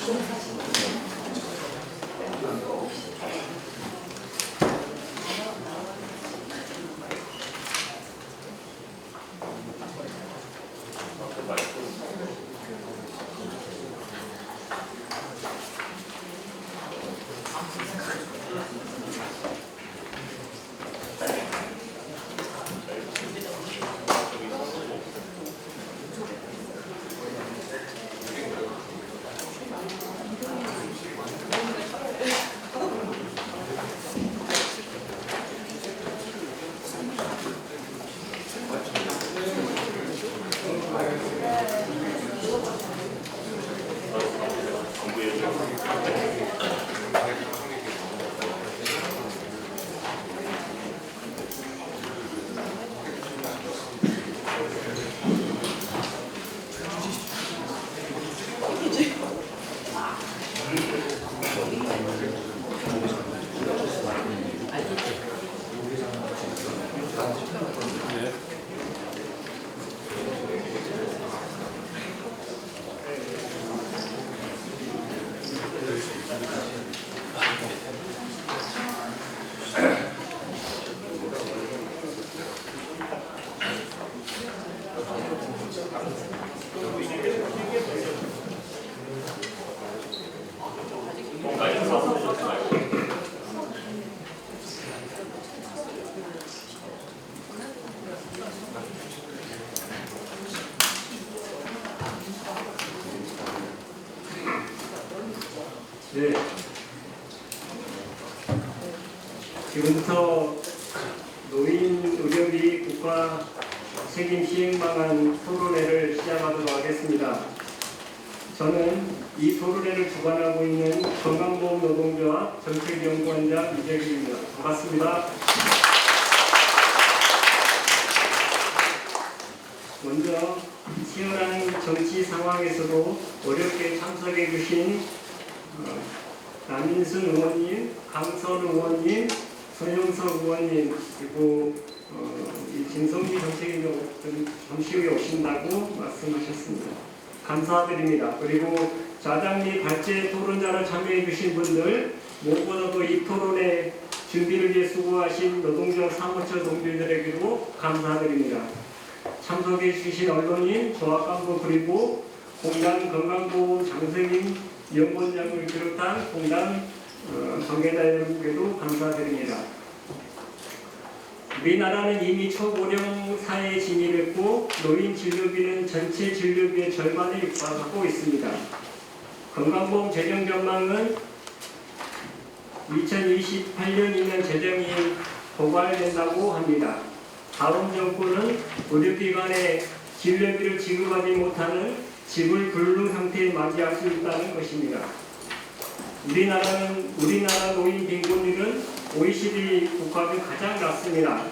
네. 지금부터 노인 의료비 국가 책임 시행 방안 토론회를 시작하도록 하겠습니다. 저는 이 토론회를 주관하고 있는 건강보험 노동조합 정책연구원장 이재길입니다. 반갑습니다. 먼저 치열한 정치 상황에서도 어렵게 참석해 주신 남인순 의원님, 강선 의원님, 손영석 의원님, 그리고 진성기 정책위원 잠시 후에 오신다고 말씀하셨습니다. 감사드립니다. 그리고 좌장 및 발제 토론자로 참여해 주신 분들, 무엇보다도 이 토론의 준비를 위해 수고하신 노동조합 사무처 동료들에게도 감사드립니다. 참석해 주신 언론인, 조합幹部그리고 공단 건강보험 장생인 연구원장을 비롯한 공단 관계자 여러분께도 감사드립니다. 우리나라는 이미 초고령 사회에 진입했고 노인 진료비는 전체 진료비의 절반에 육박하고 있습니다. 건강보험 재정 전망은 2028년이면 재정이 고갈된다고 합니다. 다음 정부는 의료기관에 진료비를 지급하지 못하는 지불 불능 상태에 맞이할 수 있다는 것입니다. 우리나라 노인 빈곤율은 OECD 국가 중 가장 낮습니다.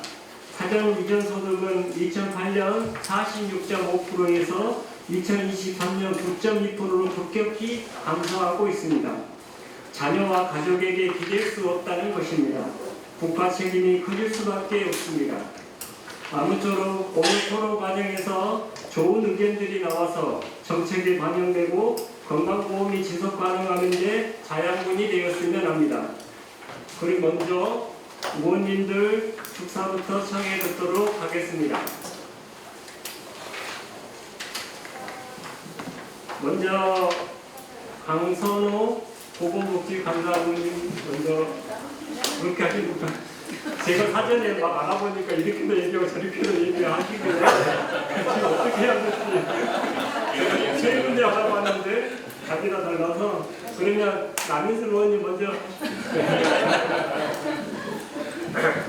사전 이전 소득은 2008년 46.5%에서 2023년 9.2%로 급격히 감소하고 있습니다. 자녀와 가족에게 기댈 수 없다는 것입니다. 국가 책임이 커질 수밖에 없습니다. 아무쪼록 오늘 토론 과정에서 좋은 의견들이 나와서 정책에 반영되고 건강보험이 지속 가능하는 데 자양분이 되었으면 합니다. 그리고 먼저 의원님들 축사부터 청해 듣도록 하겠습니다. 먼저 강선호 보건복지감사원님 먼저 그렇게 하시니까 제가 사전에 막 알아보니까 이렇게도 얘기하고 저렇게도 얘기하시길래 지금 어떻게 해야 될지 세 문제 알아봤는데 답이 다 달라서 그러면 남인순 의원님 먼저.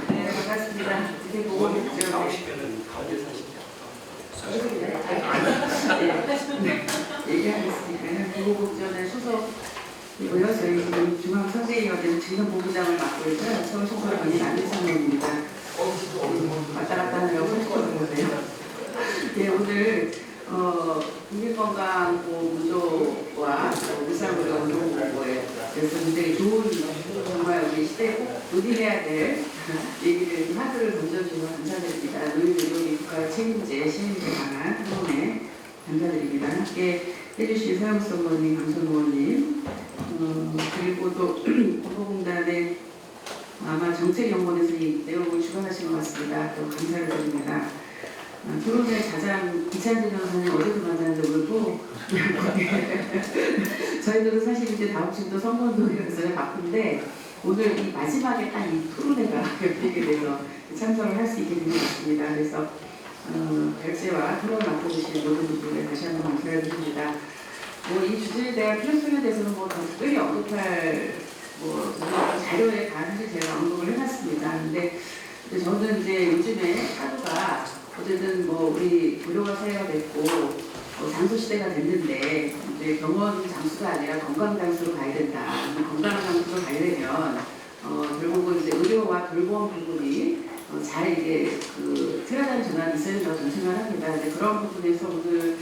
네, 반갑습니다. 의원님 나오시면은 가운데 사시죠. 네, 얘기하겠으니까요. 보건복지원의 소속이고요. 저희 지금 중앙선대위원회는 진흥본부장을 맡고 있어요. 서울 소속원이 남인순 의원입니다. 왔다 갔다 하느라고 훑어보는 거예요. 네, 오늘 국민건강보험구조와 의사고용운동에 그래서 굉장히 좋은 정말 우리 시대에 꼭 논의해야 될 얘기를 하드를 던져주셔서 감사드립니다. 노인의료비 국가 책임제 시행제 방안 토론에 감사드립니다. 함께 해주신 서영수 의원님, 강선 의원님, 그리고 또 건보공단의 아마 정책연구원에서 이 내용을 주관하신 것 같습니다. 또 감사를 드립니다. 토론회 가장 이찬재 변호사님 어제도 만났는데 오늘도 저희들도 사실 이제 다음 주도 선거운동이라서 바쁜데 오늘 이 마지막에 딱 이 토론회가 열리게 돼서 참석을 할 수 있게 된 것 같습니다. 그래서 별제와 토론을 맡아주신 모든 분들에 다시 한번 감사드립니다. 이 주제에 대한 필요성에 대해서는 더 특별히 언급할 자료에 다 사실 제가 언급을 해놨습니다. 근데 저는 이제 요즘에 하루가 어쨌든 우리 의료가 사회가 됐고 장소 시대가 됐는데 이제 병원 장수가 아니라 건강 장수로 가야 된다. 건강한 장수로 가려면 결국은 이제 의료와 돌보험 부분이 잘 이게 틀어진 전환이 있어야 된다고 저는 생각합니다. 근데 그런 부분에서 오늘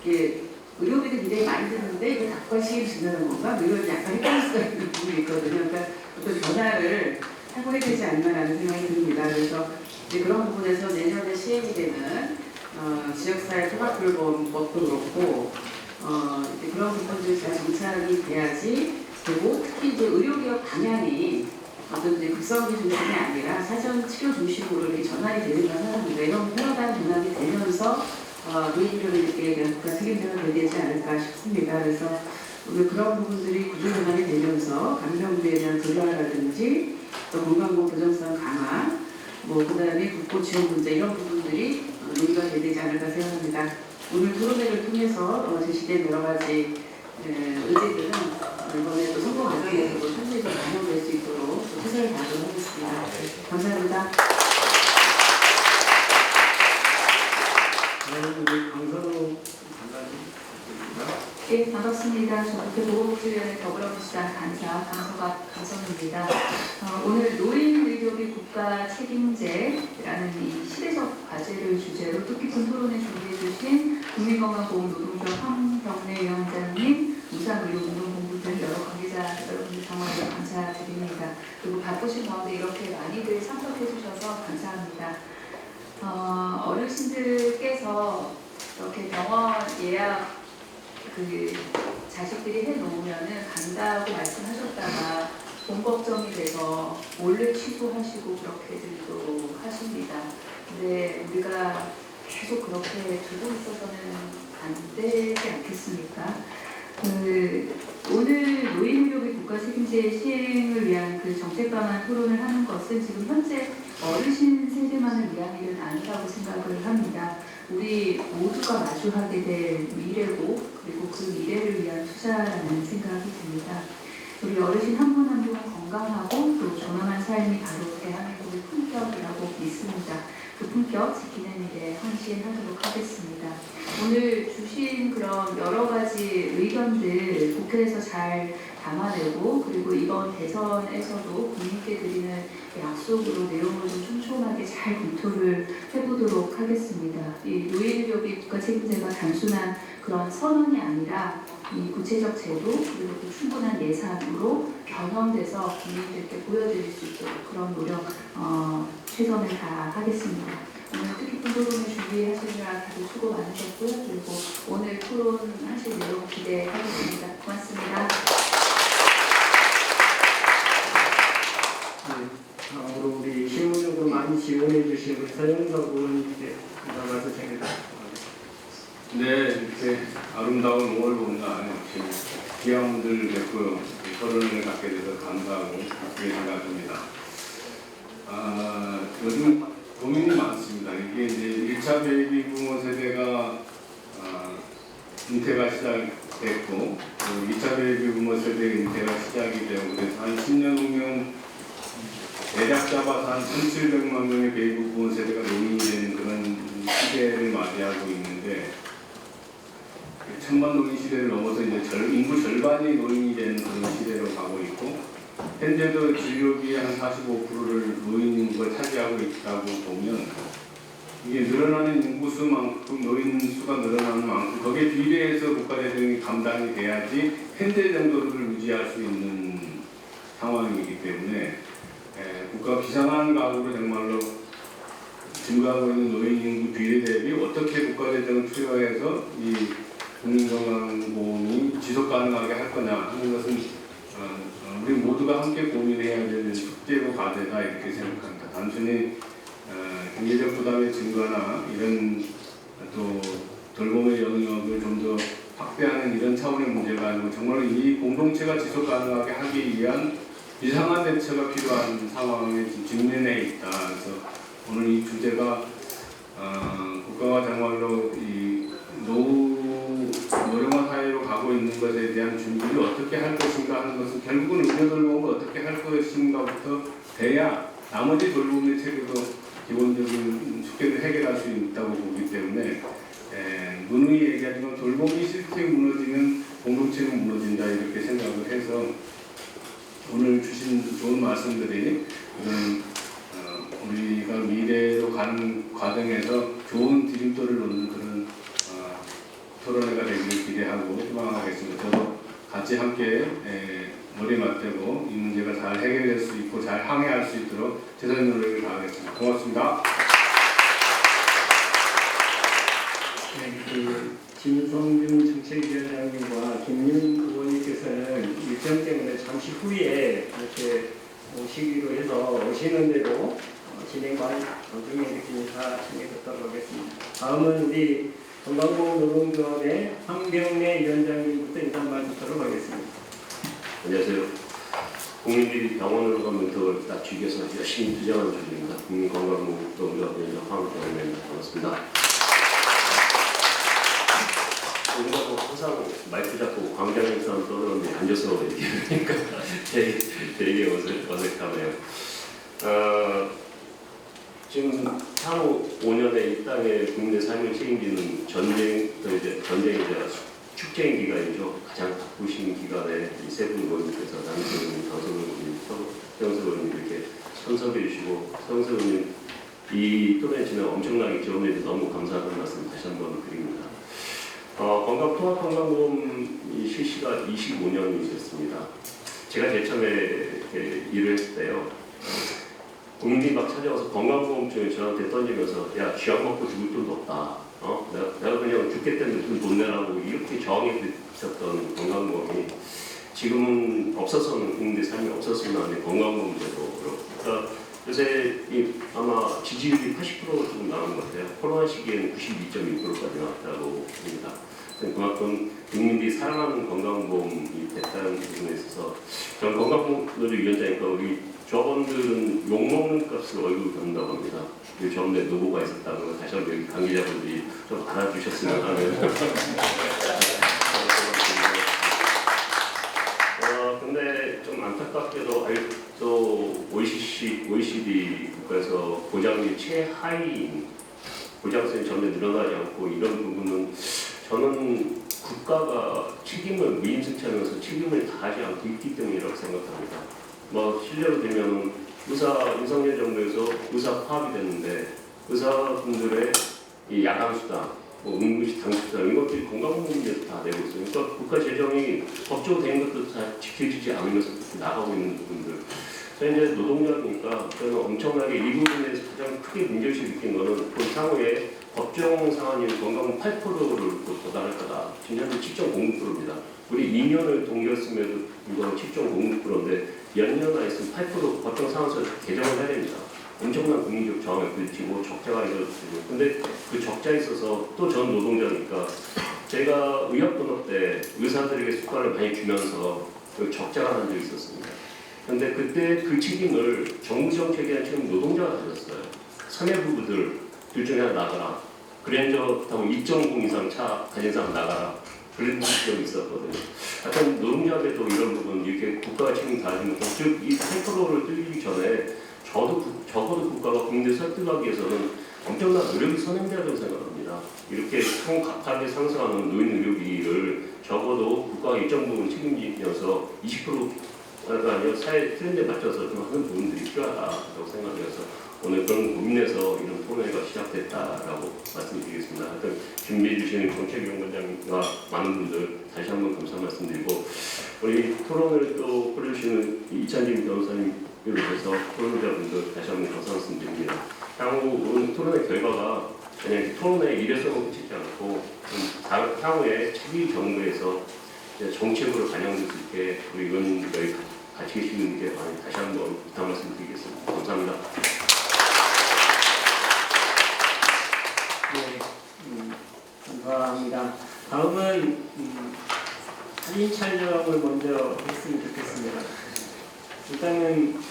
이게 의료비도 굉장히 많이 드는데 이게 닭과 시기를 준다는 건가? 이런 약간 헷갈릴 수가 있는 부분이 있거든요. 그러니까 어떤 변화를 하고 해야 되지 않나라는 생각이 듭니다. 그래서 이제 그런 부분에서 내년에 시행이 되는 지역사회 통합돌봄법도 그렇고 이제 그런 부분들이 잘 정착이 돼야지 되고 특히 이제 의료개혁 방향이 어떤 이제 급성기 중심이 아니라 사전 치료 중심으로 이렇게 전환이 되는가 생각합니다. 이런 편안한 전환이 되면서 노인들에게 대한 국가 책임자가 되지 않을까 싶습니다. 그래서 오늘 그런 부분들이 구조 전환이 되면서 감염병에 대한 조절이라든지 또 건강보험 보장성 강화, 그다음에 국고 지원 문제 이런 부분들이 논의가 되지 않을까 생각합니다. 오늘 토론회를 통해서 제시된 여러 가지 의제들은 이번에 또 선거 과정에서도 현실적으로 반영될 수 있도록 최선을 다하도록 하겠습니다. 감사합니다. 우리 강선우 장관님. 예, 반갑습니다. 저부터 보건복지위원회 더불어민주당 간사 강선우입니다. 오늘 노인의료비 국가 책임제라는 이 시대적 과제를 주제로 뜻깊은 토론을 준비해 주신 국민건강보험노동조 황병래 위원장님, 무상의료공동본부들 여러 관계자 여러분들 정말 감사드립니다. 그리고 바쁘신 가운데 이렇게 많이들 참석해 주셔서 감사합니다. 어르신들께서 이렇게 병원 예약 자식들이 해놓으면은 간다고 말씀하셨다가 돈 걱정이 돼서 몰래 취소하시고 그렇게들도 하십니다. 근데 우리가 계속 그렇게 두고 있어서는 안 되지 않겠습니까? 오늘 노인의료비 국가책임제 시행을 위한 정책 방안 토론을 하는 것은 지금 현재 어르신 세대만을 위한 일은 아니라고 생각을 합니다. 우리 모두가 마주하게 될 미래고 그리고 그 미래를 위한 투자라는 생각이 듭니다. 우리 어르신 한 분 한 분은 건강하고 또 존엄한 삶이 바로 대한민국의 품격이라고 믿습니다. 그 품격 지키는 일에 헌신하도록 하겠습니다. 오늘 주신 그런 여러 가지 의견들 국회에서 잘 담아내고 그리고 이번 대선에서도 국민께 드리는 약속으로 내용을 좀 촘촘하게 잘 검토를 해보도록 하겠습니다. 이 노인의료비 국가 책임제가 단순한 그런 선언이 아니라 이 구체적 제도 그리고 또 충분한 예산으로 변형돼서 국민들께 보여드릴 수 있도록 그런 노력 최선을 다하겠습니다. 오늘 뜻깊은 토론을 준비하시느라 다들 수고 많으셨고요. 그리고 오늘 토론하실 내용 기대하겠습니다. 고맙습니다. 다음으로 우리 실무적으로 많이 지원해 주신 우리 서영석 의원님께 나가서 제가 네, 이렇게 아름다운 5월 봄날 귀한 분들 뵙고 토론을 갖게 돼서 감사하고 기쁘게 생각합니다. 요즘 고민이 많습니다. 이게 이제 1차 베이비 부모 세대가 은퇴가 시작됐고, 2차 베이비 부모 세대 은퇴가 시작이 되고, 그래서 한 10년 후면 대략 잡아서 한 1,700만 명의 베이비 부모 세대가 노인이 되는 그런 시대를 맞이하고 있는데, 천만 노인 시대를 넘어서 이제 인구 절반이 노인이 되는 그런 시대로 가고 있고, 현재도 진료비의 한 45%를 노인 인구가 차지하고 있다고 보면 이게 늘어나는 인구 수만큼 노인 수가 늘어나는 만큼 거기에 비례해서 국가재정이 감당이 돼야지 현재 정도를 유지할 수 있는 상황이기 때문에 국가 비상한 가구로 정말로 증가하고 있는 노인 인구 비례 대비 어떻게 국가재정을 투여해서 이 국민건강보험이 지속 가능하게 할 거냐 하는 것은 우리 모두가 함께 고민해야 되는 숙제고 과제다 이렇게 생각합니다. 단순히 경제적 부담의 증가나 이런 또 돌봄의 영역을 좀 더 확대하는 이런 차원의 문제가 아니고 정말 이 공동체가 지속 가능하게 하기 위한 비상한 대처가 필요한 상황에 지금 직면해 있다. 그래서 오늘 이 주제가 국가가 정말로 이 노령화 사회로 가고 있는 것에 대한 준비를 어떻게 할 것인가 하는 것은 결국은 의료 돌봄을 어떻게 할 것인가부터 돼야 나머지 돌봄의 체계도 기본적인 숙제를 해결할 수 있다고 보기 때문에 누누이 얘기하지만 돌봄이 실제 무너지면 공동체는 무너진다 이렇게 생각을 해서 오늘 주신 좋은 말씀들이 우리가 미래로 가는 과정에서 좋은 디딤돌을 놓는 그런 토론회가 되기를 기대하고 희망하겠습니다. 저도 같이 함께 머리 맞대고 이 문제가 잘 해결될 수 있고 잘 항해할 수 있도록 최선의 노력을 다하겠습니다. 고맙습니다. 진성균 정책위원장님과 김윤 의원님께서는 일정 때문에 잠시 후에 이렇게 오시기로 해서 오시는데도 진행관 존중해 주신 인사 전해 듣도록 하겠습니다. 다음은 우리 건강보험노동조합의 황병래 위원장님부터 인사 말씀드리도록 하겠습니다. 안녕하세요. 국민들이 병원으로 가면 더 낮추기 위해서 열심히 투쟁하는 조직입니다. 국민건강노동조합의 황병래입니다. 반갑습니다. 우리가 뭐 항상 마이크 잡고 광장에 사람 떠들었는데 앉아서 얘기하니까 되게 어색하네요. 지금 향후 5년의 이 땅의 국민의 삶을 책임지는 전쟁이자 축제인 기간이죠. 가장 바쁘신 기간에 이 세 분 의원님께서 남성님, 강성훈님, 서영석 의원님 이렇게 참석해 주시고 서영석 의원님 이 토론에 진행 엄청나게 지원해 주셔서 너무 감사하다는 말씀 다시 한번 드립니다. 통합건강보험이 실시가 25년이 됐습니다. 제가 제일 처음에 일을 했을 때요. 국민들이 막 찾아와서 건강보험증을 저한테 던지면서 야, 쥐약 먹고 죽을 돈도 없다. 내가 그냥 죽겠다는데 돈 내라고 이렇게 저항이 있었던 건강보험이 지금은 없어서는 국민들 삶이 없었으면 하는 건강보험제도 그렇고 그러니까 요새 아마 지지율이 80% 정도 나온 것 같아요. 코로나 시기에는 92.2%까지 나왔다고 봅니다. 그만큼 국민들이 사랑하는 건강보험이 됐다는 부분에 있어서 저는 건강보험노조위원장이니까 우리 조합원들은 욕먹는 값을 얼굴 받는다고 합니다. 조합내 노고가 있었다는 걸 다시 한번 여기 관계자분들이 좀 알아주셨으면 하는 근데 좀 안타깝게도 아직도 OECD 국가에서 보장률 최하위인 보장성이 전혀 늘어나지 않고 이런 부분은 저는 국가가 책임을 무임승차하면서 책임을 다하지 않고 있기 때문이라고 생각합니다. 실례로 들면 윤석열 정부에서 의사 파업이 됐는데 의사분들의 이 야간수당, 응급실 당수당 이런 것들이 건강보험에서 다 내고 있어요. 그러니까 국가 재정이 법적으로 된 것도 다 지켜지지 않으면서 나가고 있는 부분들. 저는 이제 노동자니까 저는 엄청나게 이 부분에서 가장 크게 문제의식을 느낀 거는 그 향후에 법정 상한율 건강보험 8%를 도달할 거다. 지난주 7.06%입니다. 우리 2년을 동결했음에도 불구하고 7.06%인데 연년에 있으면 8% 법정 상한선을 개정을 해야 됩니다. 엄청난 국민적 저항을 부딪히고 적자가 이루어지고 근데 그 적자에 있어서 또 전 노동자니까 제가 의학분업 때 의사들에게 수가를 많이 주면서 그 적자가 난 적이 있었습니다. 근데 그때 그 책임을 정부 정책이 아니라 지금 노동자가 가졌어요. 사내부부들 둘 중에 하나 나가라. 그랜저 타고 2.0 이상 차 가진 사람 나가라. 그런 적이 있었거든요. 약간 노동자들도 이런 부분 이렇게 국가가 책임 다하는 것, 즉 이 8%를 뚫기 전에 적어도 국가가 국민들 설득하기 위해서는 엄청난 노력이 선행돼야 된다고 생각합니다. 이렇게 가파르게 상승하는 노인 의료비를 적어도 국가가 일정 부분 책임지면서 20%가 아니라 사회 트렌드에 맞춰서 좀 하는 부분들이 필요하다고 생각해서 오늘 그런 고민에서 이런 토론회가 시작됐다라고 말씀드리겠습니다. 하여튼 준비해 주시는 정책위원장님과 많은 분들 다시 한번 감사 말씀드리고 우리 토론을 또 꾸려주시는 이찬진 변호사님 비롯해서 토론자분들 다시 한번 감사 말씀드립니다. 향후 오늘 토론의 결과가 그냥 토론회 일회성을 훔치지 않고 좀 향후에 차기 경우에서 정책으로 반영될 수 있게 우리 의원님들 같이 계시는 게 많이 다시 한번 부탁 말씀드리겠습니다. 감사합니다. 네, 감사합니다. 다음은 사진 촬영을 먼저 했으면 좋겠습니다. 일단은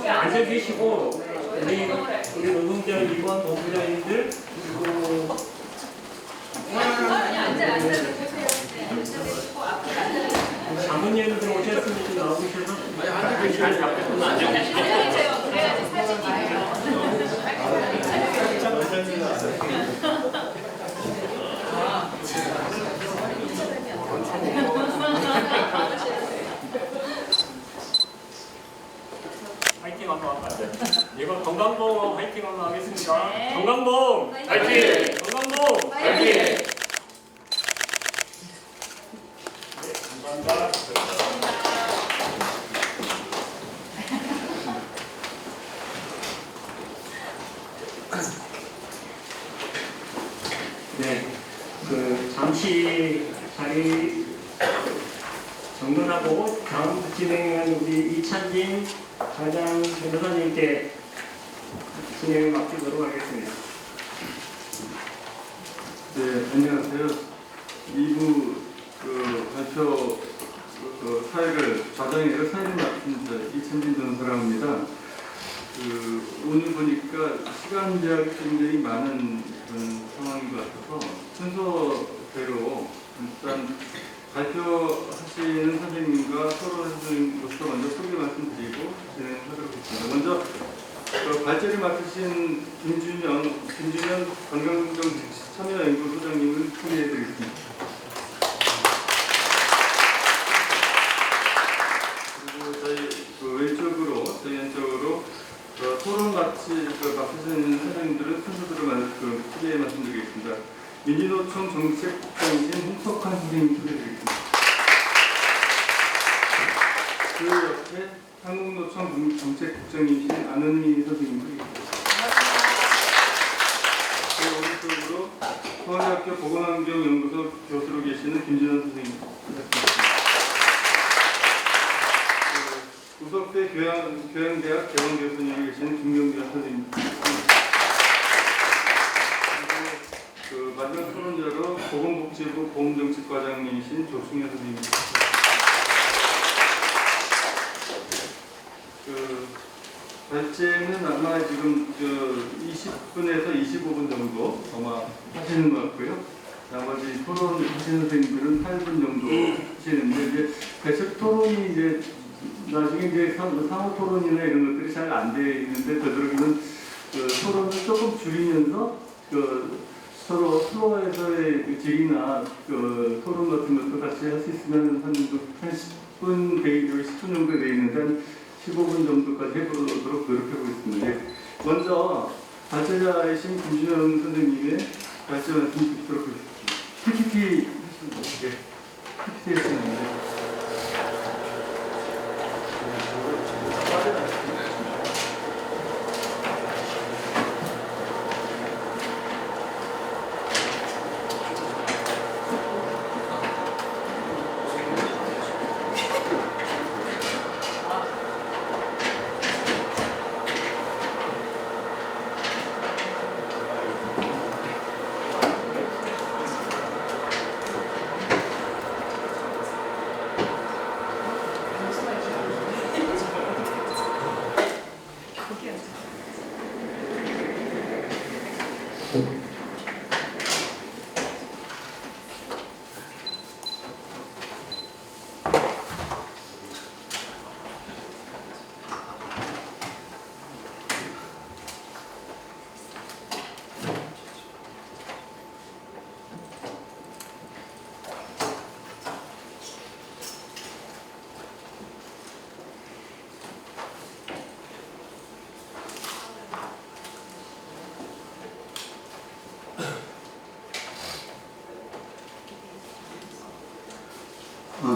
앉아 계시고 우리 노동자 위원 본부장님들 그리고 자문위원들 오셨으면 좀 나오셔서 화이팅 한번 할까요? 이번 건강보험 화이팅 한번 하겠습니다. 건강보험 화이팅! 건강보험 화이팅! 네, 감사합니다. 네, 잠시 자리 정돈하고 다음 진행한 우리 이찬진 과장 변호사님께 진행을 맡기도록 하겠습니다. 네, 안녕하세요. 2부 발표 사회를 과장으로 사회를 맡은 이찬진 변호사라고 합니다. 오늘 보니까 시간 제약이 굉장히 많은 그런 상황인 것 같아서 순서대로 일단 발표하시는 선생님과 토론해주님으로서 먼저 소개 말씀드리고 진행하도록 하겠습니다. 먼저 발제를 맡으신 김준현 건강검정 참여연구소장님을 소개해드리겠습니다. 그리고 저희 왼쪽으로 토론 맡으시는 사장님들은 순서대로 소개 말씀드리겠습니다. 민주노총 정책국장이신 홍석환 선생님 소개해드리겠습니다. 그 옆에 한국노총 정책국장이신 안은미 선생님 소개해드리겠습니다. 그 오른쪽으로 서울대학교 보건환경연구소 교수로 계시는 김진원 선생님 소개해드리겠습니다. 우석대 교양대학 개원교수님이 계시는 김경규 선생님. 그리고 마지막 토론자로 보건복지부 보험정책과장님이신 조승현 선생님. 발제는 아마 지금 20분에서 25분 정도 아마 하시는 것 같고요. 나머지 토론 하시는 선생님들은 8분 정도 하시는데 이제 배석 토론이 이제 나중에 이제 상호 토론이나 이런 것들이 잘 안 돼 있는데 되도록이면 토론을 조금 줄이면서 서로 플로어에서의 질이나 토론 같은 것도 같이 할 수 있으면 한 10분, 10분 정도 돼 있는데 한 15분 정도까지 해보도록 노력해보겠습니다. 먼저 발제자이신 김준현 선생님의 발제 말씀 듣도록 하겠습니다. PPT 하시면 PPT 하시면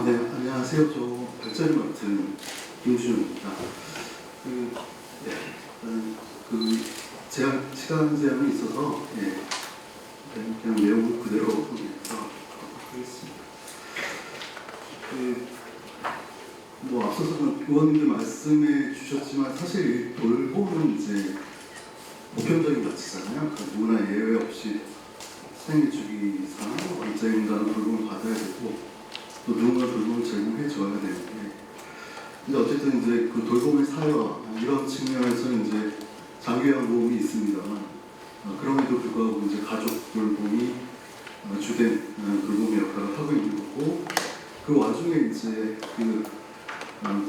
네, 안녕하세요. 저 발제를 맡은 김준호입니다. 저는 시간 제한이 있어서 그냥 내용 그대로 하겠습니다. 앞서서 의원님들 말씀해 주셨지만 사실 돌봄은 이제 보편적인 가치잖아요. 누구나 예외 없이 생애 주기상 언젠가는 돌봄을 받아야 되고 또 누군가 돌봄을 제공해 줘야 되는데, 근데 어쨌든 이제 그 돌봄의 사회화 이런 측면에서 이제 장기요양 보험이 있습니다만 그럼에도 불구하고 이제 가족 돌봄이 주된 돌봄의 역할을 하고 있는 거고, 그 와중에 이제 그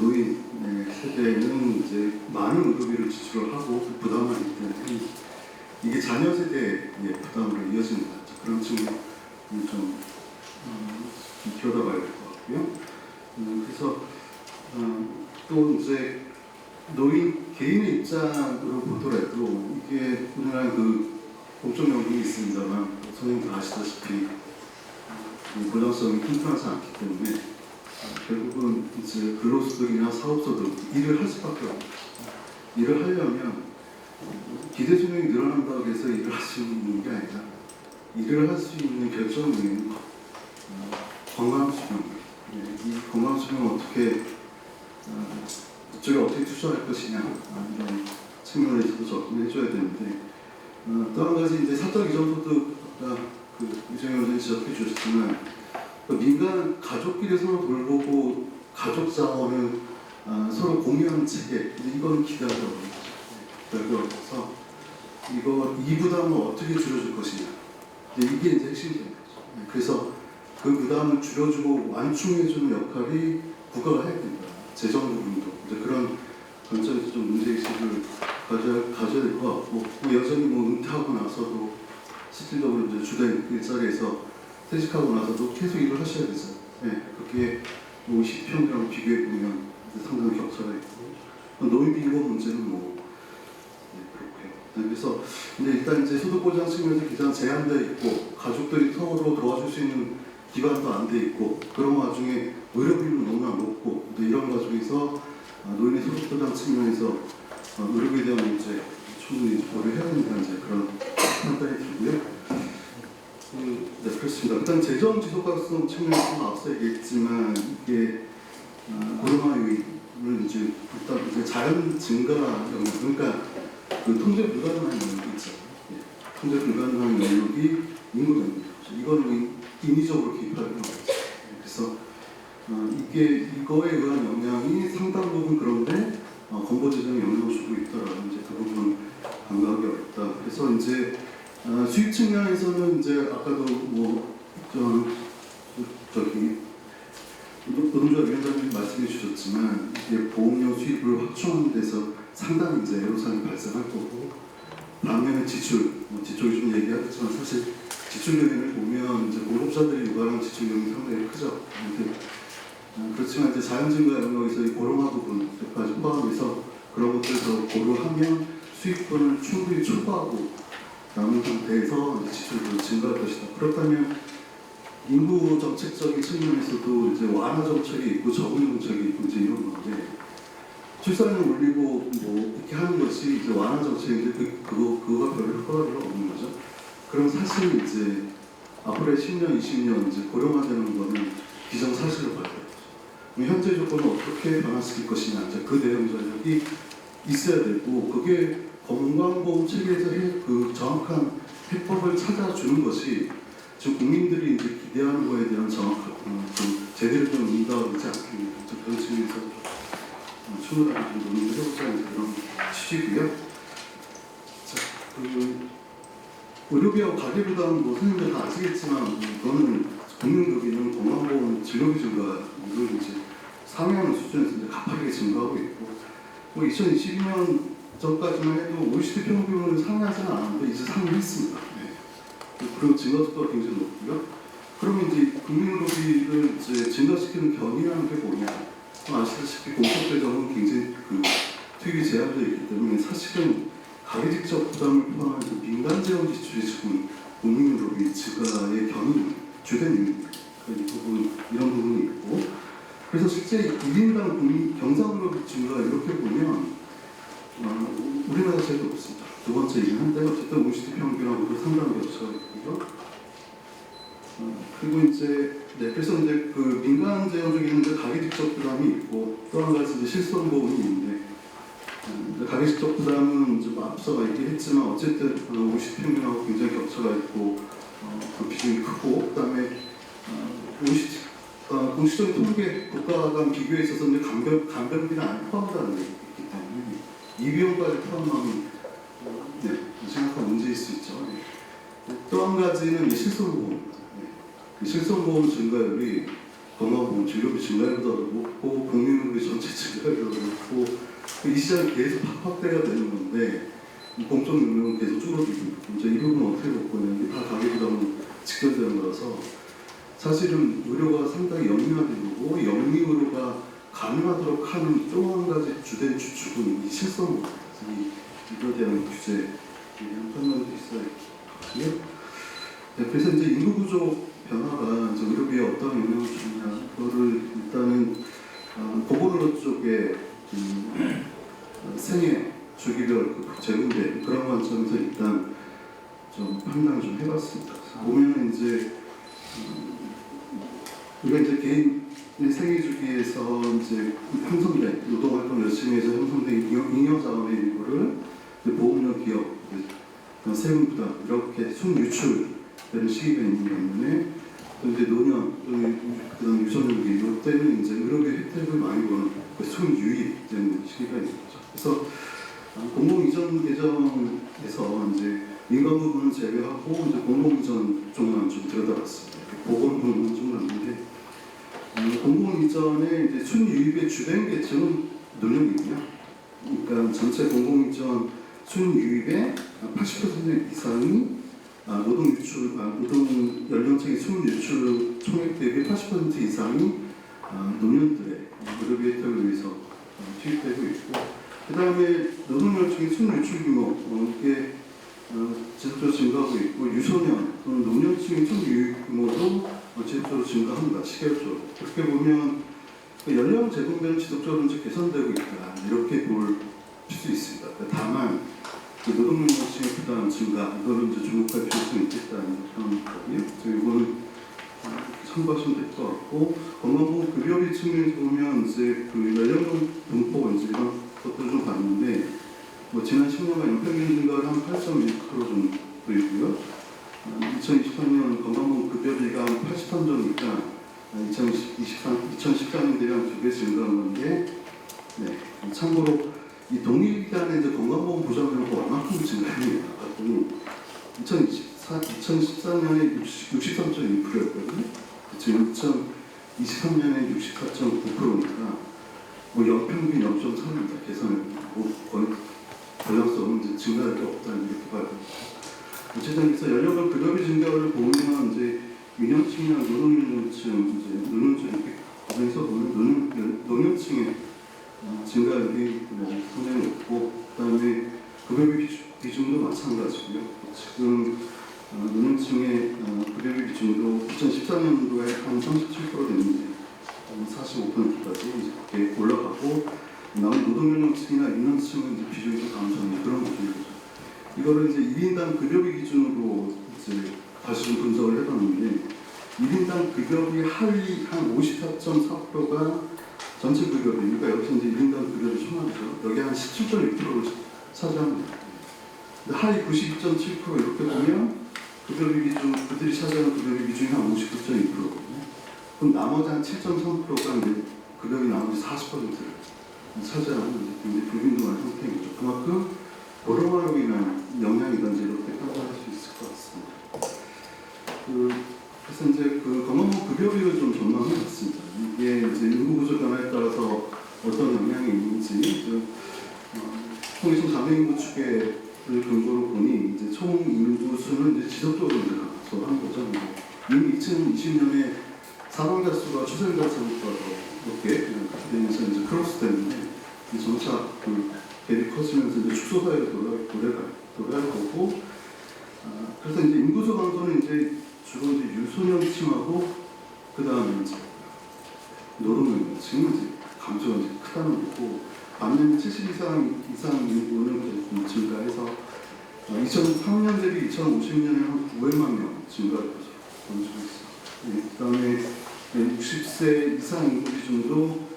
노인 세대는 이제 많은 의료비를 지출을 하고 부담하기 때문에 이게 자녀 세대의 부담으로 이어지는 것 같죠. 그런 측면을 좀 기억해봐야 될 것 같고요. 그래서 또 이제 노인 개인의 입장으로 보더라도 이게 우리나라 그 공적연금이 있습니다만 선생님도 아시다시피 보장성이 튼튼하지 않기 때문에 결국은 이제 근로소득이나 사업소득 일을 할 수밖에 없어요. 일을 하려면 기대수명이 늘어난다고 해서 일을 할 수 있는 게 아니라 일을 할 수 있는 결정은 건강수명. 이 건강수명을 어떻게 이쪽에 어떻게 투자할 것이냐 이런 측면에서도 접근해줘야 되는데, 또 한 가지 이제 사적 이전소득 아까 유정현 원장님 지적해 주셨지만 민간 가족끼리 서로 돌보고 가족 자원을 서로 공유하는 체계, 이건 기대하기 어려워서 이 부담을 어떻게 줄여줄 것이냐, 이게 이제 핵심이 되는 거죠. 그래서 그 부담을 줄여주고 완충해주는 역할이 국가가 해야 된다. 재정 부분도 이제 그런 관점에서 좀 문제의식을 가져야 될 것 같고, 여전히 은퇴하고 나서도 실질적으로 이제 주된 일자리에서 퇴직하고 나서도 계속 일을 하셔야 되죠. 그게 50평이랑 비교해 보면 상당히 격차가 있고, 노인 빈곤 문제는 그렇고요. 그래서 근데 일단 이제 소득 보장 측면에서 기장 제한되어 있고, 가족들이 서로 도와줄 수 있는 기반도 안 돼 있고, 그런 와중에 의료비는 너무나 높고, 이런 과정에서 노인의 소득 보장 측면에서 의료비에 대한 문제 충분히 고려해야 된다는 이제 그런 판단이 들고요. 네, 그렇습니다. 일단 재정 지속 가능성 측면에서 앞서 얘기했지만 이게 코로나 요인을 이제 일단 이제 자연 증가 영역, 그러니까 그 통제 불가능한 영역이 있죠. 통제 불가능한 영역이 인구 경기죠. 이거는 인위적으로 개입하는 거죠. 그래서 이거에 의한 영향이 상당 부분 그런데 건보 재정에 영향을 주고 있다라는 이제 그 부분 간과하기 어렵다. 그래서 이제 수입 측면에서는 이제 아까도 노동조합 위원장님 말씀해 주셨지만 이게 보험료 수입을 확충하는 데서 상당히 이제 애로사항이 발생할 거고, 반면에 지출이 좀 얘기하겠지만 사실 지출 요인을 보면 이제 공급자들이 유발한 지출 요인이 상당히 크죠. 그렇지만 이제 자연 증가 영역에서 이 고령화 부분까지 포함해서 그런 것들을 더 고려하면 수익분을 충분히 초과하고 남은 상태에서 지출도 증가할 것이다. 그렇다면 인구 정책적인 측면에서도 이제 완화 정책이 있고 적응 정책이 있고 이제 이런 건데, 출산율 올리고 이렇게 하는 것이 이제 완화 정책인데 그거가 별로 효과가 별로 없는 거죠. 그럼 사실 이제 앞으로의 10년, 20년 이제 고령화되는 거는 기정사실로 봐야 돼요. 현재 조건을 어떻게 변화시킬 것이냐, 이제 그 대응 전략이 있어야 되고, 그게 건강보험 체계에서 그 정확한 해법을 찾아주는 것이 지금 국민들이 이제 기대하는 거에 대한 정확한 좀 제대로 된 응답이지 않겠습니까? 그런 측면에서 충분하게 좀 논의를 해보자는 그런 취지고요. 자, 의료비하고 가계부담 선생님들 다 아시겠지만 이거는 국민급여는 건강보험 진료비 증가 이걸 이제 상향 수준에서 이제 가파르게 증가하고 있고, 2022년 전까지만 해도 OECD 평균을 상회하지는 않았는데 이제 상회했습니다. 그리고 증가 속도가 굉장히 높고요. 그러면 이제 국민의료비를 이제 증가시키는 견인하는 게 뭐냐? 아시다시피 공적재정은 굉장히 투입이 제한되어 있기 때문에 사실은 가계 직접 부담을 포함한 민간 재원 지출이 지금 국민의료비 증가의 견인 주된 이유입니다. 이런 부분이 있고, 그래서 실제 1인당 국민 경상의료비 증가 이렇게 보면 우리나라 제일 높습니다. 두 번째이긴 한데 어쨌든 OECD 평균하고도 상당히 겹쳐가 있고요. 그리고 이제 그래서 이제 그 민간 재원 중에는 이제 가계 직접 부담이 있고 또 한 가지 이제 실손 보험이 있는데 가계 직접 부담은 이제 뭐 앞서가 얘기했지만 어쨌든 OECD 평균하고 굉장히 겹쳐가 있고 그 비중이 크고 그다음에 OECD 공식적인 통계 국가 간 비교에 있어서 이제 간병비는 안 포함되는 게 있기 때문에 이 비용까지 포함하면 생각한 문제일 수 있죠. 또 한 가지는 이 실손보험입니다. 실손보험 증가율이 건강보험 진료비 증가율보다도 높고 국민의료 전체 증가율보다도 높고 이 시장이 계속 확대가 되는 건데 공적 능력은 계속 줄어들고 이제 이 부분은 어떻게 볼 거냐면 다 가계부담은 직결되는 거라서 사실은 의료가 상당히 영리화되고 영리의료가 가능하도록 하는 또 한 가지 주된 주축은 이 실손보험입니다. 이거에 대한 규제 한 판단도 있어야 하고요. 그래서 이제 인구 구조 변화가 이제 의료비에 어떤 영향을 주느냐 그거를 일단은 보건의료 쪽에 생애 주기별 재분배 그런 관점에서 일단 좀 판단을 좀 해봤습니다. 보면 이제 우리가 이제 개인의 생애 주기에서 이제 형성된 노동활동 열심히 해서 형성된 잉여 자원의 일부를 보험료 기업 세금 부담 이렇게 순유출되는 시기가 있는 반면에 또 이제 노년 그다음 유소년기 이때는 이제 의료비 혜택을 많이 보는 순유입되는 시기가 있는 거죠. 그래서 공공 이전 개정에서 이제 민간 부분은 제외하고 이제 공공 이전 쪽만 좀 들여다봤습니다. 보건 부분은 좀 났는데 공공 이전의 이제 순유입의 주된 계층은 노년이고요. 그러니까 전체 공공 이전 순유입의 80% 이상이 노동 연령층의 총 유출 총액 대비 80% 이상이 노년들의 의료비 혜택을 위해서 투입되고 있고 그 다음에 노동 연령층의 총 유출 규모 이게 지속적으로 증가하고 있고 유소년 또는 노년층의 총 유입 규모도 지속적으로 증가합니다. 시계적으로 그렇게 보면 연령 재분배는 지속적으로 이제 개선되고 있다 이렇게 볼 수 있습니다. 다만 노동연령층의 부담 증가 이거를 이제 주목할 필요성이 있겠다는 그런 거고요. 그래서 이거는 참고하시면 될 것 같고 건강보험 급여비 측면에서 보면 이제 그 연령별 분포 이제 이런 것들을 좀 봤는데 뭐 지난 10년간 평균 증가를 한 8.1% 정도 있고요. 2023년 건강보험 급여비가 한 80원 정도니까 2014년 대비한 2배 증가한 건데 참고로 이 동일기간에 이제 건강보험 보장료가 얼마큼 증가했냐 봤더니 2014년에 63.2%였거든요. 지금 2023년에 64.9%니까 뭐 연평균 0.3입니다. 계산해보면 거의 밸런스는 이제 증가할 게 없다는 이렇게 봐요. 어쨌든 그래서 연령별 급여비 증가를 보면 이제 유년층이나 노년층 이제 노년층 이렇게 거기서 보면 노년층의 증가율이 상당히 높고 그다음에 급여비 비중도 마찬가지고요. 지금 노년층의 급여비 비중도 2014년도에 한 37%였는데 45%까지 이제 올라가고 남은 노동연령층이나 유년층은 이제 비중이 좀 감소하는 그런 구조죠. 이거를 이제 1인당 급여비 기준으로 이제 다시 좀 분석을 해봤는데 1인당 급여비 하위 한 54.4%가 전체 급여비, 그러니까 여기서 이제 1인당 급여비 총합이죠. 여기 한 17.6%를 차지합니다. 근데 하위 92.7% 이렇게 보면 급여비 비중, 그들이 차지하는 급여비 비중이 한 59.2%거든요. 그럼 나머지 한 7.3%가 이제 급여비 나머지 40%를 차지하는 굉장히 불균등한 형태이죠. 그만큼 고령화로 인한 영향이든지 이렇게 판단할 수 있을 것 같습니다. 그래서 이제 그 건강보험 급여비를 좀 전망해봤습니다. 이게 이제 인구 구조 변화에 따라서 어떤 영향이 있는지 통계청 자명인구 추계를 근거로 보니 이제 총 인구 수는 이제 지속적으로 이제 감소한 거죠. 이미 2020년에 사망자 수가 추세자 수보다 더 높게 되면서 이제 크로스 때문에 점차 그 갭이 커지면서 이제 축소 사회로 돌아갈 거고 그래서 이제 인구수 감소는 이제 주로 이제 유소년층하고 그 다음에 이제 노동연령층은 이제 감소가 이제 크다는 거고 반면 70 이상 인구는 좀 증가해서 2003년 대비 2050년에 한 900만 명 증가를 보여주고 있어요. 그다음에 60세 이상 인구 기준도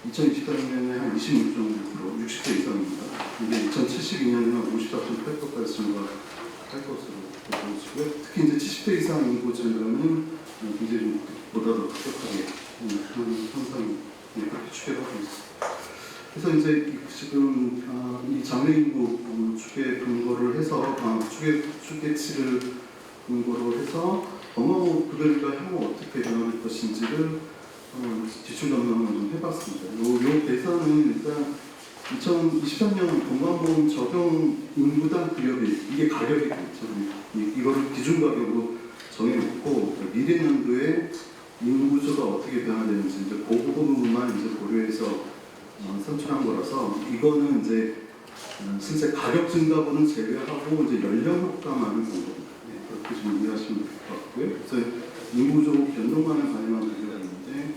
2023년에 한 26.9%, 60세 이상입니다. 근데 2072년에는 54.8%까지 증가할 것으로 보여지고요. 특히 이제 70세 이상 인구 증가는 굉장히 좀 보다 더 급격하게 하는 현상이 그렇게 추계를 하고 있습니다. 그래서 이제 지금 이 장래 인구 추계 근거를 해서 추계치를 근거로 해서 업무 급여가 향후 어떻게 변할 것인지를 지출 전망을 좀 해봤습니다. 요 계산은 일단 2023년 건강보험 적용 인구당 급여비 이게 가격이 이거를 기준 가격으로 정해놓고 미래년도에 인구수가 어떻게 변화되는지 이제 그 부분만 이제 고려해서 산출한 거라서 이거는 이제 실제 가격 증가분은 제외하고 이제 연령 효과만을 본 겁니다. 그렇게 좀 이해하시면 될 것 같고요. 그래서 인구조 변동만을 반영한 비교가 있는데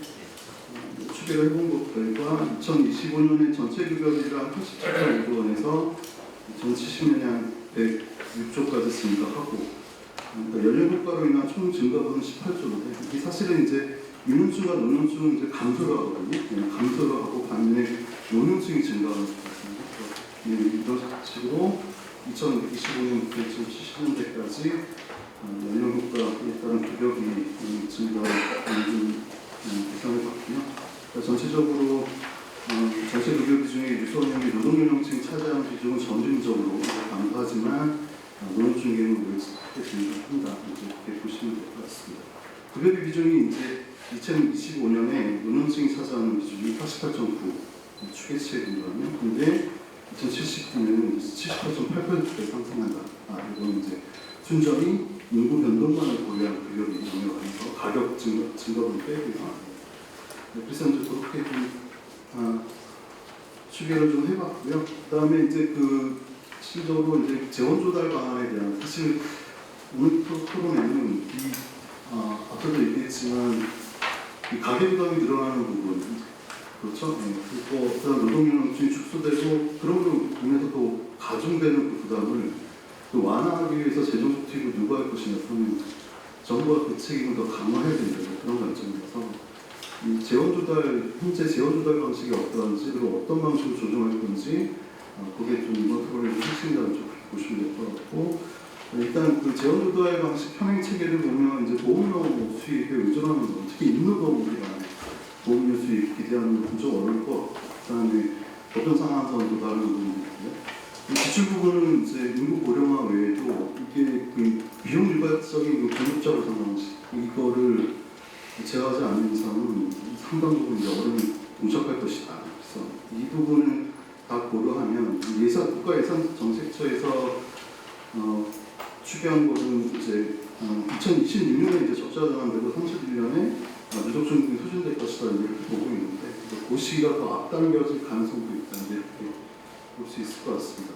추계를 해본 것 결과 2025년에 전체 급여비가 87.5조 원에서 2070년에 한 106조까지 증가하고 그러니까 연령 효과로 인한 총 증가분은 18조인데 이게 사실은 이제 유년층과 노년층은 이제 감소를 하거든요. 감소를 하고 반면에 노년층이 증가하는 것같습니다. 이런 식으로 2025년부터 2070년대까지 연령 효과에 따른 급여비 증가를 계산을 봤고요. 그러니까 전체적으로 전체 급여 비중의 유소년이 노동연령층이 차지하는 비중은 점진적으로 감소하지만 노년층에는 크게 증가한다. 이렇게 보시면 될 것 같습니다. 급여비 비중이 이제 2025년에 노년층이 차지하는 비중이 88.9 추계치에 근거하면 근데 2079년에는 78.8%에 상승한다. 이건 이제 순전히 인구 변동만을 고려한 급여비 영역에서 가격 증가분을 빼고 나왔습니다. 그래서 이제 그렇게 좀 추계를 좀 해봤고요. 그다음에 이제 실질적으로 이제 재원 조달 방안에 대한 사실 오늘 토론에는 앞서도 얘기했지만 이 가계 부담이 늘어나는 부분, 그렇죠? 그리고 어떤 노동연령층이 축소되고 그럼으로 인해서 또 가중되는 그 부담을 또 완화하기 위해서 재정 정책을 누가 할 것이냐 하면 정부가 그 책임을 더 강화해야 된다 그런 관점에서 이 재원 조달 현재 재원 조달 방식이 어떠한지 그리고 어떤 방식으로 조정할 건지 그게 좀 이번 토론의 핵심이라는 쪽을 보시면 될 것 같고 일단 그 재원 조달 방식 현행 체계를 보면 이제 보험료 수익에 의존하는 거, 특히 임무보험이나 보험료 수익 기대하는 건 좀 어려울 것. 그다음에 법정 상한선 조달하는 부분이 있고요. 기출 부분은 이제 인구 고령화 외에도 이게 그 비용 일괄적인 공급자로 상황식 이거를 제어하지 않는 이상은 상당적으로 이제 어려움이 봉착할 것이다. 그래서 이 부분을 다 고려하면 국가 예산 정책처에서 추계한 거는 이제 2026년에 이제 적자 전환되고 31년에 누적 중국이 소진될 것이다 이렇게 보고 있는데 그 시기가 더 앞당겨질 가능성도 있다 이렇게 볼 수 있을 것 같습니다.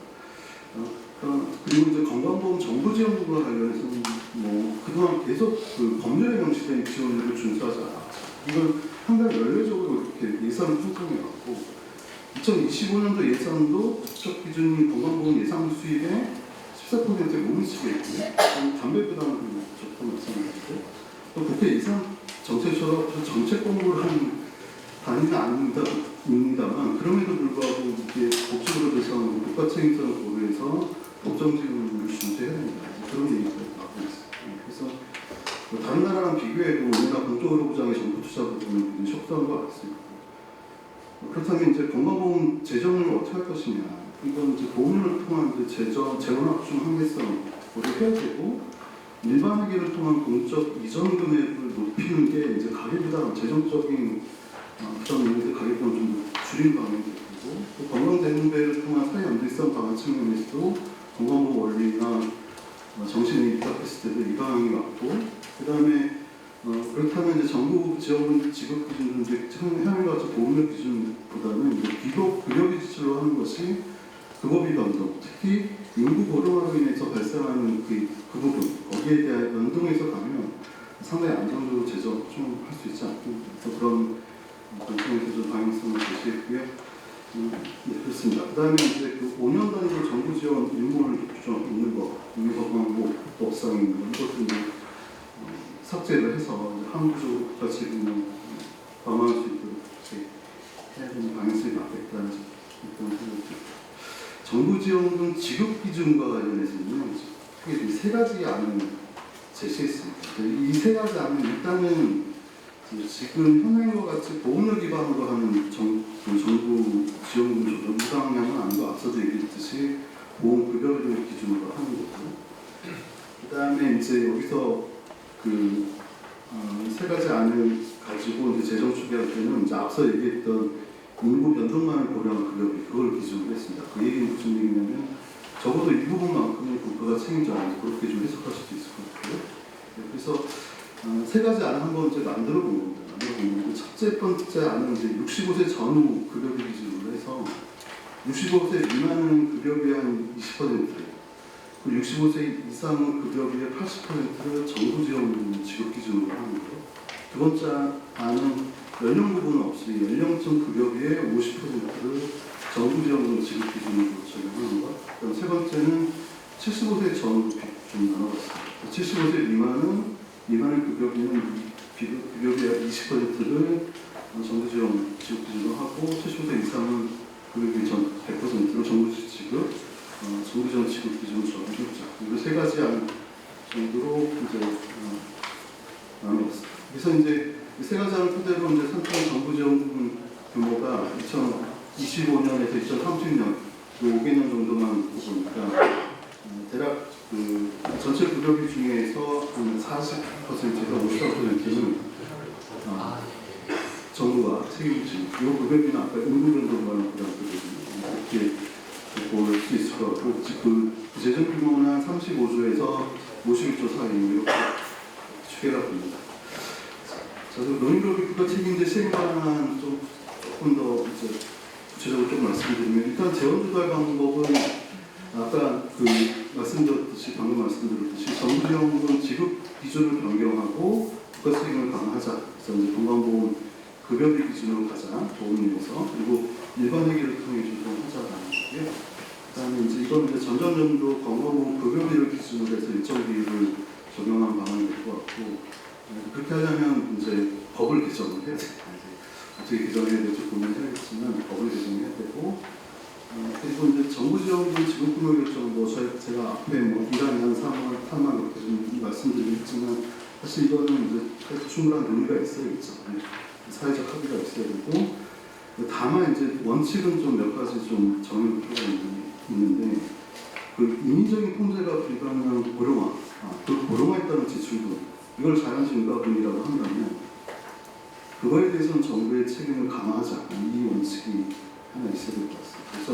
그리고 이제 건강보험 정부 지원과 관련해서는 뭐 그동안 계속 그 법률에 명시된 지원을 준수하지 않았죠. 이건 상당히 연례적으로 이렇게 예산을 편성해왔고 2025년도 예산도 적적 기준인 건강보험 예상 수입의 14%에 못 미치게 했고요. 담배 부담을 적고 말씀드렸고 또 국회 예산 정책처럼 정책 공부를 하는 단위는 아닙니다만 그럼에도 불구하고 이게 복지부로 대상 국가 책임성을 고려해서 법정 지원을 준수해야 된다. 그런 얘기가 나오고 있습니다. 그래서 뭐 다른 나라랑 비교해도 우리나라 공적으로 보장의 정부 투자 부분은 굉장히 속도한 것 같습니다. 그렇다면 이제 건강보험 재정을 어떻게 할 것이냐. 이건 이제 보험료를 통한 이제 재원 확충 한계성 고려해야 되고 일반 회계를 통한 공적 이전 금액을 높이는 게 이제 가계부담 재정적인 부담 요인의 가계부담을 좀 줄이는 방향이 되고 또 건강대응배를 통한 사회 안정성 방안 측면에서도 건강보험 원리나 정신이 입각했을 때도 이 방향이 맞고 그 다음에 그렇다면 이제 정부 지원 지급 기준은 이제 현행과 같이 보험료 기준보다는 이제 급여비 지출로 하는 것이 급여비 변동, 특히 인구 고령화로 인해서 발생하는 그 부분 거기에 대한 연동해서 가면 상당히 안정적으로 재정 좀 할 수 있지 않겠습니까? 그래서 그런 관점에서 좀 방향성을 제시했고요. 네, 그렇습니다. 그 다음에 이제 그 5년 단위로 정부 지원 유무를 규정 있는 거, 유무법하고 법상 있는 거, 이것도 이제 삭제를 해서 이제 항구적으로 국가지원을 방어할 수 있도록 이렇게 해야 되는 방향성이 맞겠다는 생각이 정부 지원금 지급 기준과 관련해서는 크게 세 가지 안을 제시했습니다. 이 세 가지 안은 일단은 지금 현행과 같이 보험료 기반으로 하는 정부 지원금 조정 무상량은 안도 앞서도 얘기했듯이 보험급여를 기준으로 하는 거고, 그 다음에 이제 여기서 그 세 가지 안을 가지고 이제 재정 추계할 때는 이제 앞서 얘기했던 인구 변동만을 고려한 급여비 그걸 기준으로 했습니다. 그 얘기는 무슨 얘기냐면 적어도 일부분만큼은 국가가 책임져야 하는지 그렇게 좀 해석할 수도 있을 것 같고요. 그래서 세 가지 안을 한번 이제 만들어 본 겁니다. 첫 번째 안은 이제 65세 전후 급여비 기준으로 해서 65세 미만은 급여비의 한 20%, 그리고 65세 이상은 급여비의 80%를 정부 지원 지급 기준으로 하는 거예요. 두 번째 안은 연령 부분은 없이 연령층 급여비의 50%를 정부 지원 지급 기준으로 적용하는 것. 그럼 세 번째는 75세 전후 좀 나눠봤습니다. 75세 미만의 급여비는 급여비의 20%를 정부 지원 지급 기준으로 하고 75세 이상은 급여비 전 100%로 정부 지급, 정부 지원 지급 기준으로 적용했죠. 이거 세 가지 안 정도로 이제 나눠봤습니다. 그래서 이제 이 세 가지 안을 토대로 이제 선택한 정부 지원 규모가 2025년에서 2030년 요 5개년 정도만 보니까 대략 그 전체 급여비 중에서 한 40%에서 54%는 정부가 책임지고 이 급여비는 아까 인구변동과는 부담되거든요. 이렇게 볼 수 있을 것 같고 그 재정 규모는 한 35조에서 51조 사이 이렇게 추계가 됩니다. 자, 노인급여 국가 책임제 시행 방안 조금 더 이제 구체적으로 좀 말씀드리면 일단 재원 조달 방법은 아까 방금 말씀드렸듯이 정부 지원금 지급 기준을 변경하고 국가 책임을 강화하자. 그래서 이제 건강보험 급여비 기준으로 가자. 보험료에서 그리고 일반 회계를 통해 조정하자라는 거고요. 그다음에 이제 이건 이제 전전년도 건강보험 급여비를 기준으로 해서 일정 비율을 적용한 방안이 될 것 같고. 그렇게 하려면 이제 법을 개정을 해야 돼요. 어떻게 개정해야 될지 고민해야겠지만 법을 개정해야 되고, 그리고 이제 정부 지원금 지급 금액 결정도 제가 앞에 뭐 1안에 한 3만 그렇게 좀 말씀드리겠지만 사실 이거는 이제 충분한 논의가 있어야겠죠. 사회적 합의가 있어야 되고, 다만 이제 원칙은 좀 몇 가지 좀 정해놓을 필요가 있는데, 그 인위적인 통제가 불가능한 고령화, 그 고령화에 따른 지출금 이걸 자연증가분이라고 한다면 그거에 대해서는 정부의 책임을 강화하자. 이 원칙이 하나 있어야 될 것 같습니다. 그래서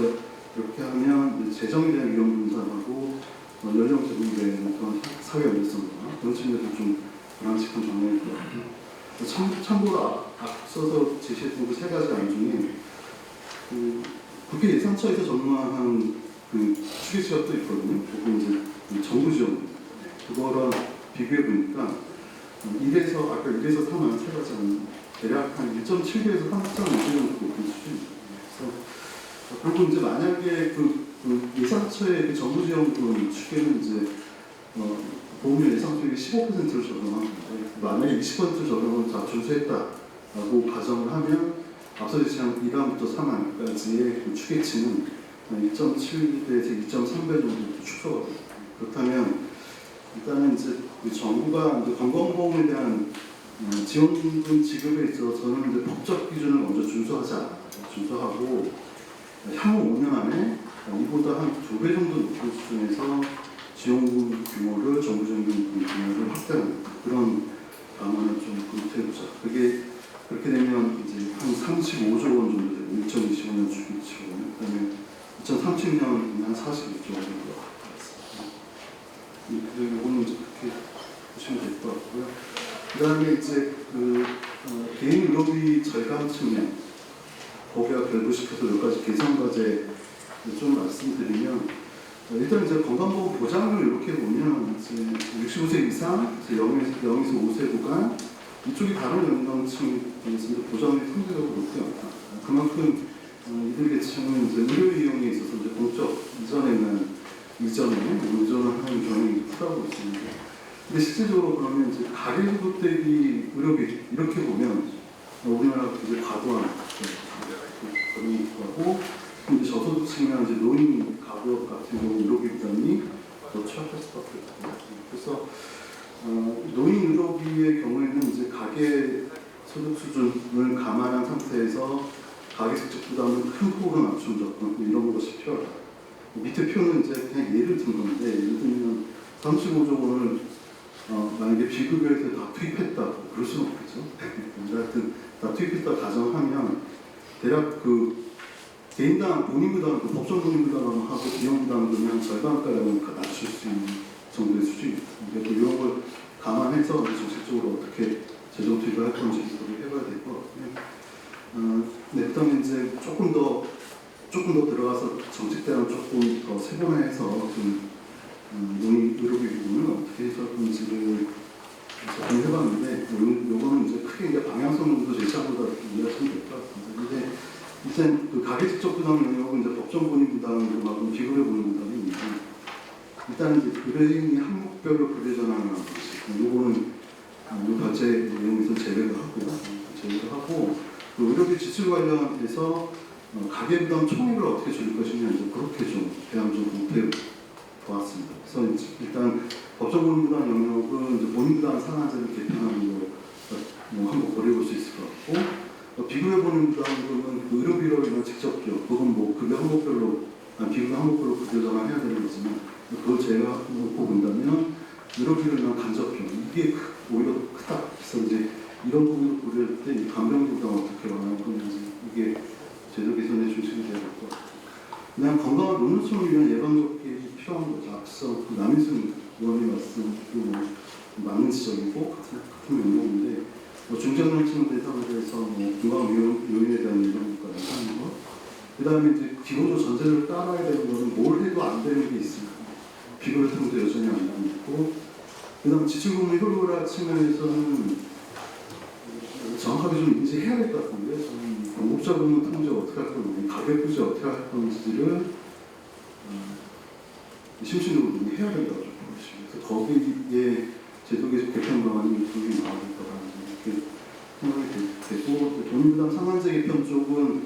이렇게 하면 재정에 대한 위험 분산하고 연령 제공에 대한 그런 사회 연대성과 그런 측면에서 좀 불안칙한 방향일 것 같고, 참고로 앞서서 제시했던 그 세 가지 안 중에 그 국회 예산처에서 전무한 그 추계치가 또 있거든요. 그거 이제 정부 지원 그거랑 비교해 보니까 1에서 아까 1에서 3은 세 가지 안 대략 한 1.7개에서 3.5개 정도 높은 수준입니다. 그래서 그리고 이제 만약에 그 예산처의 그 정부 지원금 추계는 이제 보험료 예상액의 15%를 적용한 건데 만약에 20% 적용을 다 준수했다라고 가정을 하면 앞서 제시한 2단부터 3안까지의 그 추계치는 1.7배에서 2.3배 정도 축소가 됩니다. 그렇다면 일단은 이제 정부가 이제 건강보험에 대한 지원금 지급에 있어서는 이제 법적 기준을 먼저 준수하고 향후 5년 안에 이보다 한 2배 정도 높은 수준에서 지원금 규모를 정부 지원금 규모를 확대하는 그런 방안을 좀 검토해보자. 그게 그렇게 되면 이제 한 35조 원 정도 되고 2025년 주기치고는 그다음에 2030년 한 41조 원 정도 같습니다. 그리고 이거는 이제 그렇게 보시면 될 것 같고요. 그다음에 이제 개인 의료비 절감 측면 거기가 결부시켜서 몇 가지 개선 과제 좀 말씀드리면 일단 이제 건강보험 보장을 이렇게 보면 이제 65세 이상, 0에서 5세 구간 이쪽이 다른 연령층에서 보장의 통계가 그렇게 많다. 그만큼 이들 계층은 이제 의료 이용에 있어서 이제 공적 이전을 하는 경향이 크다고 있습니다. 근데 실질적으로 그러면 이제 가계소득 대비 의료비 이렇게 보면 우리나라가 굉장히 과도한 그런 것하고 근데 저소득층이나 이제 노인 가구 같은 경우 의료비 부담이 더 취약할 수밖에 없습니다. 그래서 노인 의료비의 경우에는 이제 가계 소득 수준을 감안한 상태에서 가계 직접 부담을 큰 폭으로 낮춘 접근 이런 것이 필요하다. 밑에 표는 이제 그냥 예를 든 건데 예를 들면 35조 원을 만약에 비급여에서 다 투입했다 그럴 수는 없겠죠. 하여튼 다 투입했다 가정하면 대략 그 개인당 본인부담, 법정 본인부담하고 비용부담을 그냥 절반가량은 낮출 수 있는 정도의 수준입니다. 근데 또 이런 걸 감안해서 정책적으로 어떻게 재정 투입을 할 건지 해봐야 될 것 같고요. 네, 그다음에 이제 조금 더 들어가서 정책 대안 조금 더 세분화해서 좀 노인 의료비 부분을 어떻게 해소할 건지를 접근해봤는데 요거는 이제 크게 이제 방향성도 제시하보다 이해하시면 될 것 같습니다. 근데 일단 그 가계 직접 부담 영역은 이제 법정 본인 부담으로 하고 비급여 본인 부담이 있는데 일단 이제 의뢰인이 항목별로 급여 전환하는 방식 요거는 요 과제 내용에서 제외를 하고 그 의료비 지출 관련해서 가계 부담 총액을 어떻게 줄일 것이냐 이제 그렇게 좀 대안 좀 공부해 보았습니다. 그래서 일단 법정 본인 부담 영역은 이제 본인 부담 상한제를 개편하는 거 한번 고려해볼 수 있을 것 같고 비급여 본인 부담은 그 의료비로 인한 직접비용 그건 뭐 급여 항목별로 비급여 항목별로 급여 전환해야 되는 거지만 그걸 제외하고 본다면 의료비로 인한 간접비용 이게 오히려 크다. 그래서 이제 이런 부분을 고려할 때 이 간병 부담 어떻게 완화할 건지 이게 제도 개선의 중심이 되어야 될 것 같아요. 그냥 건강한 노년층을 위한 예방적 개입이 필요한 거죠. 앞서 그 남인순 의원이 말씀도 맞는 지적이고 같은 면목인데 중장년층 대상에서 건강 요인에 대한 예방과 하는 것, 그 다음에 이제 기본적으로 전제를 따라야 되는 것은 뭘 해도 안 되는 게 있습니다. 비급여 통도 여전히 안 되고 있고, 그 다음 지출금리 효율화 측면에서는 정확하게 좀 인지해야 될 것 같은데, 저는 공급자금리 통제 어떻게 할 건지, 가격 부지 어떻게 할 건지를 심층적으로 해야 된다고 좀 보시고, 그래서 거기에 제도 개편 방안이 분명히 나와야 될 거라는 이렇게 생각이 되고, 본인부담 상한제 개편 쪽은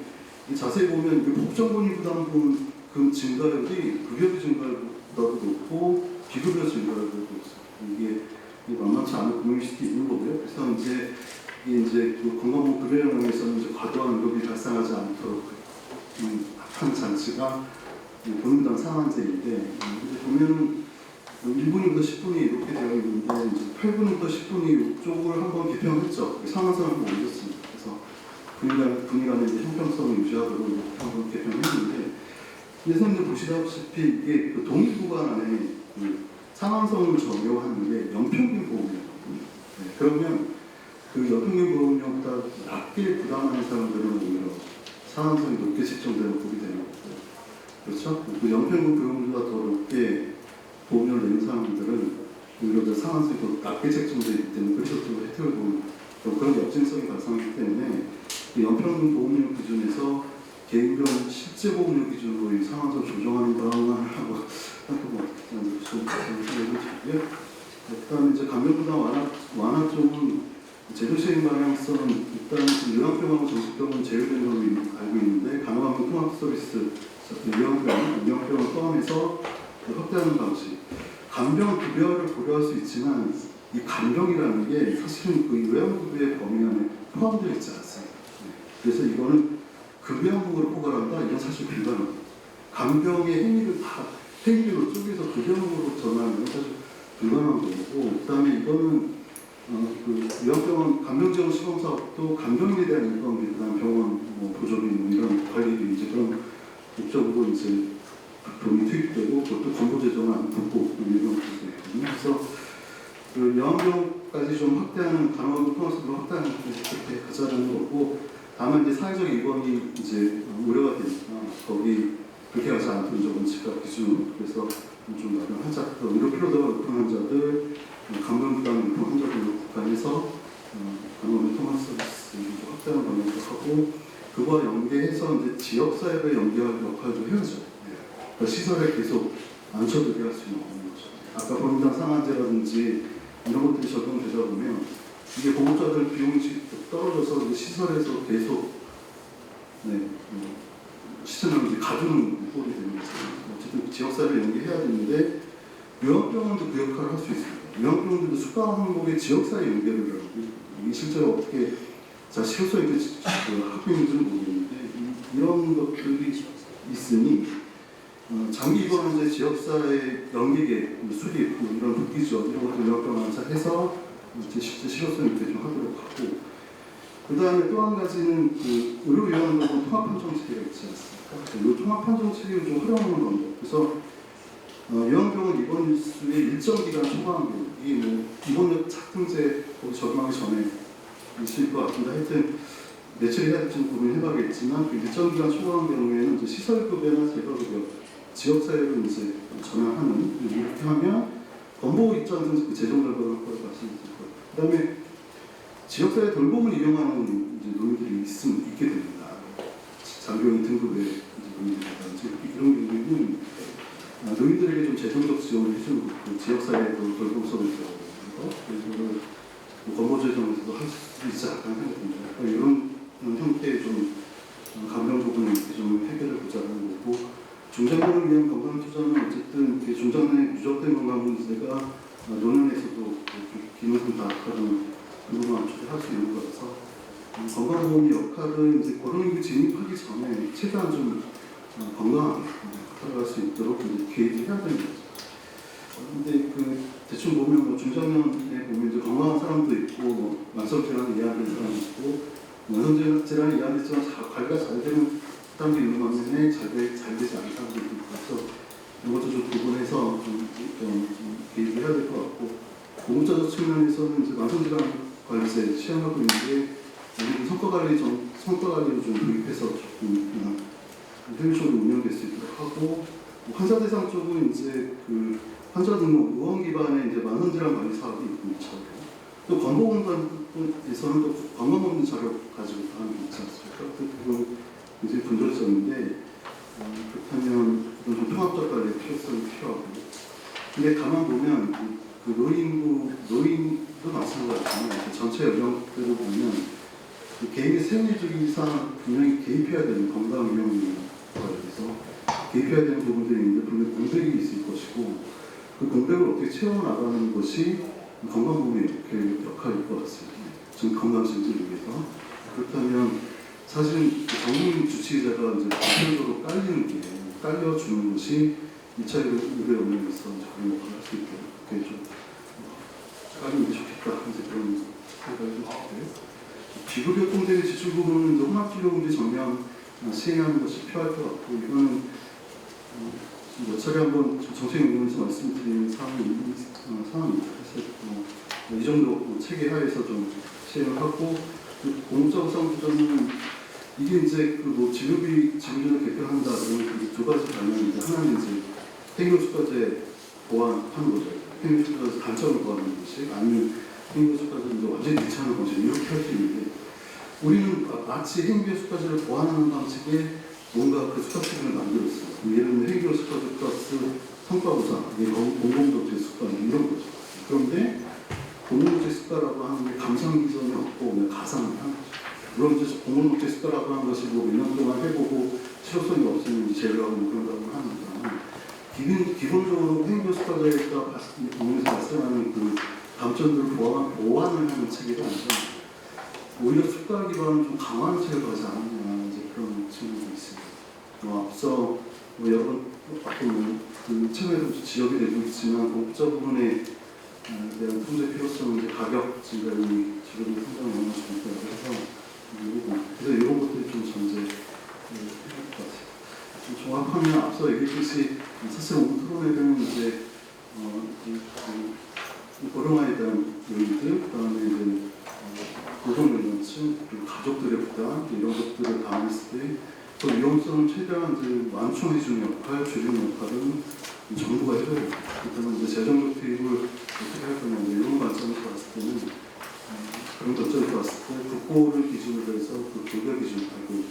자세히 보면 법정 본인부담금 증가율이 급여비 증가율보다도 높고 비급여 증가율보다도 높습니다. 이게 만만치 않은 금융일 수도 있는 거고요. 그래서 이제 그 건강보험 급여 영역에서는 이제 과도한 의료비 발생하지 않도록 한 장치가 본인부담 상한제인데 보면은 1분위부터 10분위 이렇게 되어 있는데 이제 8분위부터 10분위 쪽을 한번 개편했죠. 상한선을 올렸습니다. 그래서 분위 간의 형평성을 유지하도록 한번 개편했는데 선생님들 보시다시피 이게 그 동일 구간 안에 그 상한선을 적용하는 게 연평균 보험료거든요. 네, 그러면 그 연평균 보험료보다 낮게 부담하는 사람들은 오히려 상한선이 높게 책정되는 법이 되는 거고요. 그렇죠? 그 연평균 보험료보다 더 높게 보험료를 내는 사람들은 오히려 상한선이 더 낮게 책정되어 있기 때문에 그래서 또 혜택을 보는 그런 역진성이 발생하기 때문에 그 연평균 보험료 기준에서 개인별 실제 보험료 기준으로 이 상한선 조정하는 방안을 하고 뭐 어떻게 하는지 좀 생각을 드리고요. 그다음에 이제 간병부담 완화 쪽은 제도 시행 방향성은 일단 요양병하고 정식병은 제외된 걸로 알고 있는데 간호하면 통합 서비스 요양병을 포함해서 확대하는 방식. 간병 급여를 고려할 수 있지만 이 간병이라는 게 사실은 그 요양급여의 범위 안에 포함되어 있지 않습니다. 그래서 이거는 급여항목으로 포괄한다? 이건 사실 불가능합니다. 간병의 행위를 다 행위로 쪼개서 급여항목으로 전환하는 건 사실 불가능한 거고, 그 다음에 이거는 그 요양병원 간병지원 시범사업도 간병인에 대한 인건비, 그 다음 병원 보조비 이런 관리비 이제 그런 목적으로 이제 돈이 투입되고 그것도 정부 재정은 안 붙고 이런 것도 있거든요. 그래서 그 요양병까지 좀 확대하는 간호하고 통합으로 확대하는 그렇게 가자는 거고, 다만 이제 사회적 입원이 이제 우려가 되니까 거기 그렇게 가지 않도록 이제 원칙과 기준 그래서 좀 많은 환자, 의료 필요도가 높은 환자들, 간병 부담이 높은 환자들로 국한해서 간호하고 통합 서비스 확대하는 방향으로 하고, 그거와 연계해서 이제 지역사회가 연계할 역할도 해야죠. 그러니까 시설에 계속 앉혀두게 할 수 있는 거죠. 아까 보름당 상한제라든지 이런 것들이 적용되다 보면 이게 보호자들 비용이 떨어져서 이제 시설에서 계속 시설을 이제 가두는 꼴이 되는 거죠. 어쨌든 지역사회를 연계해야 되는데 요양병원도 그 역할을 할 수 있습니다. 요양병원들도 수가 항목의 지역사회 연계를 하고 이게 실제로 어떻게 실효성 있게 하고 있는지는 모르겠는데 이런 것들이 있으니 장기 입원환자 지역사회 연계계 수립 이런 복귀지원 이런 것들 요양병원에서 해서 실제 실효성 있게 좀 하도록 하고 그 다음에 또 한 가지는 그 의료요양병원 통합판정체계가 있지 않습니까? 이 통합판정체계를 좀 활용하는 방법. 그래서 요양병원 입원 수의 일정 기간 초과하는 이게 뭐 입원력 착증제 적용하기 전에 있을 것 같은데 하여튼 며칠 해야 될지는 고민해봐야겠지만 그 일정 기간 초과한 경우에는 이제 시설급여나 재가급여 지역사회로 이제 전환하는 이렇게 하면 건보 입장에서는 그 재정 결과를 확보할 수 있을 거예요. 그 다음에 지역사회 돌봄을 이용하는 이제 노인들이 있게 됩니다. 장병인 등급의 노인들이라든지 이런 경우에는 노인들에게 좀 재정적 지원을 해주는 그 지역사회 돌봄성을 들어가는 거 그리고 건보재정에서도 할 수 있지 않을까 생각합니다. 이런 형태의 좀 감정적으로 좀 해결을 보자는 거고 중장년을 위한 건강 투자는 어쨌든 중장년에 누적된 건강 문제가 노년에서도 기능성 다각화는 그 부분을 할 수 있는 거라서 건강보험의 역할은 이제 고령인구 진입하기 전에 최대한 좀 건강하게 살아갈 수 있도록 계획을 해야 되는 거죠. 근데 대충 보면 중장년에 보면 이제 건강한 사람도 있고 만성질환에 예약된 사람도 있고 만성질환에 예약됐지만 관리가 잘 되는 사람도 있는 반면에 잘 되지 않은 사람도 있고 그래서 이것도 좀 구분해서 좀 계획을 해야 될 것 같고 보호자적 측면에서는 이제 만성질환 관리제 시행하고 있는데 우리 성과관리로 좀 도입해서 조금 효율적으로 운영될 수 있도록 하고 환자 대상 쪽은 이제 환자 등록 의원 기반의 이제 만성질환 관리 사업이 있죠. 또 건보공단에서는 또 건강검진 자료 가지고 하는 게 있지 않습니까? 그건 굉장히 분절점인데 그렇다면 좀 통합적 관리의 필요성이 필요하고 근데 가만 보면 노인도 마찬가지지만 전체 연령대로 보면 개인의 생리주의상 분명히 개입해야 되는 건강위험에 관해서 개입해야 되는 부분들이 있는데 분명히 공백이 있을 것이고 그 공백을 어떻게 채워나가는 것이 건강보험의 역할일 것 같습니다. 좀 건강증진을 위해서 그렇다면 사실 전문 주치의자가 이제 보편적으로 깔려주는 것이 2차 의료 영역에서 그런 역할을 할 수 있도록 그렇게 좀 깔리는 게 좋겠다 이제 그런 생각이 좀 들고요. 비급여통제의 지출 부분은 혼합치료문제 전면 시행하는 것이 필요할 것 같고 이거는 몇 차례 한번 정책연구원에서 말씀드린 사항입니다. 그래서 이 정도 체계 하에서 좀 시행을 하고 공적성 부분은 이게 이제 지급률을 개편한다 그러면 두 가지 방향인데 하나는 이제 행정수가제 보완하는 거죠. 행정수가제 단점을 보완하는 것이 아니면 행정수가제를 완전히 대체하는 거죠. 이렇게 할 수 있는데 우리는 마치 행정수가제를 보완하는 방식의 뭔가 그 수가책을 만들었어요. 예를 들면 행정수가제 플러스 성과보상, 공공도체 수가 이런 거죠. 그런데 공공도체 수가라고 하는 게 감상기전이 없고 그냥 가상을 하는 거죠. 물론 이제 공공도체 수가라고 하는 것이 뭐 몇 년 동안 해보고 실효성이 없으면 제외하고 뭐 그런다고 합니다. 기본적으로 행정수가제가 공공에서 발생하는 그 감점들을 보완을 하는 체계가 아니라 오히려 수가 기반을 좀 강화하는 체계를 가지 않느냐 이제 그런 측면도 있습니다. 앞서 여러 최근에도 지적이 되고 있지만 공급자 부분에 대한 통제 필요성은 이제 가격 증가율이 지금 상당히 영향을 줄 거라고 해서 그래서 이런 것들이 좀 전제해야 될 것 같아요. 좀 정확하면 앞서 얘기했듯이 사실 오늘 토론회는 이제 고령화에 대한 요인들, 그다음에 이제 고정연령층 그리고 가족들의 부담 이런 것들을 감안했을 때 또 위험성을 최대한 이제 완충해주는 역할, 줄이는 역할은 정부가 해야 됩니다. 그렇다면 이제 재정적 투입을 어떻게 할 거냐 이런 관점에서 봤을 때는 그런 결정이 들어왔을 때 국고를 기준으로 해서 그 교대 기준,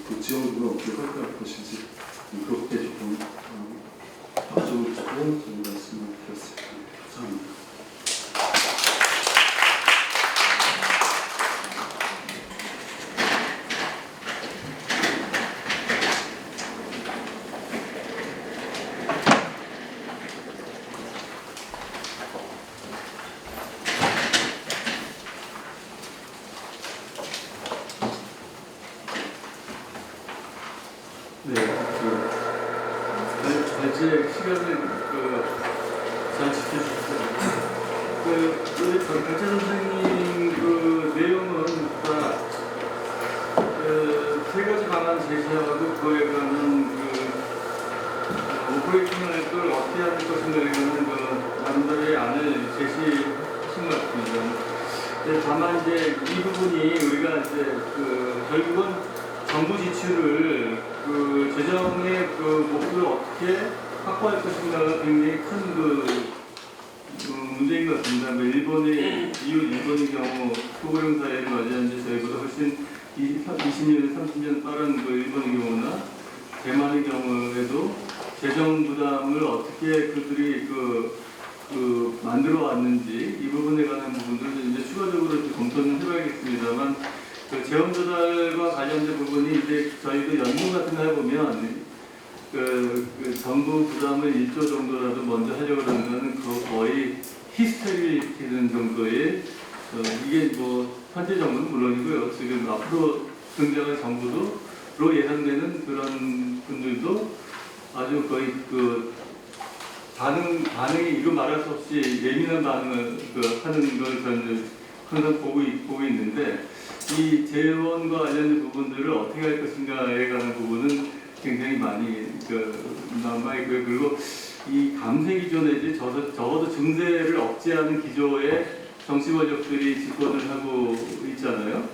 그 지원금을 어떻게 활용할 것인지 그렇게 조금 방점을 두고 저희 말씀을 드렸습니다. 감사합니다. 네, 발제 시간을 잘 지켜주셨어요. 우리 발제 선생님 내용은 다 세 가지 방안 제시하고 그에 관한 오퍼레이션을 어떻게 하는 것인가에 관한 남들의 안을 제시하신 것 같습니다. 다만 이제 이 부분이 우리가 이제 결국은 정부 지출을 재정의 목표를 어떻게 확보할 것인가가 굉장히 큰 문제인 것 같습니다. 일본의 경우 소고령 사회를 맞이한 지 저희보다 훨씬 20년, 30년 빠른 일본의 경우나 대만의 경우에도 재정 부담을 어떻게 그들이 만들어 왔는지 이 부분에 관한 부분들을 이제 추가적으로 검토는 해봐야겠습니다만 재원 조달과 관련된 부분이 이제 저희도 연금 같은 거 해보면 정부 부담을 1조 정도라도 먼저 하려고 그러면 거의 히스테리는 정도의 이게 현재 정부는 물론이고요. 지금 앞으로 등장할 정부로 예상되는 그런 분들도 아주 거의 반응이 이거 말할 수 없이 예민한 반응을 하는 걸 저는 항상 보고 있는데 이 재원과 관련된 부분들을 어떻게 할 것인가에 관한 부분은 굉장히 많이 남아있고요. 그리고 이 감세 기조 내지 적어도 증세를 억제하는 기조의 정치 권력들이 집권을 하고 있잖아요.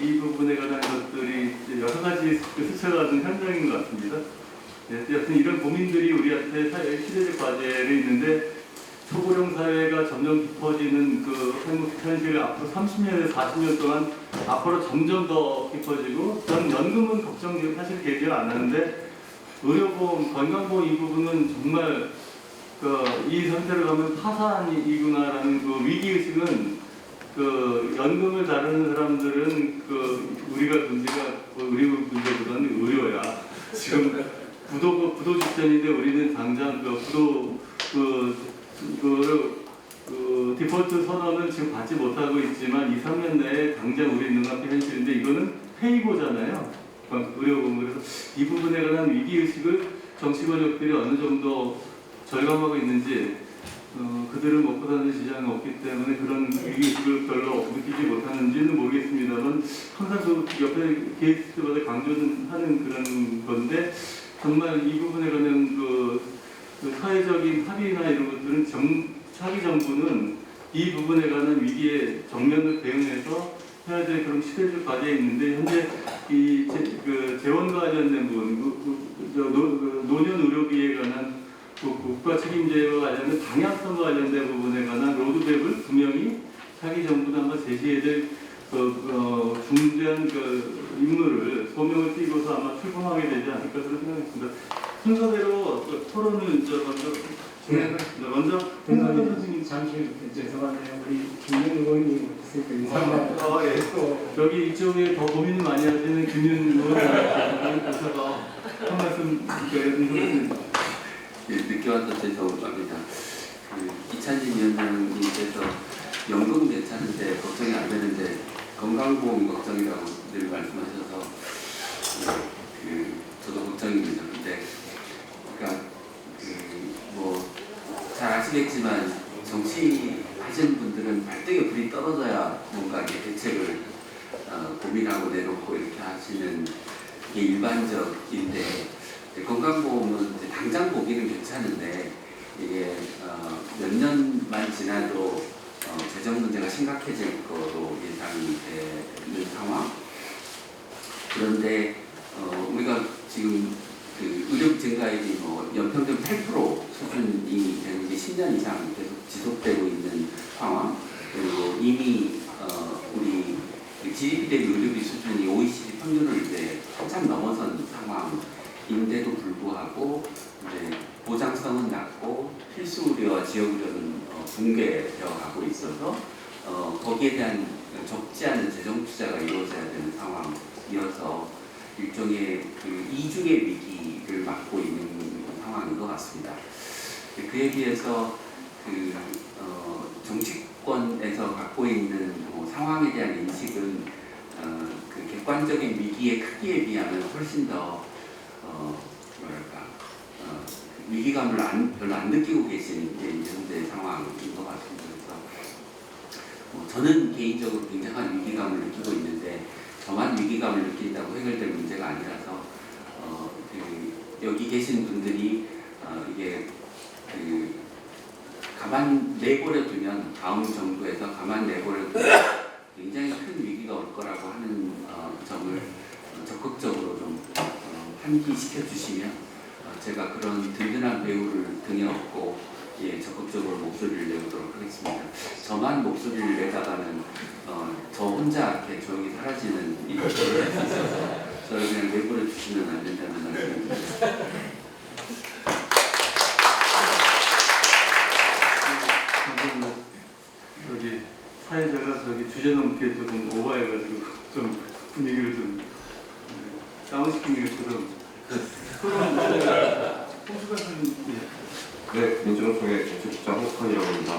이 부분에 관한 것들이 여러 가지 스쳐가는 현장인 것 같습니다. 네, 여튼 이런 고민들이 우리한테 시대적 과제를 있는데 소고령 사회가 점점 깊어지는 현실을 앞으로 30년에서 40년 동안 앞으로 점점 더 깊어지고 저는 연금은 걱정 사실 개지를 안 하는데 의료보험, 건강보험 이 부분은 정말 이 상태로 가면 파산이구나라는 위기의식은 연금을 다루는 사람들은 우리가 우리 문제보다는 의료야. 지금 부도 직전인데 우리는 당장 디폴트 선언을 지금 받지 못하고 있지만 2, 3년 내에 당장 우리 눈앞에 현실인데 이거는 페이고잖아요. 의료보험. 그래서 이 부분에 관한 위기의식을 정치 권력들이 어느 정도 절감하고 있는지 그들은 먹고 사는 시장이 없기 때문에 그런 위기의식을 별로 느끼지 못하는지는 모르겠습니다만 항상 옆에 게스트마다 강조하는 그런 건데 정말 이 부분에 관한 사회적인 합의나 이런 것들은 차기 정부는 이 부분에 관한 위기에 정면을 대응해서 해야 될 그런 시대적 과제에 있는데 현재 이 재원과 관련된 부분, 노년 의료비에 관한 국가 책임제와 관련된 방향성과 관련된 부분에 관한 로드맵을 분명히 차기 정부가 아마 제시해야 될 중대한 임무를 소명을 띄고서 아마 출범하게 되지 않을까 그런 생각했습니다. 순서대로 토론을 먼저 진행하겠습니다. 먼저 대표님 선생님 잠시 죄송한데요. 우리 김윤 의원님 있으니까 인사만. 예. 여기 이쪽에 더 고민을 많이 하시는 김윤 의원님 오셔서 한 말씀 드리겠습니다. 늦게 와서 죄송합니다. 이찬진 위원장님께서 연금 괜찮은데 걱정이 안 되는데 건강보험 걱정이라고 늘 말씀하셔서 저도 걱정입니다. 근데 그러니까 잘 아시겠지만 정치 하시는 분들은 발등에 불이 떨어져야 뭔가 대책을 고민하고 내놓고 이렇게 하시는 게 일반적인데 건강보험은 당장 보기는 괜찮은데 이게 몇 년만 지나도 재정 문제가 심각해질 거로 예상이 되는 상황. 그런데 우리가 지금 의료 증가율이 연평균 8% 수준이 되는 게 10년 이상 계속 지속되고 있는 상황. 그리고 이미 우리 GDP 대비 의료비 수준이 OECD 평균을 이제 한참 넘어선 상황인데도 불구하고 이제 보장성은 낮고 필수 의료와 지역 의료는 붕괴되어 가고 있어서 거기에 대한 적지 않은 재정 투자가 이루어져야 되는 상황이어서 일종의 그 이중의 위기를 맞고 있는 상황인 것 같습니다. 그에 비해서 그 정치권에서 갖고 있는 상황에 대한 인식은 그 객관적인 위기의 크기에 비하면 훨씬 더 위기감을 별로 안 느끼고 계시는 게 현재 상황인 것 같습니다. 그래서 저는 개인적으로 굉장한 위기감을 느끼고 있는데 저만 위기감을 느낀다고 해결될 문제가 아니라서 여기 계신 분들이 이게 가만 내버려 두면 다음 정부에서 가만 내버려 두면 굉장히 큰 위기가 올 거라고 하는 점을 적극적으로 좀 환기시켜 주시면 제가 그런 든든한 배우를 등에 업고 적극적으로 목소리를 내보도록 하겠습니다. 저만 목소리를 내다가는 저 혼자 이렇게 조용히 사라지는 일이 있어서 저를 그냥 내버려 주시면 안 된다는 말씀을 드립니다. 여기 사회자가 주제 넘게 조금 오버해가지고 좀 분위기를 좀 다운시킨 것처럼 토론 홍수가님. 네, 민주노총의 정책국장 홍석환이라고 합니다.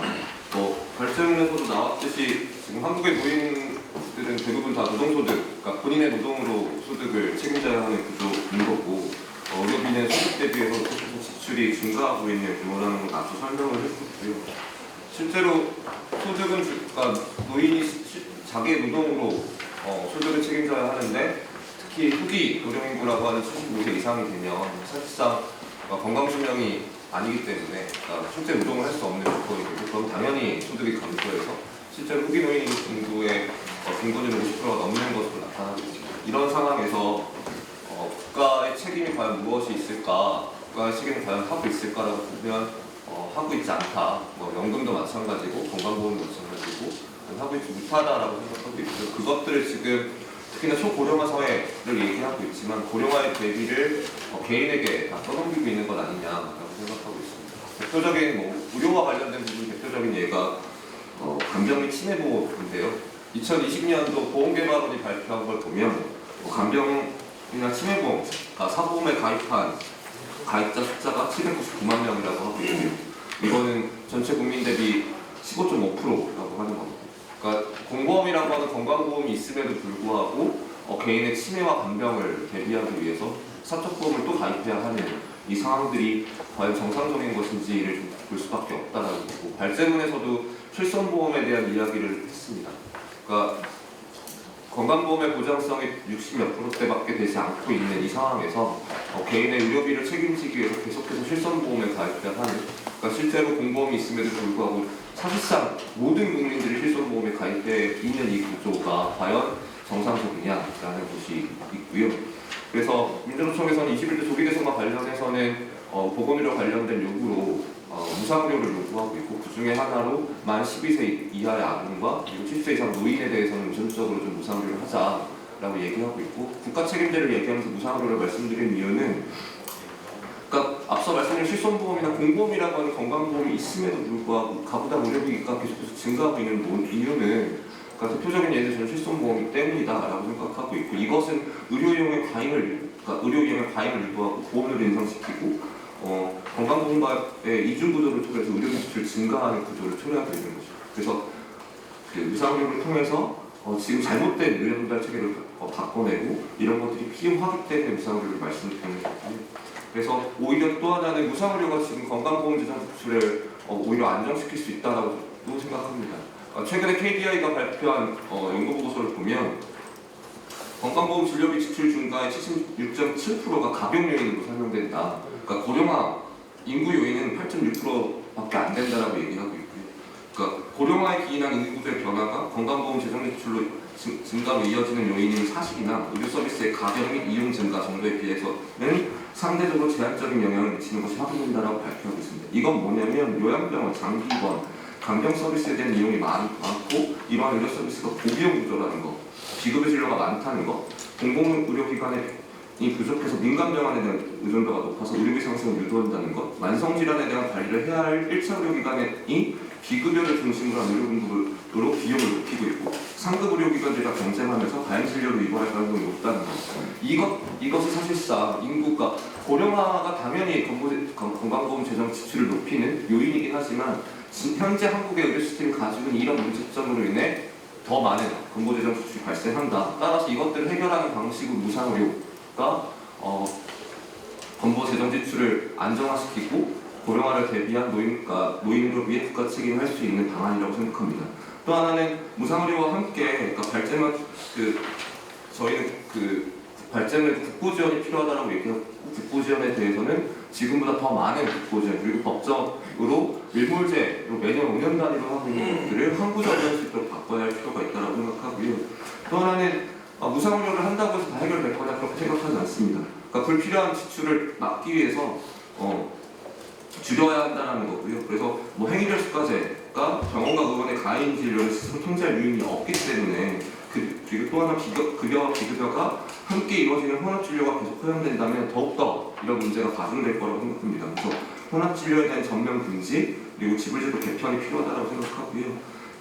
발전에서도 나왔듯이 지금 한국의 노인들은 대부분 다 노동소득, 그러니까 본인의 노동으로 소득을 책임져야 하는 구조인 거고, 의료비는 소득 대비해서 지출이 증가하고 있는 규모라는 걸 앞서 설명을 했었고요. 실제로 소득은 그러니까 노인이 자기의 노동으로 소득을 책임져야 하는데, 특히 후기 노령인구라고 하는 75세 이상이 되면 사실상 건강수명이 아니기 때문에 실제 노동을 할 수 없는 조건이 되고, 그럼 당연히 소득이 감소해서 실제로 후기 노인 인구의 빈곤율은 50%가 넘는 것으로 나타나고 있습니다. 이런 상황에서 국가의 책임이 과연 무엇이 있을까, 국가의 책임을 과연 하고 있을까라고 보면 하고 있지 않다. 연금도 마찬가지고 건강보험도 마찬가지고 하고 있지 못하다라고 생각하고 있고요. 그것들을 지금 특히나 초고령화 사회를 얘기하고 있지만 고령화의 대비를 개인에게 다 떠넘기고 있는 것 아니냐라고 생각하고 있습니다. 대표적인 의료와 관련된 부분 대표적인 예가 간병 및 치매보험인데요. 2020년도 보험개발원이 발표한 걸 보면 간병이나 치매보험, 사보험에 가입한 가입자 숫자가 799만 명이라고 하고 있고요. 이거는 전체 국민 대비 15.5%라고 하는 겁니다. 그러니까 공보험이라고 하는 건강보험이 있음에도 불구하고 개인의 치매와 간병을 대비하기 위해서 사적보험을 또 가입해야 하는 이 상황들이 과연 정상적인 것인지를 좀 볼 수밖에 없다라고 보고, 발제문에서도 실손보험에 대한 이야기를 했습니다. 그러니까 건강보험의 보장성이 60몇 %대밖에 되지 않고 있는 이 상황에서 개인의 의료비를 책임지기 위해서 계속해서 실손보험에 가입해야 하는, 그러니까 실제로 공보험이 있음에도 불구하고 사실상 모든 국민들이 실손보험에 가입해 있는 이 구조가 과연 정상적이냐라는 것이 있고요. 그래서 민주노총에서는 21대 조기 대선과 관련해서는 보건의료 관련된 요구로 무상의료를 요구하고 있고, 그 중에 하나로 만 12세 이하의 아동과 그리고 70세 이상 노인에 대해서는 우선적으로 좀 무상의료를 하자라고 얘기하고 있고, 국가 책임제를 얘기하면서 무상의료를 말씀드린 이유는, 그러니까 앞서 말씀드린 실손보험이나 공보험이라고 하는 건강보험이 있음에도 불구하고 가부담 의료비가 계속해서 증가하고 있는 이유는, 그러니까 대표적인 예는 저는 실손보험이기 때문이다라고 생각하고 있고, 이것은 의료비용의 과잉을 유도하고 보험료를 인상시키고 건강보험과의 이중구조를 통해서 의료비 지출이 증가하는 구조를 초래하고 있는 거죠. 그래서 그 무상의료를 통해서 지금 잘못된 의료분담 체계를 바꿔내고 이런 것들이 필요하기 때문에 무상의료를 말씀드리는 거고요. 그래서 오히려 또 하나는 무상의료가 지금 건강보험 재정 지출을 오히려 안정시킬 수 있다고 생각합니다. 최근에 KDI가 발표한 연구보고서를 보면 건강보험 진료비 지출 증가의 76.7%가 가격 요인으로 설명된다. 그러니까 고령화 인구 요인은 8.6%밖에 안 된다라고 얘기하고 있고요. 그러니까 고령화에 기인한 인구구조의 변화가 건강보험 재정 지출로 증가로 이어지는 요인인 사실이나 의료 서비스의 가격 및 이용 증가 정도에 비해서는 상대적으로 제한적인 영향을 미치는 것이 확인된다라고 발표하고 있습니다. 이건 뭐냐면 요양병원, 장기입원, 간병 서비스에 대한 이용이 많고 이러한 의료 서비스가 고비용 구조라는 거. 비급여 진료가 많다는 것, 공공의료기관에 이 부족해서 민간 병원에 대한 의존도가 높아서 의료비 상승을 유도한다는 것, 만성질환에 대한 관리를 해야 할 1차 의료기관이 비급여를 중심으로 한 의료 공급으로 비용을 높이고 있고, 상급 의료기관들과 경쟁하면서 다양진료로 이관할 가능성이 높다는 것. 이것이 사실상 인구가 고령화가 당연히 건강보험 재정 지출을 높이는 요인이긴 하지만 현재 한국의 의료 시스템이 가지고 있는 이런 문제점으로 인해 더 많은 건보재정 지출이 발생한다. 따라서 이것들을 해결하는 방식으로 무상의료가 건보 재정 지출을 안정화시키고 고령화를 대비한 노인으로 위해 국가 책임을 할 수 있는 방안이라고 생각합니다. 또 하나는 무상의료와 함께 발제만 저희는 발제는 국고 지원이 필요하다고 얘기하고, 국고 지원에 대해서는 지금보다 더 많은 국고 지원 그리고 법적으로 일몰제로 매년 5년 단위로 하고 있는 것들을 항구적으로 할 수 있도록 바꿔야 할 필요가 있다고 생각하고요. 또 하나는 무상의료를 한다고 해서 다 해결될 거냐 그렇게 생각하지 않습니다. 그러니까 불필요한 지출을 막기 위해서 줄여야 한다는 거고요. 그래서 행위별수가제가 병원과 의원의 가인 진료를 스스로 통제할 요인이 없기 때문에 그리고 또 하나 급여와 비급여가 함께 이루어지는 혼합진료가 계속 허용된다면 더욱더 이런 문제가 가중될 거라고 생각합니다. 그래서 혼합진료에 대한 전면 금지 그리고 지불제도 개편이 필요하다고 생각하고요.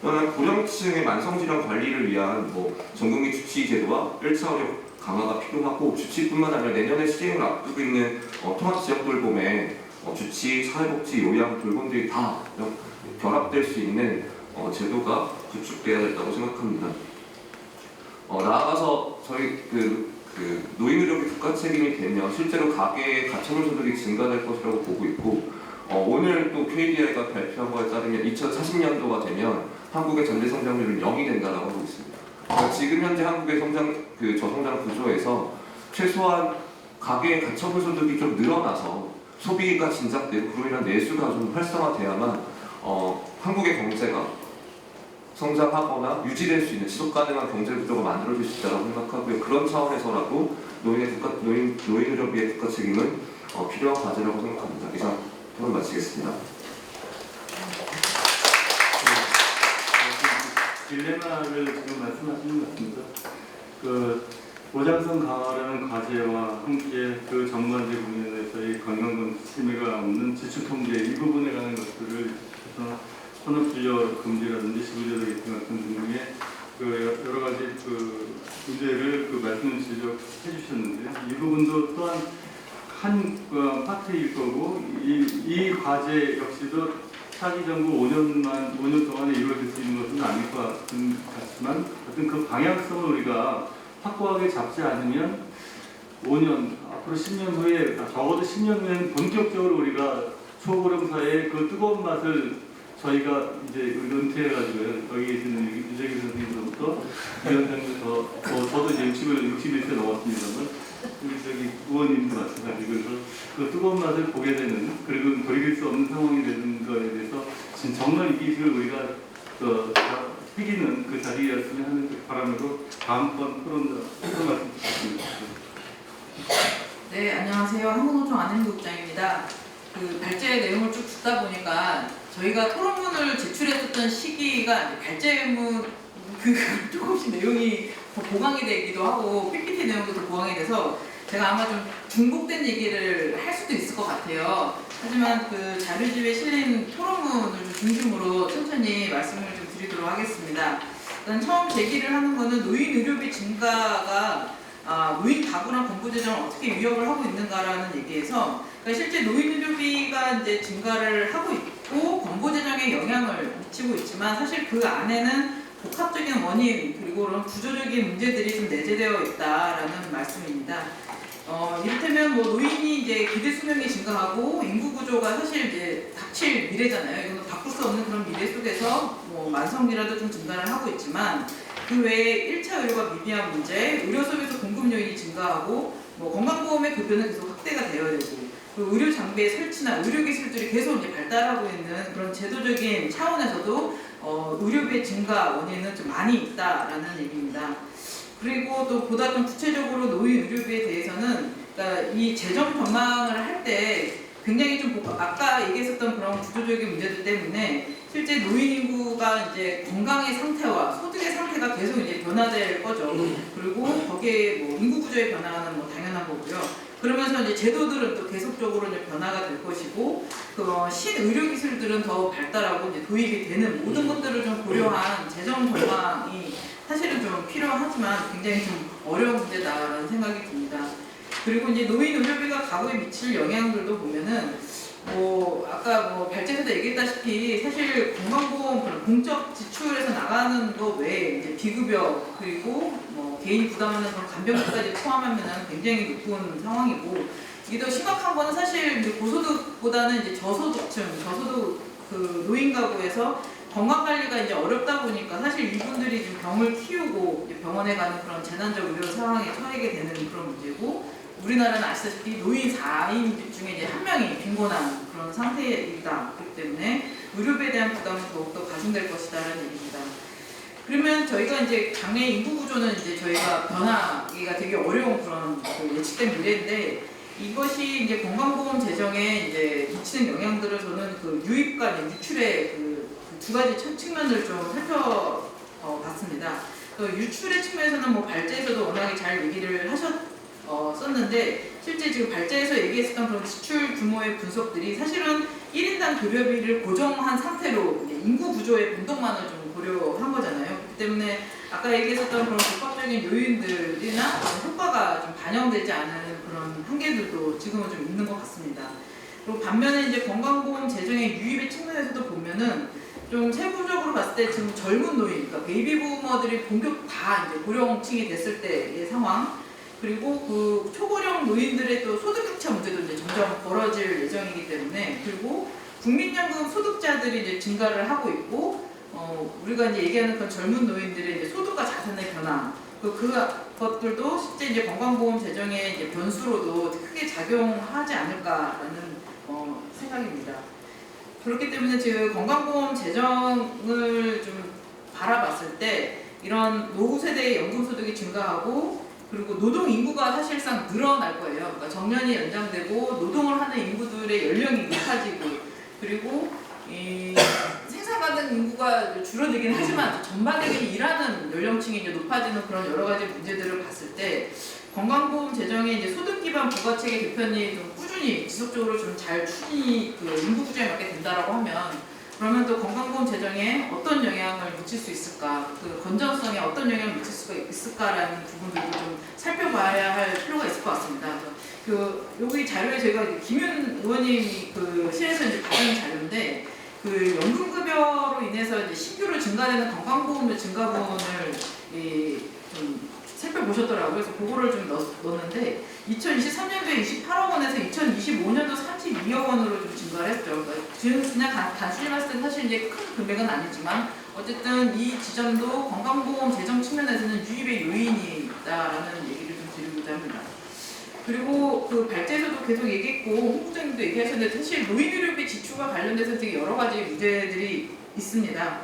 또한 고령층의 만성질환 관리를 위한 전국민 주치의제도와 1차 의료 강화가 필요하고, 주치뿐만 아니라 내년에 시행을 앞두고 있는 통합지역돌봄에 주치, 사회복지, 요양, 돌봄들이 다 결합될 수 있는 제도가 구축돼야 된다고 생각합니다. 나아가서 저희 노인의료비 국가 책임이 되면 실제로 가계의 가처분 소득이 증가될 것이라고 보고 있고, 오늘 또 KDI가 발표한 거에 따르면 2040년도가 되면 한국의 전체 성장률은 0이 된다고 하고 있습니다. 그러니까 지금 현재 한국의 저성장 구조에서 최소한 가계의 가처분 소득이 좀 늘어나서 소비가 진작되고 그로 인한 내수가 좀 활성화돼야만 한국의 경제가 성장하거나 유지될 수 있는 지속 가능한 경제 구조가 만들어질 수 있다고 생각하고요. 그런 차원에서라도 노인의료비의 국가 책임은 필요한 과제라고 생각합니다. 이상 토론 마치겠습니다. 딜레마를 지금 말씀하시는 것 같습니다. 보장성 강화라는 과제와 함께 전반제 국면에서의 건강검진 침해가 없는 지출 통제 이 부분에 관한 것들을 혼합진료 금지라든지 지불제도 개편 같은 등의 여러 가지 문제를 말씀 지적해 주셨는데요. 이 부분도 또한 한 파트일 거고, 이 과제 역시도 차기 정부 5년 동안에 이루어질 수 있는 것은 아닐 것 같지만, 어떤 그 방향성을 우리가 확고하게 잡지 않으면 5년, 앞으로 10년 후에, 적어도 10년 후에는 본격적으로 우리가 초고령사의 그 뜨거운 맛을 저희가 이제 은퇴해가지고요. 여기 계시는 유재기 선생님부터 위원장부터 저도 이제 61세 넘었습니다만 우리 의원님도 마찬가지고, 그래서 그 뜨거운 맛을 보게 되는, 그리고 돌이킬 수 없는 상황이 되는 거에 대해서 정말 이 기술을 우리가 새기는 그 자리였으면 하는 그 바람으로 다음번 토론 말씀드리겠습니다. 네, 안녕하세요. 한국노총 안행국장입니다. 발제 내용을 쭉 듣다 보니까 저희가 토론문을 제출했었던 시기가 발제문 조금씩 내용이 더 보강이 되기도 하고 PPT 내용도 더 보강이 돼서 제가 아마 좀 중복된 얘기를 할 수도 있을 것 같아요. 하지만 자료집에 실린 토론문을 좀 중심으로 천천히 말씀을 좀 드리도록 하겠습니다. 일단 처음 제기를 하는 거는 노인 의료비 증가가 노인 가구랑 건보재정을 어떻게 위협을 하고 있는가라는 얘기에서, 그러니까 실제 노인 의료비가 이제 증가를 하고 있고 건보재정에 영향을 미치고 있지만 사실 그 안에는 복합적인 원인 그리고 그런 구조적인 문제들이 좀 내재되어 있다라는 말씀입니다. 이를테면 노인이 이제 기대 수명이 증가하고 인구 구조가 사실 이제 닥칠 미래잖아요. 이건 바꿀 수 없는 그런 미래 속에서 만성질환도 좀 증가를 하고 있지만, 그 외에 1차 의료가 미비한 문제, 의료 서비스 공급 요인이 증가하고 건강보험의 급여는 계속 확대가 되어야 되고, 의료 장비의 설치나 의료 기술들이 계속 이제 발달하고 있는 그런 제도적인 차원에서도 의료비의 증가 원인은 좀 많이 있다라는 얘기입니다. 그리고 또 보다 좀 구체적으로 노인 의료비에 대해서는, 그러니까 이 재정 전망을 할 때 굉장히 좀 아까 얘기했었던 그런 구조적인 문제들 때문에 실제 노인 인구 인구가 이제 건강의 상태와 소득의 상태가 계속 이제 변화될 거죠. 그리고 거기에 뭐 인구 구조의 변화는 뭐 당연한 거고요. 그러면서 이제 제도들은 또 계속적으로 이제 변화가 될 것이고, 신의료 기술들은 더 발달하고 이제 도입이 되는 모든 것들을 좀 고려한 재정 전망이 사실은 좀 필요하지만 굉장히 좀 어려운 문제다라는 생각이 듭니다. 그리고 이제 노인 의료비가 가구에 미칠 영향들도 보면은 아까 발제에서도 얘기했다시피 사실 건강보험 그런 공적 지출에서 나가는 거 외에 이제 비급여 그리고 개인이 부담하는 그런 간병비까지 포함하면은 굉장히 높은 상황이고, 이게 더 심각한 거는 사실 이제 고소득보다는 이제 저소득층, 저소득 그 노인 가구에서 건강 관리가 이제 어렵다 보니까 사실 이분들이 좀 병을 키우고 이제 병원에 가는 그런 재난적 의료 상황에 처하게 되는 그런 문제고, 우리나라는 아시다시피 노인 4인 중에 이제 1명이 빈곤한 그런 상태이다. 그렇기 때문에 의료비에 대한 부담은 더욱더 가중될 것이다라는 얘기입니다. 그러면 저희가 이제 장래 인구 구조는 이제 저희가 변하기가 되게 어려운 그런 예측된 미래인데, 이것이 이제 건강보험 재정에 이제 미치는 영향들을 저는 그 유입과 이제 유출의 그 두 가지 측면을 좀 살펴봤습니다. 유출의 측면에서는 뭐 발제에서도 워낙에 잘 얘기를 하셨었는데, 실제 지금 발제에서 얘기했었던 그런 지출 규모의 분석들이 사실은 1인당 급여비를 고정한 상태로 이제 인구 구조의 변동만을 좀 고려한 거잖아요. 그렇기 때문에 아까 얘기했었던 그런 복합적인 요인들이나 효과가 좀 반영되지 않은 그런 한계들도 지금은 좀 있는 것 같습니다. 그리고 반면에 이제 건강보험 재정의 유입의 측면에서도 보면은 좀 세부적으로 봤을 때 지금 젊은 노인, 그러니까 베이비부머들이 본격 다 이제 고령층이 됐을 때의 상황, 그리고 그 초고령 노인들의 또 소득격차 문제도 이제 점점 벌어질 예정이기 때문에, 그리고 국민연금 소득자들이 이제 증가를 하고 있고, 우리가 이제 얘기하는 그런 젊은 노인들의 이제 소득과 자산의 변화, 그것들도 실제 이제 건강보험 재정의 이제 변수로도 크게 작용하지 않을까라는 생각입니다. 그렇기 때문에 지금 건강보험 재정을 좀 바라봤을 때 이런 노후 세대의 연금소득이 증가하고, 그리고 노동 인구가 사실상 늘어날 거예요. 그러니까 정년이 연장되고 노동을 하는 인구들의 연령이 높아지고, 그리고 이 생산가능 인구가 줄어들긴 하지만 전반적인 일하는 연령층이 이제 높아지는 그런 여러 가지 문제들을 봤을 때, 건강보험 재정의 이제 소득 기반 부가체계 개편이 좀 꾸준히 지속적으로 좀 잘 추진이 그 인구 구조에 맞게 된다라고 하면, 그러면 또 건강보험 재정에 어떤 영향을 미칠 수 있을까, 그 건전성에 어떤 영향을 미칠 수가 있을까라는 부분들도 좀 살펴봐야 할 필요가 있을 것 같습니다. 여기 자료에 저희가 김윤 의원님이 그 실에서 이제 받은 자료인데, 그 연금급여로 인해서 이제 신규로 증가되는 건강보험료 증가분을 좀 살펴보셨더라고요. 그래서 그거를 좀 넣었는데 2023년도에 28억 원에서 2025년도 32억 원으로 좀 증가를 했죠. 그러니까 지금 그냥 단순히 봤을 때 사실 이제 큰 금액은 아니지만 어쨌든 이 지점도 건강보험 재정 측면에서는 유입의 요인이다라는 얘기를 좀 드리고자 합니다. 그리고 그 발제에서도 계속 얘기했고 홍 부장님도 얘기하셨는데, 사실 노인의료비 지출과 관련돼서 되게 여러 가지 문제들이 있습니다.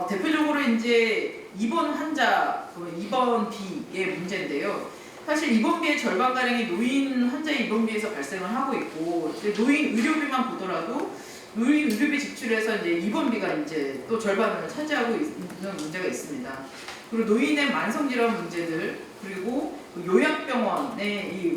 대표적으로 이제 입원 환자, 입원비의 문제인데요. 사실 입원비의 절반가량이 노인 환자의 입원비에서 발생을 하고 있고, 노인 의료비만 보더라도 노인 의료비 지출에서 이제 입원비가 이제 또 절반을 차지하고 있는 문제가 있습니다. 그리고 노인의 만성질환 문제들, 그리고 요양병원의 이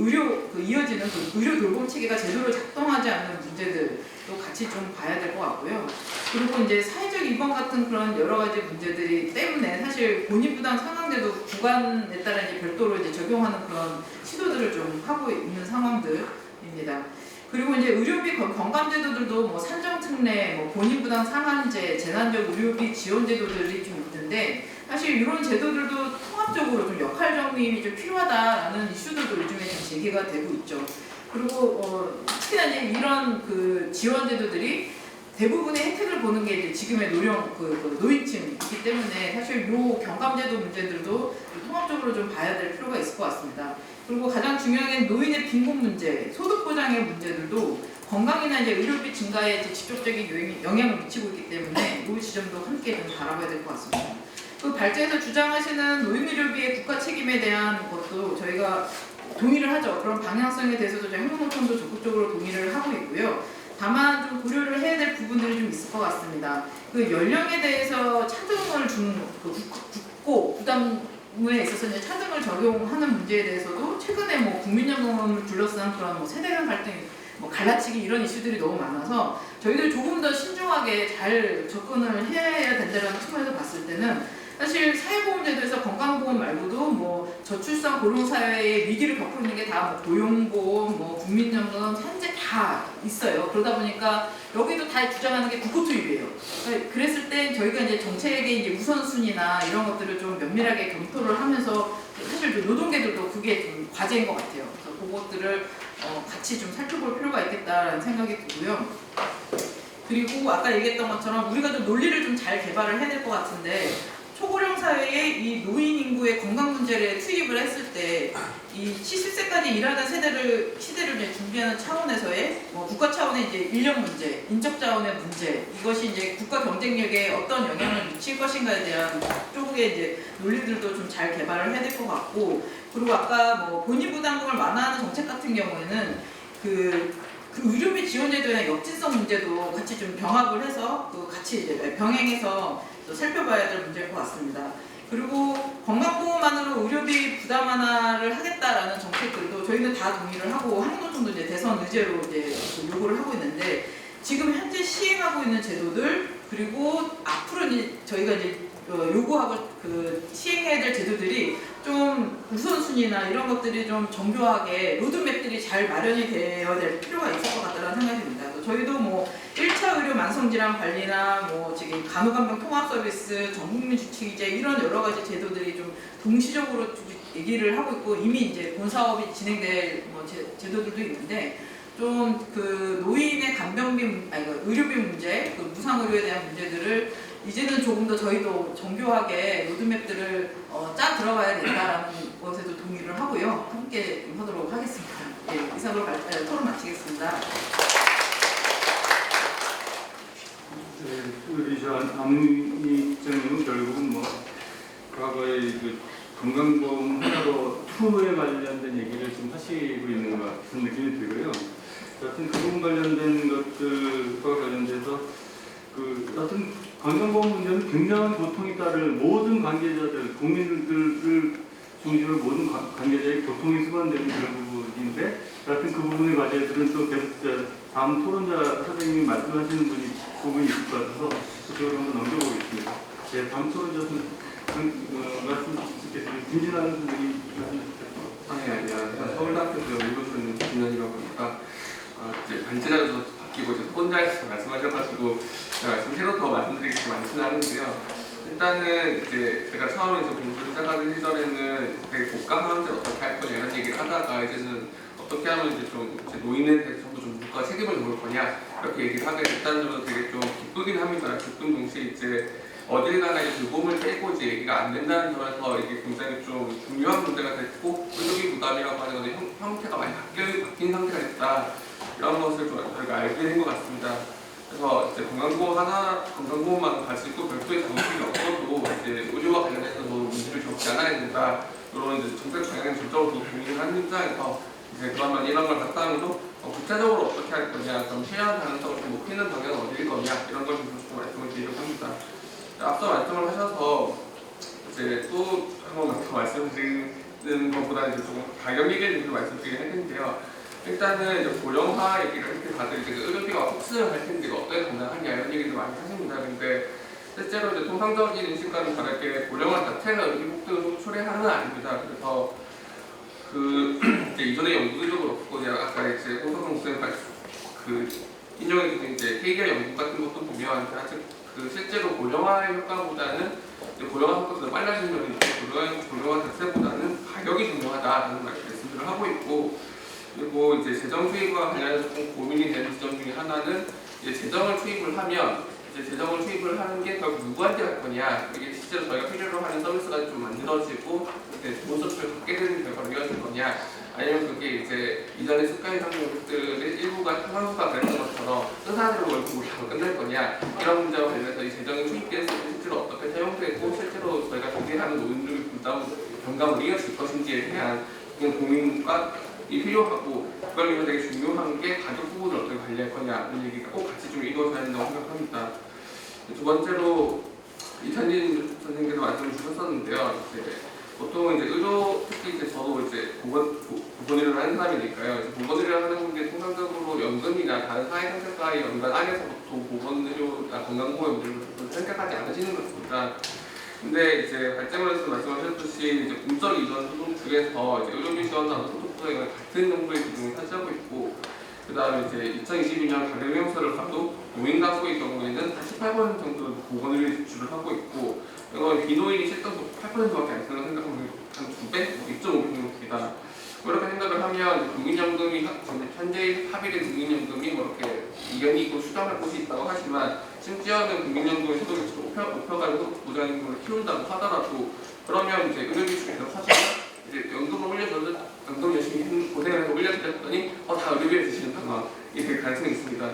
이어지는 그 의료 돌봄 체계가 제대로 작동하지 않는 문제들도 같이 좀 봐야 될 것 같고요. 그리고 이제 사회적 입원 같은 그런 여러 가지 문제들이 때문에 사실 본인 부담 상한제도 구간에 따라 이제 별도로 이제 적용하는 그런 시도들을 좀 하고 있는 상황들입니다. 그리고 이제 의료비 건강제도들도 뭐 산정특례, 뭐 본인 부담 상한제, 재난적 의료비 지원 제도들이 좀 있는데, 사실 이런 제도들도 통합적으로 좀 역할 정립이 좀 필요하다라는 이슈들도 요즘에 좀 제기가 되고 있죠. 그리고 특히나 이제 이런 그 지원 제도들이 대부분의 혜택을 보는 게 이제 지금의 노인층이기 때문에 사실 요 경감제도 문제들도 통합적으로 좀 봐야 될 필요가 있을 것 같습니다. 그리고 가장 중요한 게 노인의 빈곤 문제, 소득 보장의 문제들도 건강이나 이제 의료비 증가에 이제 직접적인 영향을 미치고 있기 때문에 이 지점도 함께 좀 바라봐야 될 것 같습니다. 그 발제에서 주장하시는 노인의료비의 국가 책임에 대한 것도 저희가 동의를 하죠. 그런 방향성에 대해서도 저희 한국노총도 적극적으로 동의를 하고 있고요. 다만 좀 고려를 해야 될 부분들이 좀 있을 것 같습니다. 그 연령에 대해서 차등을 주는 그 국고 부담에 있어서 이제 차등을 적용하는 문제에 대해서도 최근에 뭐 국민연금을 둘러싼 그런 뭐 세대 간 갈등, 뭐 갈라치기 이런 이슈들이 너무 많아서 저희들이 조금 더 신중하게 잘 접근을 해야 된다는 측면에서 봤을 때는 사실 사회보험제도에서 건강보험 말고도 뭐 저출산 고령사회의 위기를 겪고 있는 게 다 뭐 고용보험, 뭐 국민연금, 산재 다 있어요. 그러다 보니까 여기도 다 주장하는 게 국고 투입이에요. 그랬을 때 저희가 이제 정책의 이제 우선순위나 이런 것들을 좀 면밀하게 검토를 하면서 사실 노동계들도 그게 좀 과제인 것 같아요. 그래서 그것들을 같이 좀 살펴볼 필요가 있겠다라는 생각이 들고요. 그리고 아까 얘기했던 것처럼 우리가 좀 논리를 좀 잘 개발을 해야 될 것 같은데 초고령 사회에 이 노인 인구의 건강 문제를 투입을 했을 때 이 70세까지 일하는 시대를 이제 준비하는 차원에서의 국가 차원의 이제 인력 문제, 인적 자원의 문제 이것이 이제 국가 경쟁력에 어떤 영향을 미칠 것인가에 대한 쪽의 이제 논리들도 좀 잘 개발을 해야 될 것 같고 그리고 아까 뭐 본인 부담금을 완화하는 정책 같은 경우에는 그 의료비 지원제도나 역진성 문제도 같이 좀 병합을 해서 같이 이제 병행해서 또 살펴봐야 될 문제일 것 같습니다. 그리고 건강보험만으로 의료비 부담 완화를 하겠다라는 정책들도 저희는 다 동의를 하고 한국노총도 이제 대선 의제로 이제 요구를 하고 있는데 지금 현재 시행하고 있는 제도들 그리고 앞으로 이제 저희가 이제 요구하고 시행해야 될 제도들이 좀 우선순위나 이런 것들이 좀 정교하게 로드맵들이 잘 마련이 되어야 될 필요가 있을 것 같다는 생각이 듭니다. 저희도 뭐 1차 의료 만성질환 관리나 뭐 지금 간호간병 통합 서비스, 전국민 주치의제 이런 여러 가지 제도들이 좀 동시적으로 얘기를 하고 있고 이미 이제 본 사업이 진행될 뭐 제도들도 있는데 좀 그 노인의 간병비, 의료비 문제, 그 무상의료에 대한 문제들을 이제는 조금 더 저희도 정교하게 로드맵들을 짜 들어가야 된다라는 것에도 동의를 하고요. 함께 하도록 하겠습니다. 예, 이상으로 토론 마치겠습니다. 우리 저 안민정님은 결국은 뭐 과거의 그 건강보험 하나로 2에 관련된 얘기를 좀 하시고 있는 것 같은 느낌이 들고요. 여튼 그 부분 관련된 것들과 관련돼서 여튼 건강보험 문제는 굉장한 고통이 따를 모든 관계자들, 국민들을 중심으로 모든 관계자의 고통이 수반되는 그런 부분인데 여튼 그 부분의 과제들은 또 계속 다음 토론자 선생님이 말씀하시는 부분이 있을 것 같아서 그쪽으로 한번 넘겨보겠습니다. 네, 다음 토론자 말씀 듣겠습니다. 김진환 선생님 말씀 듣겠습니다. 네, 안녕하세요. 서울대학교 의료교수님 김진환이라고 합니다. 이제 반지라도 바뀌고 이제 혼자서 말씀하셔가지고 제가 말씀 새로 더 말씀드리기 좀 많지는 않은데요. 일단은 이제 제가 처음에 공부를 시작하는 시절에는 되게 고가 사람들 어떻게 할 거냐 이런 얘기를 하다가 이제는 어떻게 하면 이제 좀 노인에 대해서도 좀 국가 책임을 물을 거냐 이렇게 얘기를 하게 됐다는 점도 되게 좀 기쁘긴 합니다. 기쁜 동시에 이제 어딜 가나 이제 돌봄을 빼고 이제 얘기가 안 된다는 점에서 이게 굉장히 좀 중요한 문제가 됐고 의료비 부담이라고 하는 건데 형태가 많이 바뀐 상태가 됐다 이런 것을 좀 저희가 알게 된 것 같습니다. 그래서 이제 건강보험만 가지고 별도의 정책이 없어도 이제 의료와 관련해서 문제를 겪지 않아야 된다 이런 이제 정책 방향을 전적으로 고민을 하는 입장에서 이제 그러면 이런 걸 바탕으로 구체적으로 어떻게 할 거냐, 그럼 실현 가능성을 좀 높이는 방향은 어디일 거냐 이런 걸 좀 말씀을 드리려고 합니다. 앞서 말씀을 하셔서 이제 또 한 번 더 말씀드리는 것보다는 이제 조금 가격 얘기를 좀 말씀드리긴 할 텐데요. 일단은 이제 고령화 얘기를 할 때 다들 이제 의료비가 흡수를 할 텐데 어떻게 감당하냐 이런 얘기도 많이 하십니다. 근데 실제로 이제 통상적인 인식과는 다르게 고령화 자체가 의료비 폭등을 초래하는 건 아닙니다. 그래서 이제 이전에 연구들도 그렇고 아까 이제 홍성성 선생님 인용해주신 이제 KDI 연구 같은 것도 보면 실제로 고령화의 효과보다는 고령화 효과가 빨라지는 면이 있고 고령화 자체보다는 가격이 중요하다는 말씀을 하고 있고 그리고 이제 재정 투입과 관련해서 좀 고민이 되는 지점 중에 하나는 이제 재정을 투입을 하면 이제 재정을 투입을 하는 게 결국 누구한테 갈 거냐 이게 실제로 저희가 필요로 하는 서비스가 좀 만들어지고 좋은 서비스를 갖게 되는 결과로 이어질 거냐 아니면 그게 이제 이전의 습관이 상품들의 일부가 상수가 그랬던 것처럼 의사대로 월급을 하고 끝날 거냐 이런 문제와 관련해서 이 재정이 투입돼서 실제로 어떻게 사용되고 실제로 저희가 준비하는 노인들의 부담 경감을 이어질 것인지에 대한 고민과 필요하고 그걸 위해서 되게 중요한 게 가족 부분을 어떻게 관리할 거냐는 얘기가 꼭 같이 좀 이루어져야 된다고 생각합니다. 두 번째로 이찬진 선생님께서 말씀을 주셨었는데요. 보통 이제 의료 특히 이제 저도 이제 보건의료를 하는 사람이니까요. 이제 보건의료를 하는 게 통상적으로 연금이나 다른 사회생태과의 연관 안에서 보통 보건의료나 건강보험 문제를 생각하지 않으시는 것 같습니다. 근데 이제 발제문에서 말씀하셨듯이 이제 공적 이전 소득 중에서 이제 의료비 지원하는 소득 부분이 같은 정도의 비중을 차지하고 있고, 그 다음에 이제 2022년 가계명서를 봐도 노인 가구의 경우에는 18% 정도 보건의료 지출을 하고 있고, 이건 비노인이 실제로 8%밖에 안 쓰는 생각하면 한 2배, 2.5배 정도 됩니다. 그렇게 생각을 하면 국민연금이 현재 합의된 국민연금이 뭐 이렇게 이견이 있고 수정할 곳이 있다고 하지만 심지어는 국민연금의 소득을 높여가지고 보장임금을 키운다고 하더라도 그러면 이제 의료비 중에서 사실 이제 연금을 올려줘도 연금 열심히 고생을 해서 올려드렸더니 다 의료비를 드시는 상황이 될 가능성이 있습니다.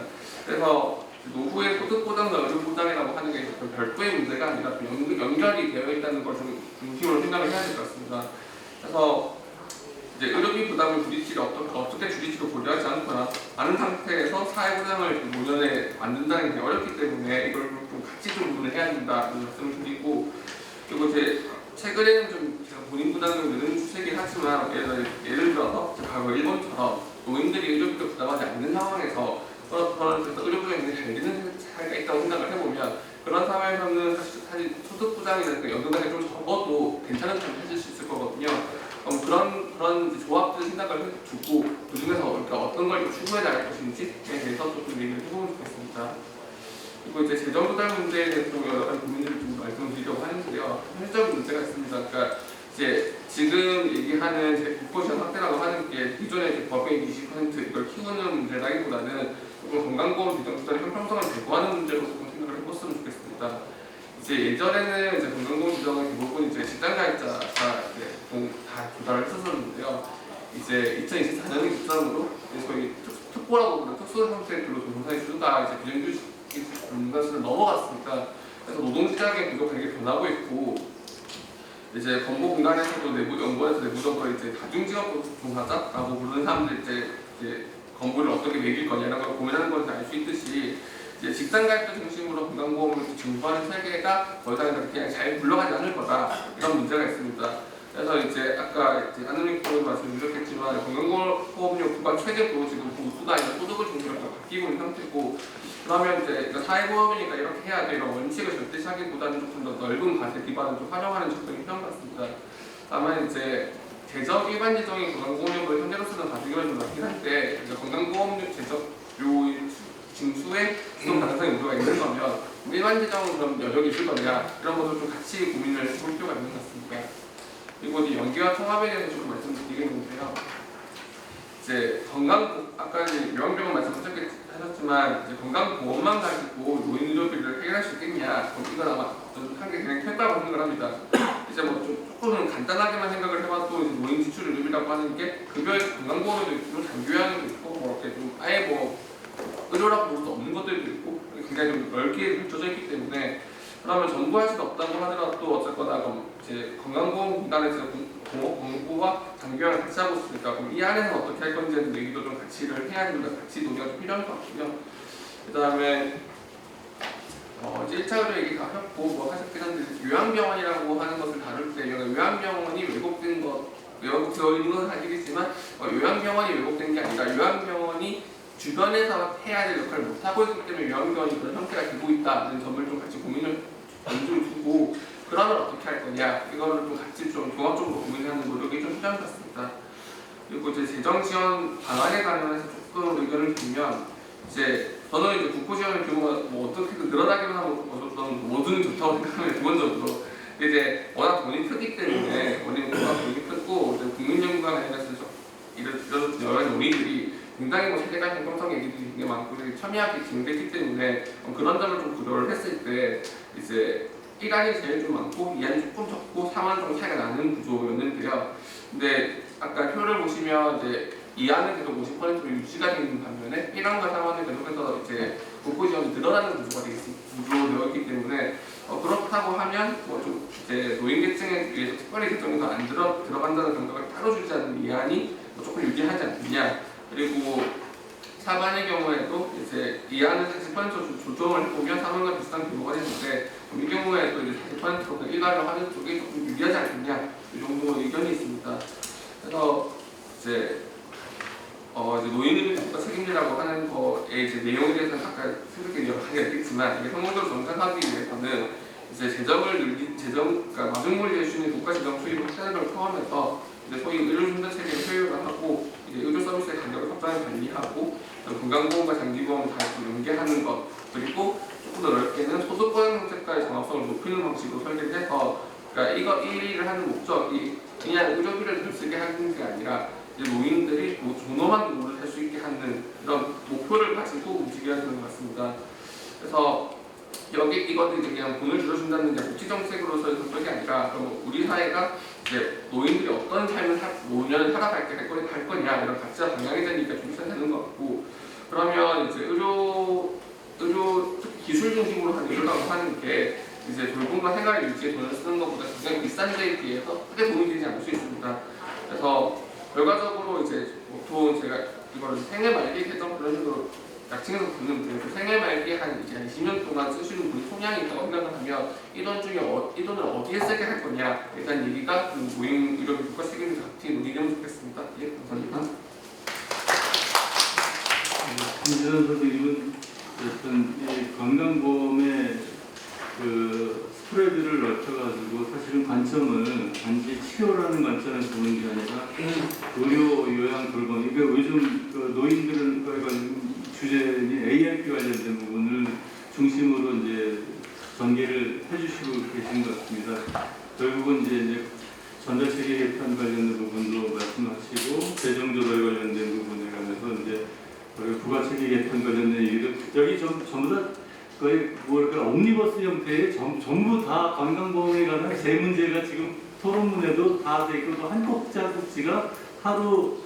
그래서 노후의 소득보장과 의료보장이라고 하는 게 별도의 문제가 아니라 연결이 되어 있다는 걸 좀 중심으로 생각을 해야 될 것 같습니다. 그래서 이제 의료비 부담을 어떻게 줄일지도 고려하지 않거나 많은 상태에서 사회보장을 노년에 만든다는 게 어렵기 때문에 이걸 좀 같이 좀 구분을 해야 된다는 말씀을 드리고, 그리고 이제 최근에는 좀 제가 본인 부담을 느는 추세긴 하지만 예를 들어서 과거 일본처럼 노인들이 의료비를 부담하지 않는 상황에서 그런 의료보장이 잘 되는 사회가 있다고 생각을 해보면 그런 사회에서는 사실 소득보장이나 연금 같은 좀 적어도 괜찮은 점을 찾을 수 있을 거거든요. 그런 이제 조합들 생각을 두고 그 중에서 어떤 걸 추구해 나갈 것인지에 대해서 좀 얘기를 해보면 좋겠습니다. 그리고 이제 재정부담 문제에 대해서 좀 여러 가지 고민들을 좀 말씀을 드리려고 하는데요. 현실적인 문제가 있습니다. 그러니까 이제 지금 얘기하는 국고시험 확대라고 하는 게 기존의 이제 법인 20% 이걸 키우는 문제라기보다는 조금 건강보험 재정부담의 형평성을 제고하는 문제로 조금 생각을 해봤으면 좋겠습니다. 이제 예전에는 이제 건강보험 재정은 대부분 이제 직장가입자가 이제 다 조달을 했었는데요. 이제 2024년을 기점으로 저희 특보라고 부르는 특수상태별로 조정사의 주가 이제 비정규직 문화수를 넘어갔습니다. 그래서 노동시장의 구조가 되게 변하고 있고, 이제 건보 공간에서도 연구에서 내부적으로 이제 다중직업 종사자라고 부르는 사람들 이제 건보를 어떻게 매길 거냐 이런 걸 고민하는 것을 알 수 있듯이 이제 직장가입자 중심으로 건강보험을 증보하는 세계가 더 이상 그냥 잘 굴러가지 않을 거다 이런 문제가 있습니다. 그래서 이제 아까 이제 한우님 프로도 말씀드렸겠지만 건강보험료 구간 체계도 지금 보수가 아니라 소득을 중심으로 바뀌고 있는 상태고, 그러면 이제 사회보험이니까 이렇게 해야 돼 이런 원칙을 절대시하기보다는 조금 더 넓은 과세 기반을 좀 활용하는 접근이 필요한 것 같습니다. 다만 이제 재정 일반 재정인 건강보험료를 현재로서는 가지기가 좀 낮긴 한데 건강보험료 재정료 징수의 수동 가능성이 우려가 있는 거면 일반 재정은 그럼 여력이 있을 거냐 이런 것도 좀 같이 고민을 해볼 필요가 있는 것 같습니다. 그리고 이제 연계와 통합에 대해서 조금 말씀드리겠는데요. 이제 아까 이제 요양병원 말씀하셨지만 이제 건강보험만 가지고 노인 의료비를 해결할 수 있겠냐? 이건 아마 한게 그냥 평가를 받는 걸 합니다. 이제 뭐 조금 간단하게만 생각을 해봐도 이제 노인 지출 의료비라고 하는 게 급여에 건강보험에도 있고 장기요양에도 있고 뭐 이렇게 좀 아예 뭐 의료라고 볼 수 없는 것들도 있고 굉장히 좀 넓게 펼쳐져 있기 때문에 그러면 전부 할 수는 없다고 하더라도 어쨌거나 이제 건강보험 기관에서 공부와 장기요양을 같이 하고 있으니까 그럼 이 안에서 어떻게 할 건지는 얘기도 좀 같이를 해야 됩니다. 같이 논의가 좀 필요한 것 같고요. 그 다음에 이제 1차 의료 얘기 다 하셨고 뭐 하셨긴 한데 요양병원이라고 하는 것을 다룰 때 요양병원이 왜곡되어 있는 건 사실이지만 요양병원이 왜곡된 게 아니라 요양병원이 주변에서 해야 될 역할을 못하고 있기 때문에 요양병원이 그런 형태가 되고 있다는 점을 좀 같이 고민을 좀 두고 그러면 어떻게 할 거냐 이거를 좀 같이 좀 종합적으로 고민하는 노력이 좀 필요한 것 같습니다. 그리고 이제 재정 지원 방안에 관련해서 조금 의견을 드리면 이제 저는 이제 국고 지원의 규모가 뭐 어떻게든 늘어나기만 하고 저는 뭐든 좋다고 생각하면 기본적으로 이제 워낙 돈이 크기 때문에 돈이 크고 국민연금과 관련해서 이런 여러 가지 논의들이 굉장히 뭐 세대간 형평성 얘기들이 되게 많고 첨예하게 진행됐기 때문에 그런 점을 좀 고려를 했을 때 이제 1안이 제일 좀 많고 2안이 조금 적고 3안은 좀 차이가 나는 구조였는데요. 근데 아까 표를 보시면 이제 2안은 계속 50%로 유지가 되는 반면에 1안과 3안은 계속해서 이제 국고 지원이 늘어나는 구조가 되어 있기 때문에 그렇다고 하면 뭐 좀 이제 노인계층에 의해서 특별히 개정에서 안 들어간다는 생각을 따로 주지 않는 2안이 조금 유리하지 않느냐. 그리고 사반의 경우에도 이제 이하는 40% 조정을 해보면 3원과 비슷한 규모가 되는데 이 경우에도 이제 40%로 일괄을 하는 쪽이 조금 유리하지 않느냐 이 정도 의견이 있습니다. 그래서 이제 노인들이 국가 책임지라고 하는 거에 이제 내용에 대해서는 아까 생각이 여러 가지가 있겠지만 이게 성공적으로 정착하기 위해서는 이제 그러니까 마중물리에 주는 국가 재정 수입을 확대하는 걸 포함해서 이제 소위 의료준다 체계를 효율화 하고 이제 의료 서비스의 간격을 적당히 관리하고 건강보험과 장기보험을 잘 연계하는 것 그리고 조금 더 넓게는 소득보장 정책과의 정합성을 높이는 방식으로 설계해서 그러니까 이 일을 하는 목적이 그냥 의료비를 덜 쓰게 하는 게 아니라 이제 노인들이 존엄한 노후를 할 수 있게 하는 이런 목표를 가지고 움직여야 되는 것 같습니다. 그래서 이것도 이제 그냥 돈을 줄여준다는 게 복지 정책으로서의 성격이 아니라 그럼 우리 사회가 이제 노인들이 어떤 삶을 노년을 살아갈 거냐 이런 가치와 방향이 되니까 좀 되는 것 같고 그러면 이제 의료 기술 중심으로 하는 의료라고 하는 게 이제 돌봄과 생활 유지에 돈을 쓰는 것보다 굉장히 비싼 데에 비해서 크게 도움이 되지 않을 수 있습니다. 그래서 결과적으로 이제 보통 제가 이걸 생애 말기 개정 그런 식으로 약칭해서 부르는데 그 생애 말기 한 20년 동안 쓰시는 분이 총량이 있다고 생각을 하면 이 돈 중에 이 돈을 어디에 쓰게 할 거냐 일단 얘기가 노인 의료비 국가 책임을 같이 논의되면 좋겠습니다. 예, 감사합니다. 김진원 선생님은 어떤 이 건강보험의 그 스프레드를 넓혀가지고 사실은 관점은 단지 치료라는 관점에서 보는 게 아니라 의료, 요양, 돌봄. 그러니까 요즘 그 노인들과 주제인 ARP 관련된 부분을 중심으로 이제 전개를 해주시고 계신 것 같습니다. 결국은 이제 전자체계 개편 관련된 부분도 말씀하시고 재정조달 관련된 부분에 관해서 이제 부가체계 개편 관련된 얘기도 여기 전부 다 거의 뭐랄까 옴니버스 형태의 전부 다 건강보험에 관한 세 문제가 지금 토론문에도 다 돼 있고 또 한 꼭지가 하루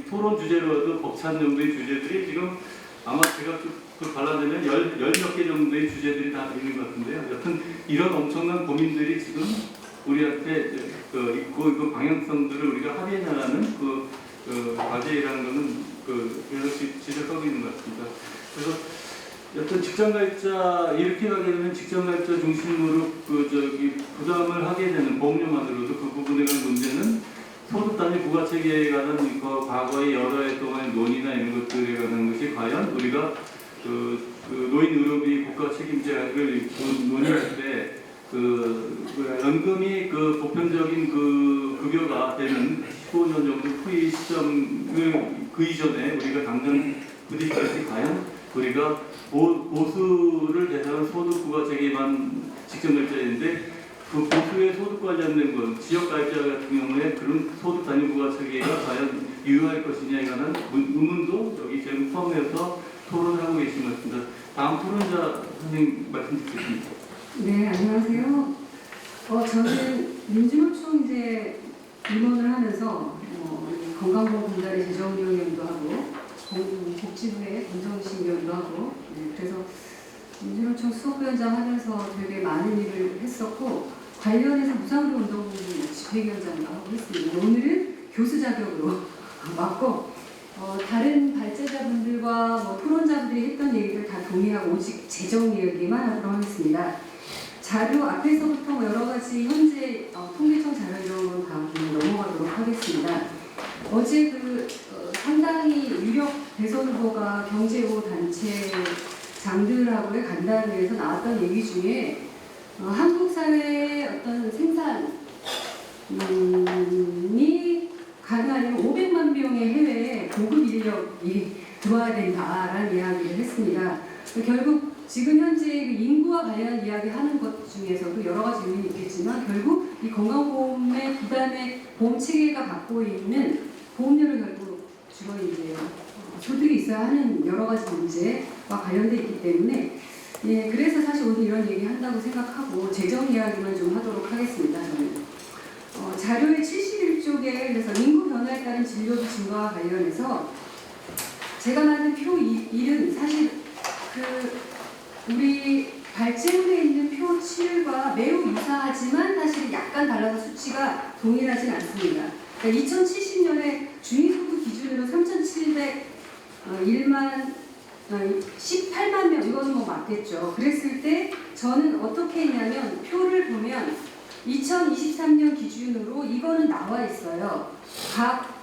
토론 주제로도 벅찬 정도의 주제들이 지금 아마 제가 그 관람되면 열 몇 개 정도의 주제들이 다 있는 것 같은데요. 여튼 이런 엄청난 고민들이 지금 우리한테 있고 그 방향성들을 우리가 합의해 나가는 그 과제라는 거는 계속 지적하고 있는 것 같습니다. 그래서 여튼 직장가입자 이렇게 가게 되면 직장가입자 중심으로 부담을 하게 되는 보험료만으로도 그 부분에 관한 문제는 소득 단위 부가체계에 관한 과거의 여러 해 동안 논의나 이런 것들에 관한 것이 과연 우리가 노인 의료비 국가 책임제를 논의할 때 연금이 보편적인 급여가 되는 15년 정도 후의 시점을 그 이전에 우리가 당장 부딪힐 때 과연 우리가 보수를 대상으로 소득 부가체계만 직전가입자인데 그 보수의 소득 관련된 것, 지역 가입자 같은 경우에 그런 소득 단위 부가체계가 과연 유효할 것이냐에 관한 의문도 여기 지금 포함해서 토론하고 계신 것 같습니다. 다음 토론자 선생님 말씀 듣겠습니다. 네, 안녕하세요. 저는 민주노총 이제 임원을 하면서 건강보험 분달의 재정위원회도 하고 복지부의 건정심위원도 하고 그래서 민주노총 수석위원장 하면서 되게 많은 일을 했었고 관련해서 무상의료 운동부 집회위원장도 하고 했습니다. 오늘은 교수 자격으로 맡고 다른 발제자분들과 토론자분들이 했던 얘기들 다 동의하고 오직 재정 얘기만 하도록 하겠습니다. 자료 앞에서부터 여러 가지 현재 통계청 자료 이런 건 다 넘어가도록 하겠습니다. 어제 상당히 유력 대선 후보가 경제보 단체 장들하고의 간담회에서 나왔던 얘기 중에 한국 사회의 어떤 생산이 가능하려면 500만 명의 해외에 고급 인력이 들어와야 된다라는 이야기를 했습니다. 결국 지금 현재 인구와 관련한 이야기 하는 것 중에서도 여러 가지 의미는 있겠지만 결국 이 건강보험의 부담의 보험 체계가 갖고 있는 보험료를 결국 주로 이제 소득이 있어야 하는 여러 가지 문제와 관련돼 있기 때문에 그래서 사실 오늘 이런 얘기 한다고 생각하고 재정 이야기만 좀 하도록 하겠습니다. 저는 자료의 71쪽에 그래서 인구 변화에 따른 진료비 증가와 관련해서 제가 만든 표 1은 사실 우리 발제문에 있는 표 7과 매우 유사하지만 사실 약간 달라서 수치가 동일하진 않습니다. 그러니까 2070년에 중위소득 기준으로 3,701만 18만 명, 이거는 뭐 맞겠죠. 그랬을 때 저는 어떻게 했냐면 표를 보면 2023년 기준으로 이거는 나와 있어요. 각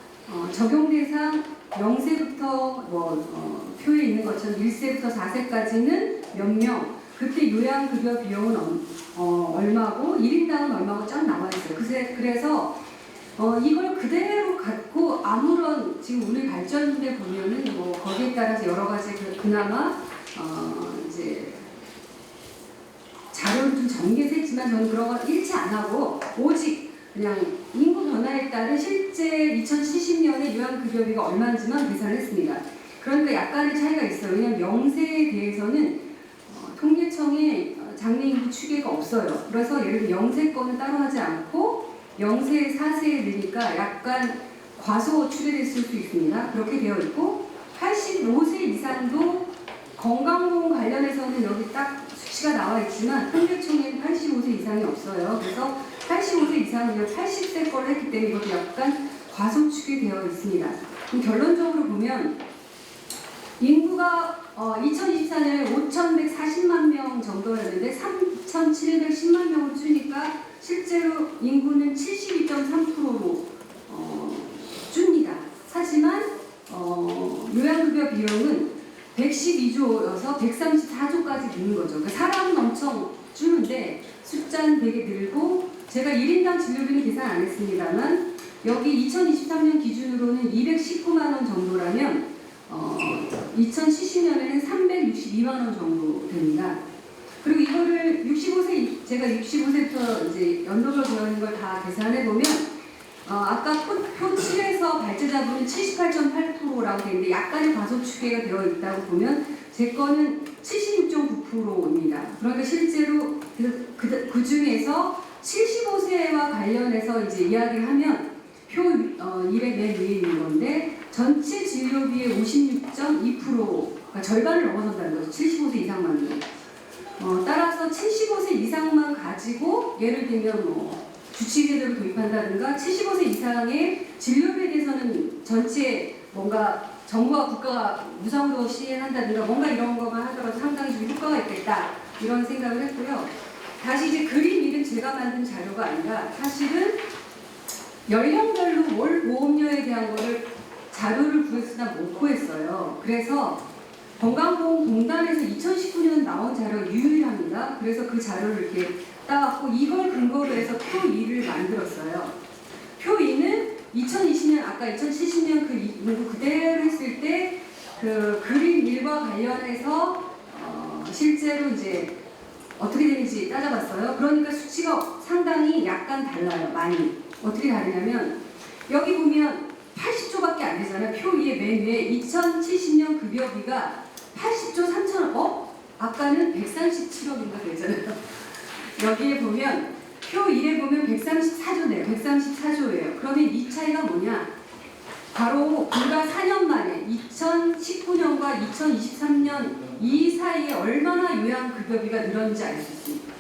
적용 대상 0세부터 표에 있는 것처럼 1세부터 4세까지는 몇 명, 그때 요양급여 비용은 얼마고 1인당은 얼마고 쫙 나와 있어요. 그래서 이걸 그대로 갖고 아무런 지금 우리 발전대 보면은 뭐 거기에 따라서 여러 가지 그나마 이제 자료를 좀 정리해서 했지만 저는 그런 건 일치 안 하고 오직 그냥 인구 변화에 따른 실제 2070년에 요양급여비가 얼마인지만 계산했습니다. 그러니까 약간의 차이가 있어요. 왜냐하면 영세에 대해서는 통계청에 장래인구 추계가 없어요. 그래서 예를 들어 영세 거는 따로 하지 않고 0세, 4세에 넣으니까 약간 과소 추계됐을 수 있습니다. 그렇게 되어 있고 85세 이상도 건강보험 관련해서는 여기 딱 수치가 나와 있지만 통계청에는 85세 이상이 없어요. 그래서 85세 이상은 80세 거를 했기 때문에 이것도 약간 과소 추계되어 있습니다. 그럼 결론적으로 보면 인구가 2024년에 5,140만 명 정도였는데 3,710만 명을 줄이니까 실제로 인구는 72.3%로 줍니다. 하지만 요양급여 비용은 112조여서 134조까지 드는 거죠. 그러니까 사람은 엄청 주는데 숫자는 되게 늘고 제가 1인당 진료비는 계산 안 했습니다만 여기 2023년 기준으로는 219만 원 정도라면 2070년에는 362만 원 정도 됩니다. 그리고 이거를 65세, 제가 65세부터 이제 연도별 되어 있는 걸 다 계산해 보면 아까 표 7에서 발제자분은 78.8%라고 되어 있는데 약간의 과소 추계가 되어 있다고 보면 제 거는 76.9%입니다. 그러니까 실제로 그 중에서 75세와 관련해서 이제 이야기를 하면 표 1의 맨 위에 있는 건데 전체 진료비의 56.2%, 그러니까 절반을 넘어선다는 거죠. 75세 이상만은. 따라서 75세 이상만 가지고 예를 들면 뭐 주치의제도를 도입한다든가 75세 이상의 진료비에 대해서는 전체 뭔가 정부와 국가가 무상으로 시행한다든가 뭔가 이런 것만 하더라도 상당히 좀 효과가 있겠다 이런 생각을 했고요. 다시 이제 그림 이름 제가 만든 자료가 아니라 사실은 연령별로 월 보험료에 대한 거를 자료를 구했으나 못 구했어요. 그래서 건강보험공단에서 2019년 나온 자료가 유일합니다. 그래서 그 자료를 이렇게 따왔고 이걸 근거로 해서 표 2를 만들었어요. 표 2는 2020년 아까 2070년 그 인구 그대로 했을 때 그 그림 1과 관련해서 실제로 이제 어떻게 되는지 따져봤어요. 그러니까 수치가 상당히 약간 달라요. 많이. 어떻게 다르냐면 여기 보면 80조밖에 안 되잖아요. 표 2의 맨 위에 2070년 급여비가 80조 3천억? 아까는 137억인가 되잖아요. 여기에 보면 표 1에 보면 134조네요. 134조예요. 그러면 이 차이가 뭐냐? 바로 불과 4년 만에 2019년과 2023년 이 사이에 얼마나 요양급여비가 늘었는지 알 수 있습니다.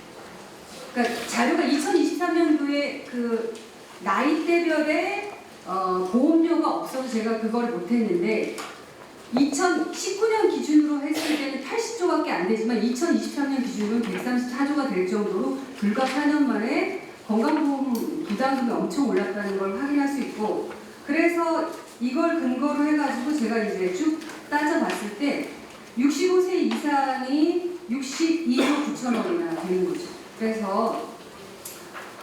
그러니까 자료가 2023년도에 그 나이대별의 보험료가 없어서 제가 그걸 못했는데 2019년 기준으로 했을 때는 80조밖에 안 되지만 2023년 기준으로는 134조가 될 정도로 불과 4년 만에 건강보험 부담금이 엄청 올랐다는 걸 확인할 수 있고 그래서 이걸 근거로 해가지고 제가 이제 쭉 따져봤을 때 65세 이상이 62조 9천억이나 되는 거죠. 그래서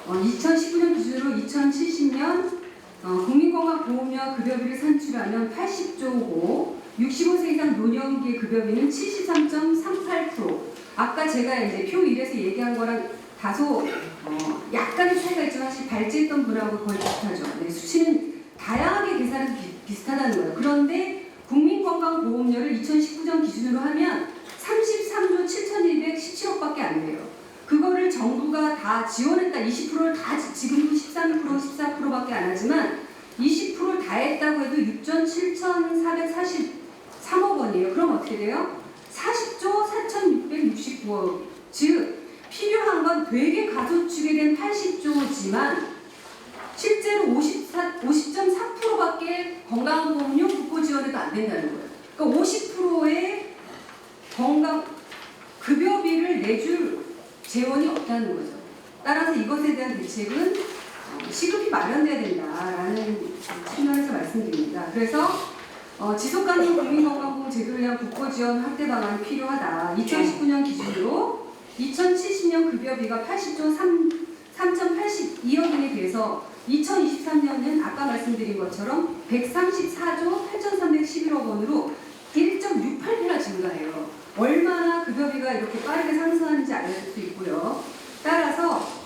2019년 기준으로 2070년 국민건강보험료 급여비를 산출하면 80조고 65세 이상 노령기의 급여비는 73.38%. 아까 제가 이제 표 1에서 얘기한 거랑 다소 약간의 차이가 있지만 사실 발제했던 분하고 거의 비슷하죠. 네, 수치는 다양하게 계산해서 비슷하다는 거예요. 그런데 국민건강보험료를 2019년 기준으로 하면 33조 7,217억밖에 안 돼요. 그거를 정부가 다 지원했다. 20%를 다 지금도 13%, 14%밖에 안 하지만 20%를 다 했다고 해도 6조 7,443억 원이에요. 그럼 어떻게 돼요? 40조 4,669억. 즉 필요한 건 되게 가소축에 된 80조지만 실제로 50.4%밖에 건강보험료 국고 지원해도 안 된다는 거예요. 그러니까 50%의 건강 급여비를 내줄 재원이 없다는 거죠. 따라서 이것에 대한 대책은 시급히 마련돼야 된다라는 측면에서 말씀드립니다. 그래서 지속가능 국민건강보험 제도를 위한 국고 지원 확대 방안이 필요하다. 2019년 기준으로 2070년 급여비가 80조 3,082억 원에 비해서 2023년은 아까 말씀드린 것처럼 134조 8,311억 원으로 1.68배나 증가해요. 얼마나 급여비가 이렇게 빠르게 상승하는지 알 수 있고요. 따라서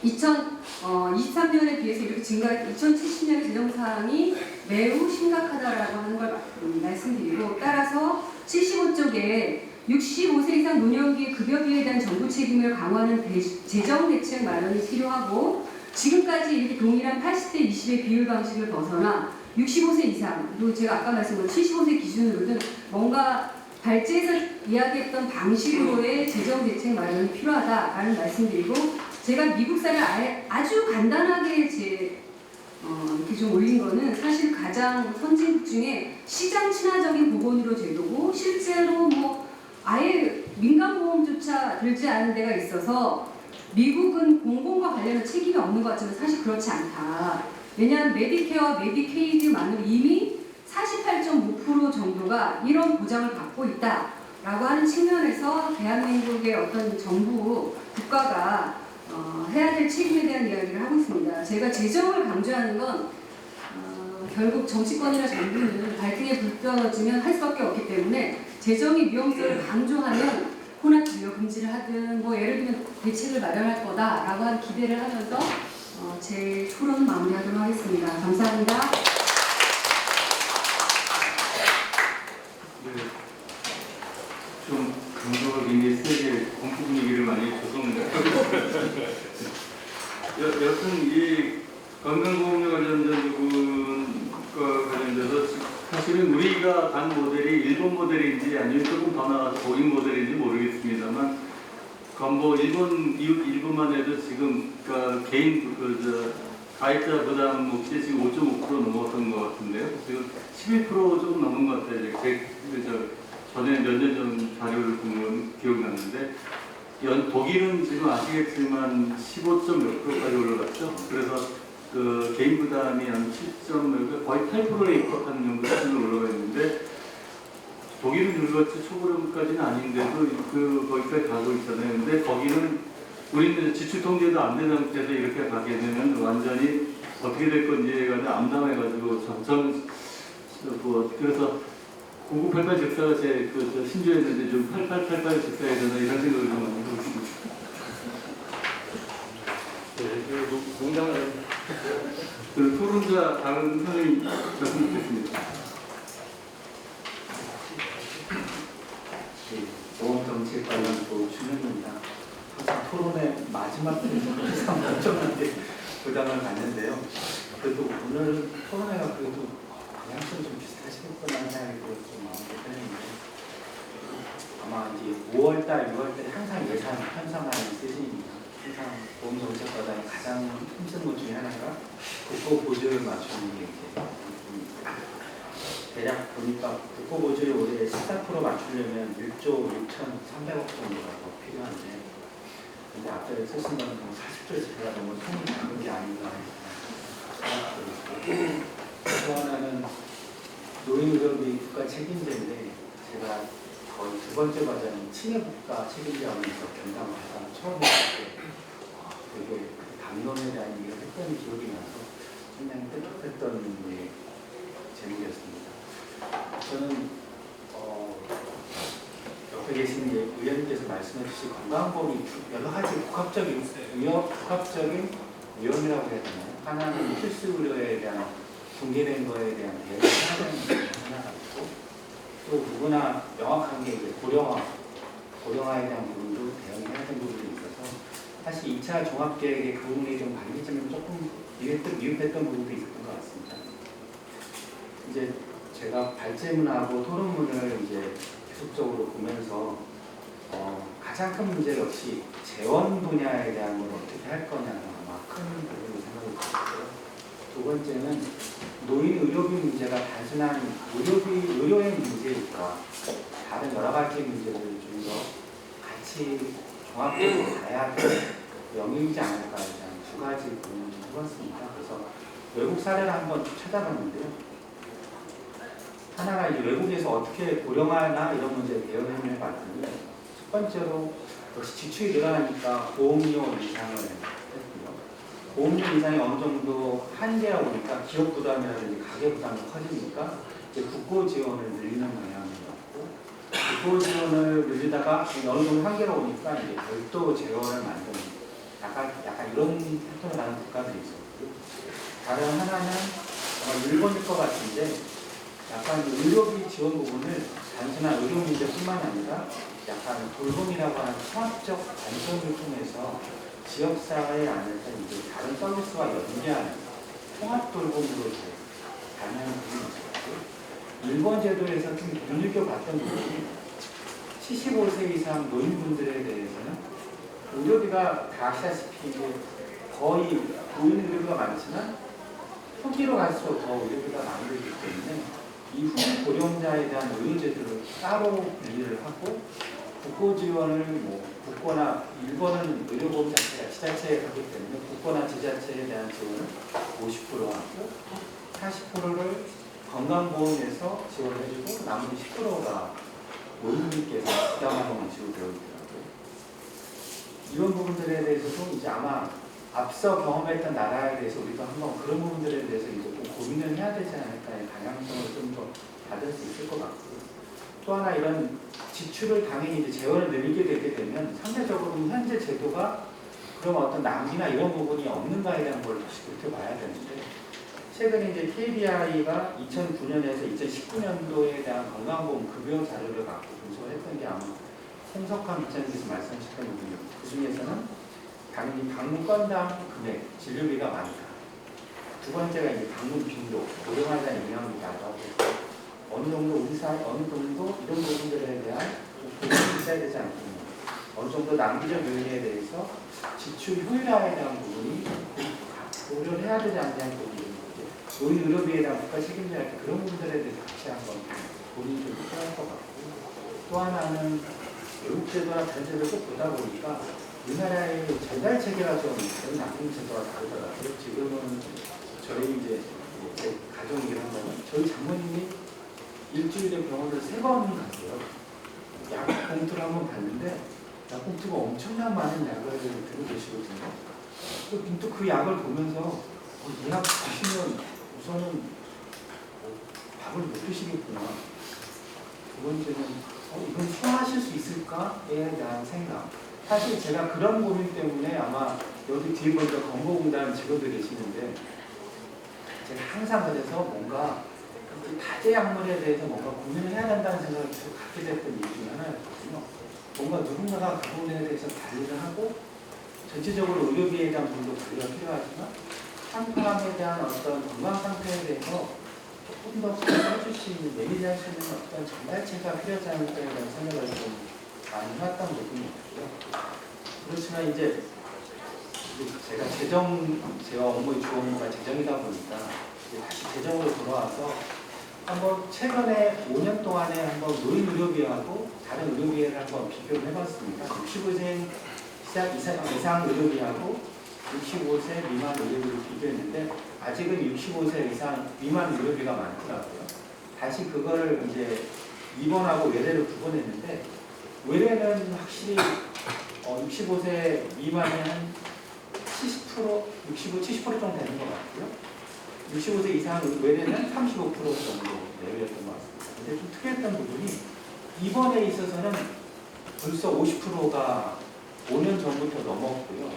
2023년에 비해서 이렇게 증가했던 2070년의 재정사항이 매우 심각하다라고 하는 걸 말씀드리고, 따라서 75쪽에 65세 이상 노년기의 급여비에 대한 정부 책임을 강화하는 재정 대책 마련이 필요하고, 지금까지 이렇게 동일한 80대 20의 비율 방식을 벗어나 65세 이상, 그리고 제가 아까 말씀드린 75세 기준으로는 뭔가 발제에서 이야기했던 방식으로의 재정 대책 마련이 필요하다라는 말씀드리고, 제가 미국 사례를 아주 간단하게 이렇게 좀 올린 거는 사실 가장 선진국 중에 시장 친화적인 보건의료 제도고, 실제로 뭐 아예 민간보험조차 들지 않은 데가 있어서 미국은 공공과 관련한 책임이 없는 것 같지만 사실 그렇지 않다. 왜냐하면 메디케어와 메디케이드만으로 이미 48.5% 정도가 이런 보장을 받고 있다라고 하는 측면에서 대한민국의 어떤 정부, 국가가 해야 될 책임에 대한 이야기를 하고 있습니다. 제가 재정을 강조하는 건 결국 정치권이나 정부는 갈등에 불편해지면 할 수밖에 없기 때문에 재정의 위험성을 강조하면 혼합 진료 금지를 하든 뭐 예를 들면 대책을 마련할 거다라고 하는 기대를 하면서 제 토론을 마무리하도록 하겠습니다. 감사합니다. 네, 좀 강조가 굉장히 세게 공포 분위기를 많이 조성을 여튼 이 건강보험료 관련된 부분과 관련돼서 사실은 우리가 간 모델이 일본 모델인지 아니면 조금 더 나아서 독일 모델인지 모르겠습니다만, 뭐 일본만 해도 지금 그러니까 개인 가입자 부담 몫이 지금 5.5% 넘었던 것 같은데요. 지금 11% 조금 넘은 것 같아요. 전에 몇 년 전 자료를 보면 기억났는데, 독일은 지금 아시겠지만 15점 몇 프로까지 올라갔죠. 그래서 그 개인 부담이 한 7점 거의 8%에 입각하는 정도 수준으로 올라가 있는데, 독일은 그렇지 초보름까지는 아닌데도 거기까지 가고 있잖아요. 근데 거기는 우리는 지출 통제도 안 된 상태에서 이렇게 가게 되면 완전히 어떻게 될 건지에 관해 암담해가지고 그래서 9988 즉사가 제 신조였는데 좀 8888 즉사해야 되나 이런 생각을 좀 많이 하고 있습니다. 네, 농담을 토론자 다른 선생님 말씀 듣겠습니다. 보험정책 관련 또 주문입니다. 항상 토론의 마지막 부분은 항상 걱정한데 부담을 갖는데요. 그래도 오늘 토론회가 그래도 방향성이 좀 비슷하시겠구나 하는 생각이 좀 마음에 드는데, 아마 이제 5월달, 6월달에 항상 예산 편성하는 시즌입니다. 항상 보험정책과의 가장 힘든 것 중에 하나가 국고보조율 맞추는 게 이제 대략 보니까 국고보조율 올해 14% 맞추려면 1조 6,300억 정도가 더 필요한데, 근데 앞전에 쓰신 거는 40조 제가 너무 손이 작은 게 아닌가 생각들고, 또 하나는 노인의료비 국가 책임제인데, 제가 거의 두 번째 과정인 치매국가 책임자원에서 경감을 하다가 처음 했을 때 되게 담론에 대한 얘기를 했던 기억이 나서 굉장히 뜻깊었던 제목이었습니다. 저는 옆에 계신 의원님께서 말씀해 주신 건강보험이 여러 가지 복합적인 위험이라고 해야 되나요? 하나는 필수 의료에 대한 붕괴된 거에 대한 대응을 하는 하나가 있고, 또 누구나 명확한 게 이제 고령화에 대한 부분도 대응해야 되는 부분이 있어서, 사실 2차 종합계획의 부분이 좀 반기점이 조금 미흡했던 부분도 있었던 것 같습니다. 이제 제가 발제문하고 토론문을 이제 계속적으로 보면서 가장 큰 문제 역시 재원 분야에 대한 걸 어떻게 할 거냐가 아마 큰 부분이 생각이 들었고요. 두 번째는 노인 의료비 문제가 단순한 의료의 문제일까 다른 여러 가지 문제들을 좀 더 같이 종합적으로 봐야 될 영역이지 않을까에 대한 두 가지 고민을 좀 해봤습니다. 그래서 외국 사례를 한번 찾아봤는데요. 하나가 이제 외국에서 어떻게 고령화나 이런 문제에 대응을 해봤더니 첫 번째로 역시 지출이 늘어나니까 보험료 인상을 했고요. 보험료 인상이 어느 정도 한계가 오니까 기업 부담이라든지 가계 부담이 커지니까 이제 국고 지원을 늘리는 방향이었고 국고 지원을 늘리다가 어느 정도 한계가 오니까 이제 별도 재원을 만드는 약간 이런 패턴을 가는 국가들이 있었고 다른 하나는 일본일 것 같은데 약간 의료비 지원 부분을 단순한 의료 문제뿐만 아니라 약간 돌봄이라고 하는 통합적 관점을 통해서 지역사회 안에서 이제 다른 서비스와 연계하는 통합 돌봄으로 가능한 부분이 있었고 일본 제도에서 좀 눈여겨봤던 부분이 75세 이상 노인분들에 대해서는 의료비가 다 아시다시피 이제 거의 노인 의료비가 많지만 후기로 갈수록 더 의료비가 많이 들기 때문에 이후 고령자에 대한 의료제도를 따로 분리를 하고 국고 지원을 국고나 일본은 의료보험 자체가 지자체에 가기 때문에 국고나 지자체에 대한 지원을 50% 하고 40%를 건강보험에서 지원을 해주고 나머지 10%가 노인분께서 부담하는 지급되어 있더라고요. 이런 부분들에 대해서도 이제 아마 앞서 경험했던 나라에 대해서 우리도 한번 그런 부분들에 대해서 이제 좀 고민을 해야 되지 않을까의 방향성을 좀 더 받을 수 있을 것 같고요. 또 하나 이런 지출을 당연히 이제 재원을 늘리게 되게 되면 상대적으로 현재 제도가 그런 어떤 낭비나 이런 부분이 없는가에 대한 걸 다시 살펴봐야 되는데 최근에 이제 KBI가 2009년에서 2019년도에 대한 건강보험 급여 자료를 갖고 분석을 했던 게 아마 홍석환 부장님께서 말씀하셨던 부분이었고 그 중에서는 당연히 방문 건당 금액, 진료비가 많다. 두 번째가 이제 방문 빈도, 고령화에 대한 영향이 나다고 해서 어느 정도 우리 사회 어느 정도 이런 부분들에 대한 고민이 있어야 되지 않겠냐. 어느 정도 낭비적 요인에 대해서 지출 효율화에 대한 부분이 고려를 해야 되지 않냐는 부분이 노인 의료비에 대한 국가 책임져야 할 그런 부분들에 대해서 같이 한번 고민이 좀 필요할 것 같고 또 하나는 외국 제도나 다른 제도를 꼭 보다 보니까 우리나라의 전달 체계가 좀 다른 낭비 제도가 다르더라고요. 지금은 저희 이제 제 가정이긴 한다면 저희 장모님이 일주일에 병원을 3번 갔어요. 약 봉투를 한번 봤는데 약 봉투가 엄청난 많은 약을 들고 계시거든요. 또 그 약을 보면서 이 약 드시면 우선은 밥을 못 드시겠구나. 두 번째는 이건 소화하실 수 있을까에 대한 생각. 사실 제가 그런 고민 때문에 아마 여기 뒤에 보니까 건보공단 직원들이 계시는데 제가 항상 그래서 뭔가 다제약물에 대해서 뭔가 고민을 해야 된다는 생각을 계속 갖게 됐던 이유 중에 하나였거든요. 뭔가 누군가가 그 부분에 대해서 관리를 하고 전체적으로 의료비에 대한 부분도 관리가 필요하지만 한 사람에 대한 어떤 건강 상태에 대해서 조금 더 해줄 수 있는, 매니지할 수 있는 어떤 전달체가 필요하지 않을까에 대한 생각을 좀 많이 해왔던 부분이 있고요. 그렇지만 이제 제가 업무의 주 업무가 재정이다 보니까 이제 다시 재정으로 돌아와서 한번 최근에 5년 동안에 한번 노인 의료비하고 다른 의료비를 한번 비교를 해봤습니다. 65세 이상 의료비하고 65세 미만 의료비를 비교했는데 아직은 65세 이상 미만 의료비가 많더라고요. 다시 그거를 이제 입원하고 외래를 구분했는데 외래는 확실히 65세 미만이 한 70%, 70% 정도 되는 것 같고요. 65세 이상 외래는 35% 정도 내외였던 것 같습니다. 근데 좀 특이했던 부분이 입원에 있어서는 벌써 50%가 5년 전부터 넘었고요.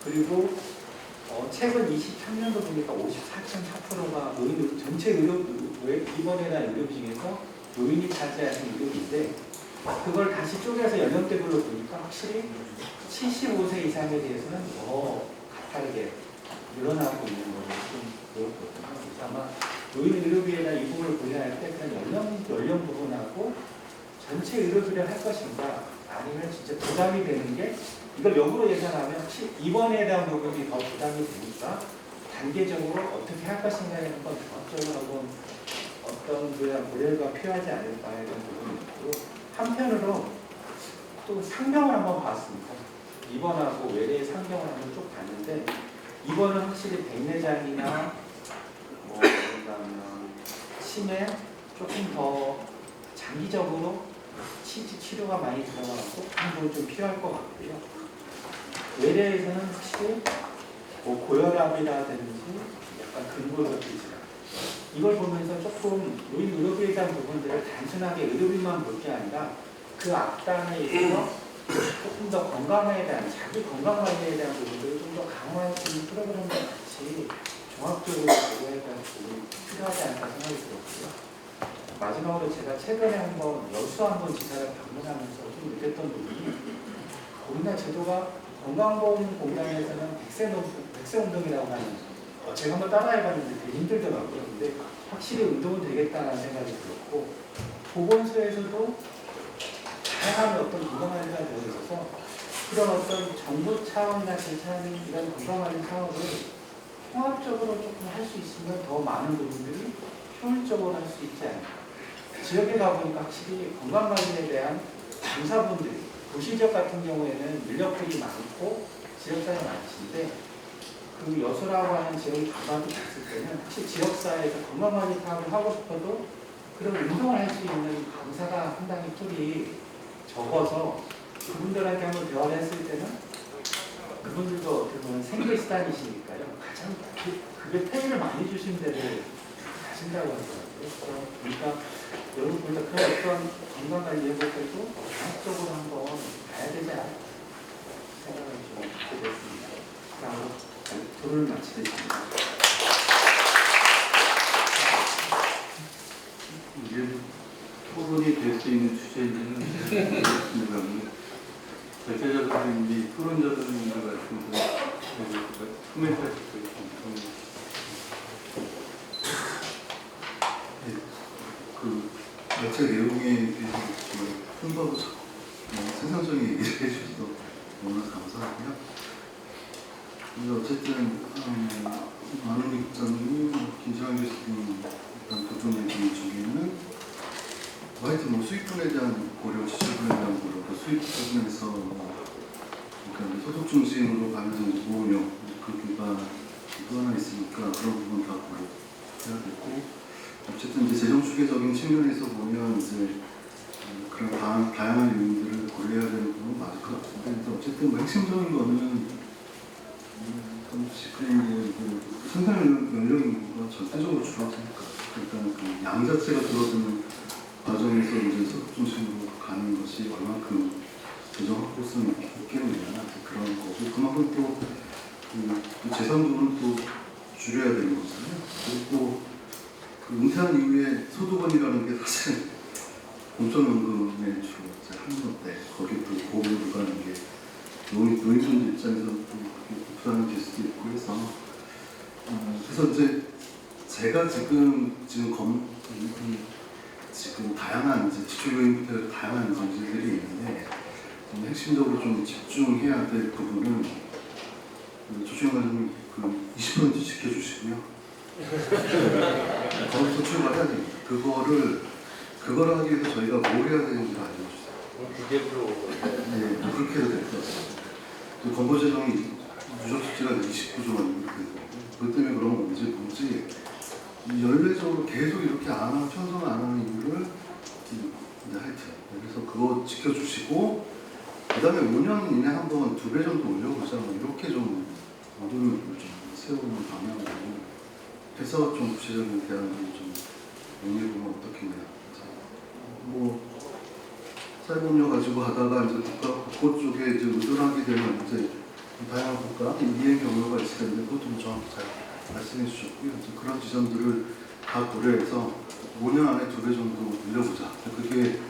그리고 최근 23년도 보니까 54.4%가 노인 전체 입원에 대한 의료비 중에서 노인이 차지하는 의료비인데 그걸 다시 쪼개서 연령대별로 보니까 확실히 75세 이상에 대해서는 더 가파르게 늘어나고 있는 것을 좀 보였거든요. 그래서 아마 노인 의료비에 대한 이 부분을 고려할 때 그냥 연령 부분하고 전체 의료비를 할 것인가 아니면 진짜 부담이 되는 게 이걸 역으로 예산하면 입원에 대한 부분이 더 부담이 되니까 단계적으로 어떻게 할 것인가에 한번 종합적으로 한번 어떤 모델과 필요하지 않을까 이런 부분이 있고 한편으로 또 상경을 한번 봤습니다. 입원하고 외래 상경을 한번 쭉 봤는데 입원은 확실히 백내장이나 뭐 그다음에 치매 조금 더 장기적으로 치료가 많이 들어가고 그런 부분 좀 필요할 것 같고요. 외래에서는 확실히 뭐 고혈압이라든지 약간 근골격계 질환 이걸 보면서 조금 노인 의료비에 대한 부분들을 단순하게 의료비만 볼 게 아니라 그 앞단에 있어서 조금 더 건강에 대한 자기 건강 관리에 대한 부분들을 좀 더 강화할 수 있는 프로그램과 같이 종합적으로 제고에 대한 부분이 필요하지 않을까 생각이 들었고요. 마지막으로 제가 최근에 한번 여수 한번 지사를 방문하면서 좀 느꼈던 부분이 우리나라 제도가 건강보험공단에서는 백세 운동이라고 하는 제가 한번 따라해봤는데 되게 힘들더라고요. 근데 확실히 운동은 되겠다는 생각이 들었고 보건소에서도 다양한 어떤 건강관리가 되어 있어서 그런 어떤 정부 차원이나 제차원이 이런 건강관리 사업을 통합적으로 조금 할 수 있으면 더 많은 부분들이 효율적으로 할 수 있지 않을까. 지역에 가보니까 확실히 건강관리에 대한 강사분들이 도시지역 같은 경우에는 인력들이 많고 지역사회 많으신데 그 여수라고 하는 지역이 가만히 봤을 때는 혹시 지역사회에서 건강관리 사업을 하고 싶어도 그런 운동을 할 수 있는 강사가 상당히 툴이 적어서 그분들한테 한번 대화를 했을 때는 그분들도 어떻게 보면 생계수단이시니까요. 가장 그게 페이를 많이 주신 데를 가신다고 하더라고요. 그러니까 여러분 보니까 그런 어떤 건강관리 예보들도 종합적으로 한번 가야 되지 않을까 생각을 좀 하게 됐습니다. 그다음으로 토론을 마치겠습니다. 이게 토론이 될 수 있는 주제인지는 모르겠습니다. 발제자 선생님이 토론자 선생님과 말씀드린 코멘트 하실 수 있습니다. 그 발제 내용에 대해서 풍부하고 생산적인 얘기를 해주셔서 너무나 감사하고요. 근데 어쨌든 안우리 국장님, 김지환 교수님 일단 두 분 얘기 중에는 하여튼 뭐 수익분에 대한 고려, 지출분에 대한 고려, 수익 부분에서 그러니까 소득 중심으로 가는 보험료 그 기반이 하나 있으니까 그런 부분 다 고려해야 되고 어쨌든 이제 재정 추계적인 측면에서 보면 이제 그런 다양한 요인들을 고려해야 되는 부분은 맞을 것 같은데 근데 어쨌든 뭐 핵심적인 거는 그 생산 연령 인구가 절대적으로 줄어드니까 그러니까 그 양 자체가 줄어드는 과정에서 이제 소득 중심으로 가는 것이 얼마큼 재정 확보성이 있겠느냐 그런 거고 그만큼 또 그 재산 부분은 또 줄여야 되는 거잖아요. 그리고 그 은퇴한 이후에 소득원이라는 게 사실 공적연금에 주로 하는 건데 거기에 또 보험을 들어가는 게 노인분들 입장에서 또 부담이 될 수도 있고 해서 그래서 이제 제가 지금 다양한 이제 지출 요인부터 다양한 문제들이 있는데 핵심적으로 좀 집중해야 될 부분은 조충현 과장님 그 20% 지켜주시고요. 거기서 출발해야 됩니다. 그거를 하기 위해서 저희가 뭘 해야 되는지 알려주세요. 네, 그렇게 해도 될 것 같습니다. 또 건보재정이 누적 수치가 29조 원입니다. 그것 때문에 그런 건지 뭔지 연례적으로 계속 이렇게 편성을 안 하는 이유를 이제 하여튼 그래서 그거 지켜주시고 그 다음에 5년 이내 한번 2배 정도 올려보자 이렇게 좀 모델을 좀 세우는 방향으로 해서 좀 구체적인 대안을 좀 논의해보면 어떻겠냐. 뭐 사회보험료 가지고 하다가 이제 국가 국고 쪽에 이제 의존하게 되면 이제 다양한 국가 이행 경로가 있을 텐데 그것도 뭐 정확히 잘 말씀해 주셨고요. 그런 지점들을 다 고려해서 5년 안에 2배 정도 늘려보자. 그게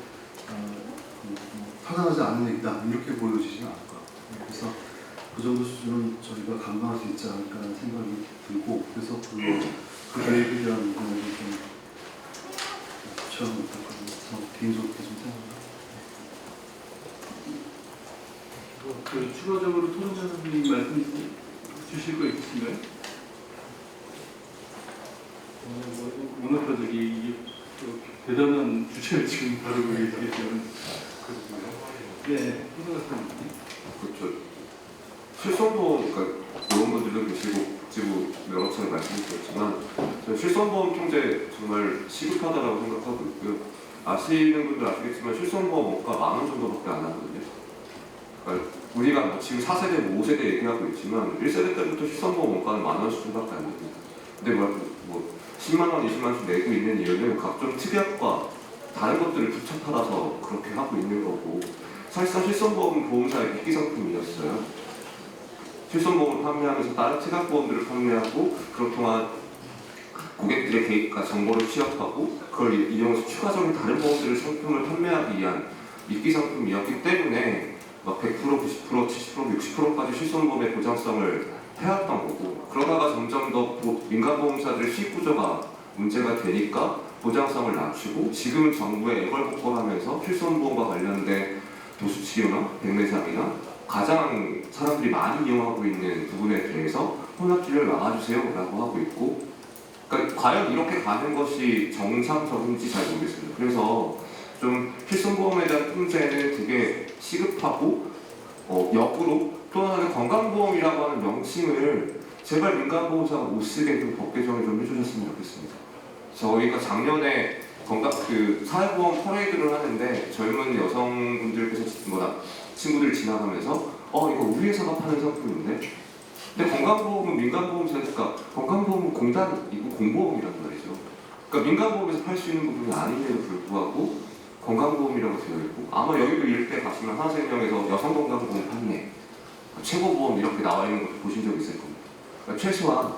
타당하지 않은 얘기다. 이렇게 보여지지는 않을 것 같아요. 그래서 그 정도 수준은 저희가 감당할 수 있지 않을까 하는 생각이 들고 그래서 그 계획에 대한 부분을 좀 추천을 못하거든요. 개인적으로 좀 생각합니다. 그 추가적으로 토론자 선생님 말씀 주실 거 있으신가요? 대단한 주체를 지금 다루고 계시기 때문에 네, 그렇죠. 실손보험, 그러니까 요원분들도 계시고 복지부 여러 차례 말씀드렸지만 저는 실손보험 통제 정말 시급하다라고 생각하고 있고요. 아시는 분들 아시겠지만 실손보험 원가 10,000원 정도밖에 안 하거든요. 그러니까 우리가 뭐 지금 4세대, 뭐 5세대 얘기하고 있지만 1세대 때부터 실손보험 원가는 10,000원 수준밖에 안 됩니다. 근데 뭐 10만 원, 20만 원씩 내고 있는 이유는 각종 특약과 다른 것들을 붙여팔아서 그렇게 하고 있는 거고, 사실상 실손보험은 보험사의 미끼 상품이었어요. 실손보험을 판매하면서 다른 특약보험들을 판매하고 그걸 통한 고객들의 개입과 정보를 취합하고 그걸 이용해서 추가적인 다른 보험들을 상품을 판매하기 위한 미끼 상품이었기 때문에 막 100%, 90%, 70%, 60%까지 실손보험의 보장성을 해왔던 거고, 그러다가 점점 더 민간보험사들의 수익 구조가 문제가 되니까 보장성을 낮추고 지금은 정부에 애걸복걸하면서 실손보험과 관련된 도수치료나 백내장이나 가장 사람들이 많이 이용하고 있는 부분에 대해서 혼합진료를 막아주세요 라고 하고 있고, 그러니까 과연 이렇게 가는 것이 정상적인지 잘 모르겠습니다. 그래서 좀 실손보험에 대한 통제는 되게 시급하고 역으로 또 하나는 건강보험이라고 하는 명칭을 제발 민간보험사가 못 쓰게 좀 법 개정을 좀 해주셨으면 좋겠습니다. 저희가 작년에 사회보험 퍼레이드를 하는데 젊은 여성분들께서 친구들 지나가면서 이거 우리 회사가 파는 상품인데, 근데 건강보험은 민간보험사니까 건강보험은 공단이고 공보험이란 말이죠. 그러니까 민간보험에서 팔 수 있는 부분이 아닌데도 불구하고 건강보험이라고 되어 있고, 아마 여기도 이럴 때 가시면 하나생명에서 여성건강보험 판매, 최고보험 이렇게 나와 있는 것도 보신 적 있을 겁니다. 그러니까 최소한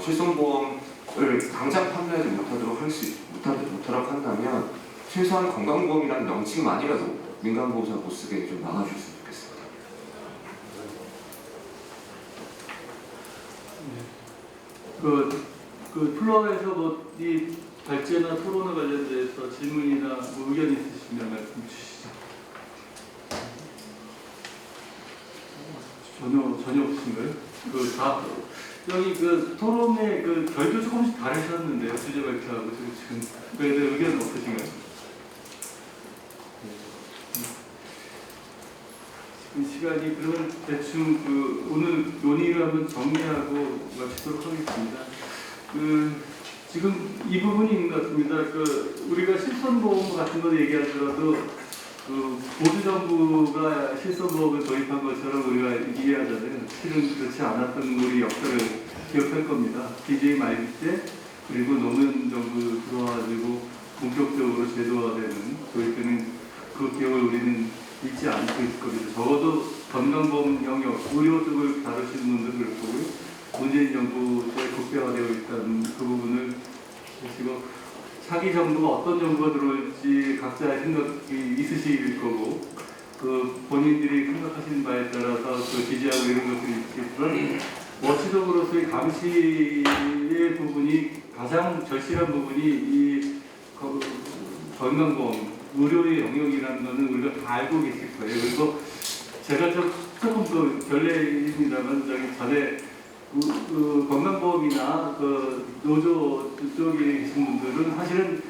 실손보험을 당장 판매하지 못하도록 한다면 최소한 건강보험이라는 명칭만이라도 민간보험사 못 쓰게 좀 막아주셨으면 좋겠습니다. 플로어에서 이 발제나 토론에 관련돼서 질문이나 의견 있으시면 말씀 주시죠. 전혀 없으신가요? 여기 토론의 결도 조금씩 다르셨는데요. 주제 발표하고 지금 의견은 없으신가요? 시간이 그러면 대충 오늘 논의를 한번 정리하고 마치도록 하겠습니다. 지금 이 부분이 있는 것 같습니다. 우리가 실손보험 같은 거 얘기하더라도 보수 정부가 실손보험을 도입한 것처럼 우리가 이해하자면 실은 그렇지 않았던 우리 역사를 기억할 겁니다. BJ 말기 때 그리고 노무현 정부 들어와가지고 본격적으로 제도화되는 도입되는 그 기억을 우리는 잊지 않고 있을 겁니다. 적어도 건강보험 영역, 의료 쪽을 다루시는 분들도 그럴 거고요. 문재인 정부 때 국대화되어 있다는 그 부분을 보시고 차기 정부가 어떤 정부가 들어올지 각자의 생각이 있으실 거고, 본인들이 생각하시는 바에 따라서 지지하고 이런 것들이 있겠지만 원칙적으로서의 감시의 부분이 가장 절실한 부분이 이 건강보험, 의료의 영역이라는 것은 우리가 다 알고 계실 거예요. 그래서 제가 조금 결례입니다만 전에 건강보험이나 노조 쪽에 계신 분들은 사실은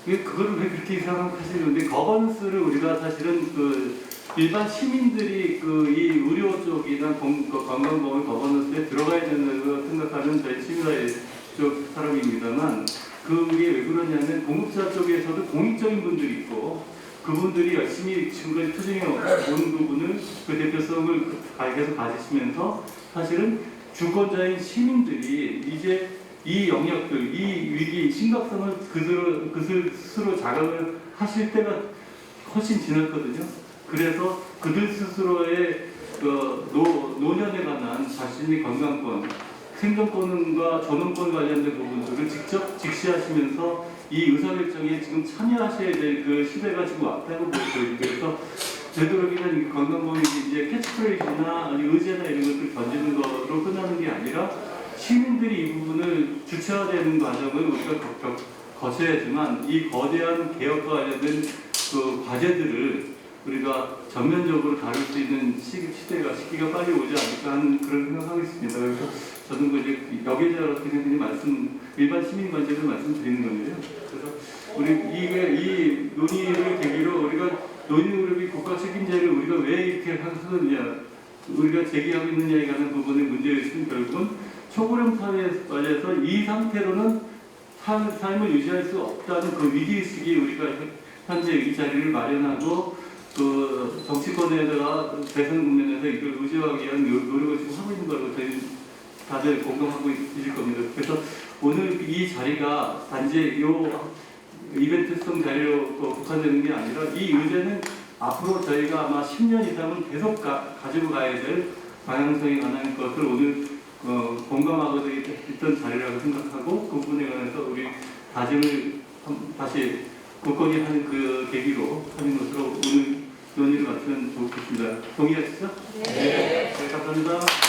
그걸 왜 그렇게 생각하시는데, 거버넌스를 우리가 사실은 일반 시민들이 이 의료 쪽이나 건강보험 거버넌스에 들어가야 된다고 생각하는 저희 시민사회 쪽 사람입니다만, 그게 왜 그러냐면 공급자 쪽에서도 공익적인 분들이 있고 그분들이 열심히 지금까지 투쟁해 온 부분을 대표성을 계속 가지시면서 사실은 주권자인 시민들이 이제 이 영역들, 이 위기 심각성을 그들 스스로 자각을 하실 때가 훨씬 지났거든요. 그래서 그들 스스로의 노년에 관한 자신의 건강권, 생존권과 존엄권 관련된 부분들을 직접 직시하시면서 이 의사결정에 지금 참여하셔야 될 시대가 지금 왔다고 보여요. 그래서 되도록이면 건강보험이 이제 캐치프레이즈나 의제나 이런 것들 던지는 것으로 끝나는 게 아니라 시민들이 이 부분을 주체화되는 과정을 우리가 거쳐야지만 이 거대한 개혁과 관련된 과제들을 우리가 전면적으로 다룰 수 있는 시기가 빨리 오지 않을까 하는 그런 생각하고 있습니다. 그래서 저는 뭐 이제 여기저기서 그냥 일반 시민 관점에서 말씀드리는 건데요. 그래서 우리 이 논의를 계기로 우리가 노인그룹이 국가 책임제를 우리가 왜 이렇게 하느냐, 우리가 제기하고 있느냐에 관한 부분의 문제였으면 결국은 초고령 사회에서 이 상태로는 삶을 유지할 수 없다는 그 위기의식이 우리가 현재 이 자리를 마련하고 그 정치권에다가 대선 국면에서 이걸 의지하기 위한 노력을 지금 하고 있는 거라고 저희 다들 공감하고 계실 겁니다. 그래서 오늘 이 자리가 단지 요 이벤트성 자리로 국한되는 게 아니라 이 의제는 앞으로 저희가 아마 10년 이상은 계속 가지고 가야 될 방향성에 관한 것을 오늘 공감하고 있던 자리라고 생각하고 그 부분에 관해서 우리 다짐을 다시 굳건히 하는 그 계기로 하는 것으로 오늘 논의를 마치면 좋겠습니다. 동의하시죠? 네. 감사합니다. 감사합니다.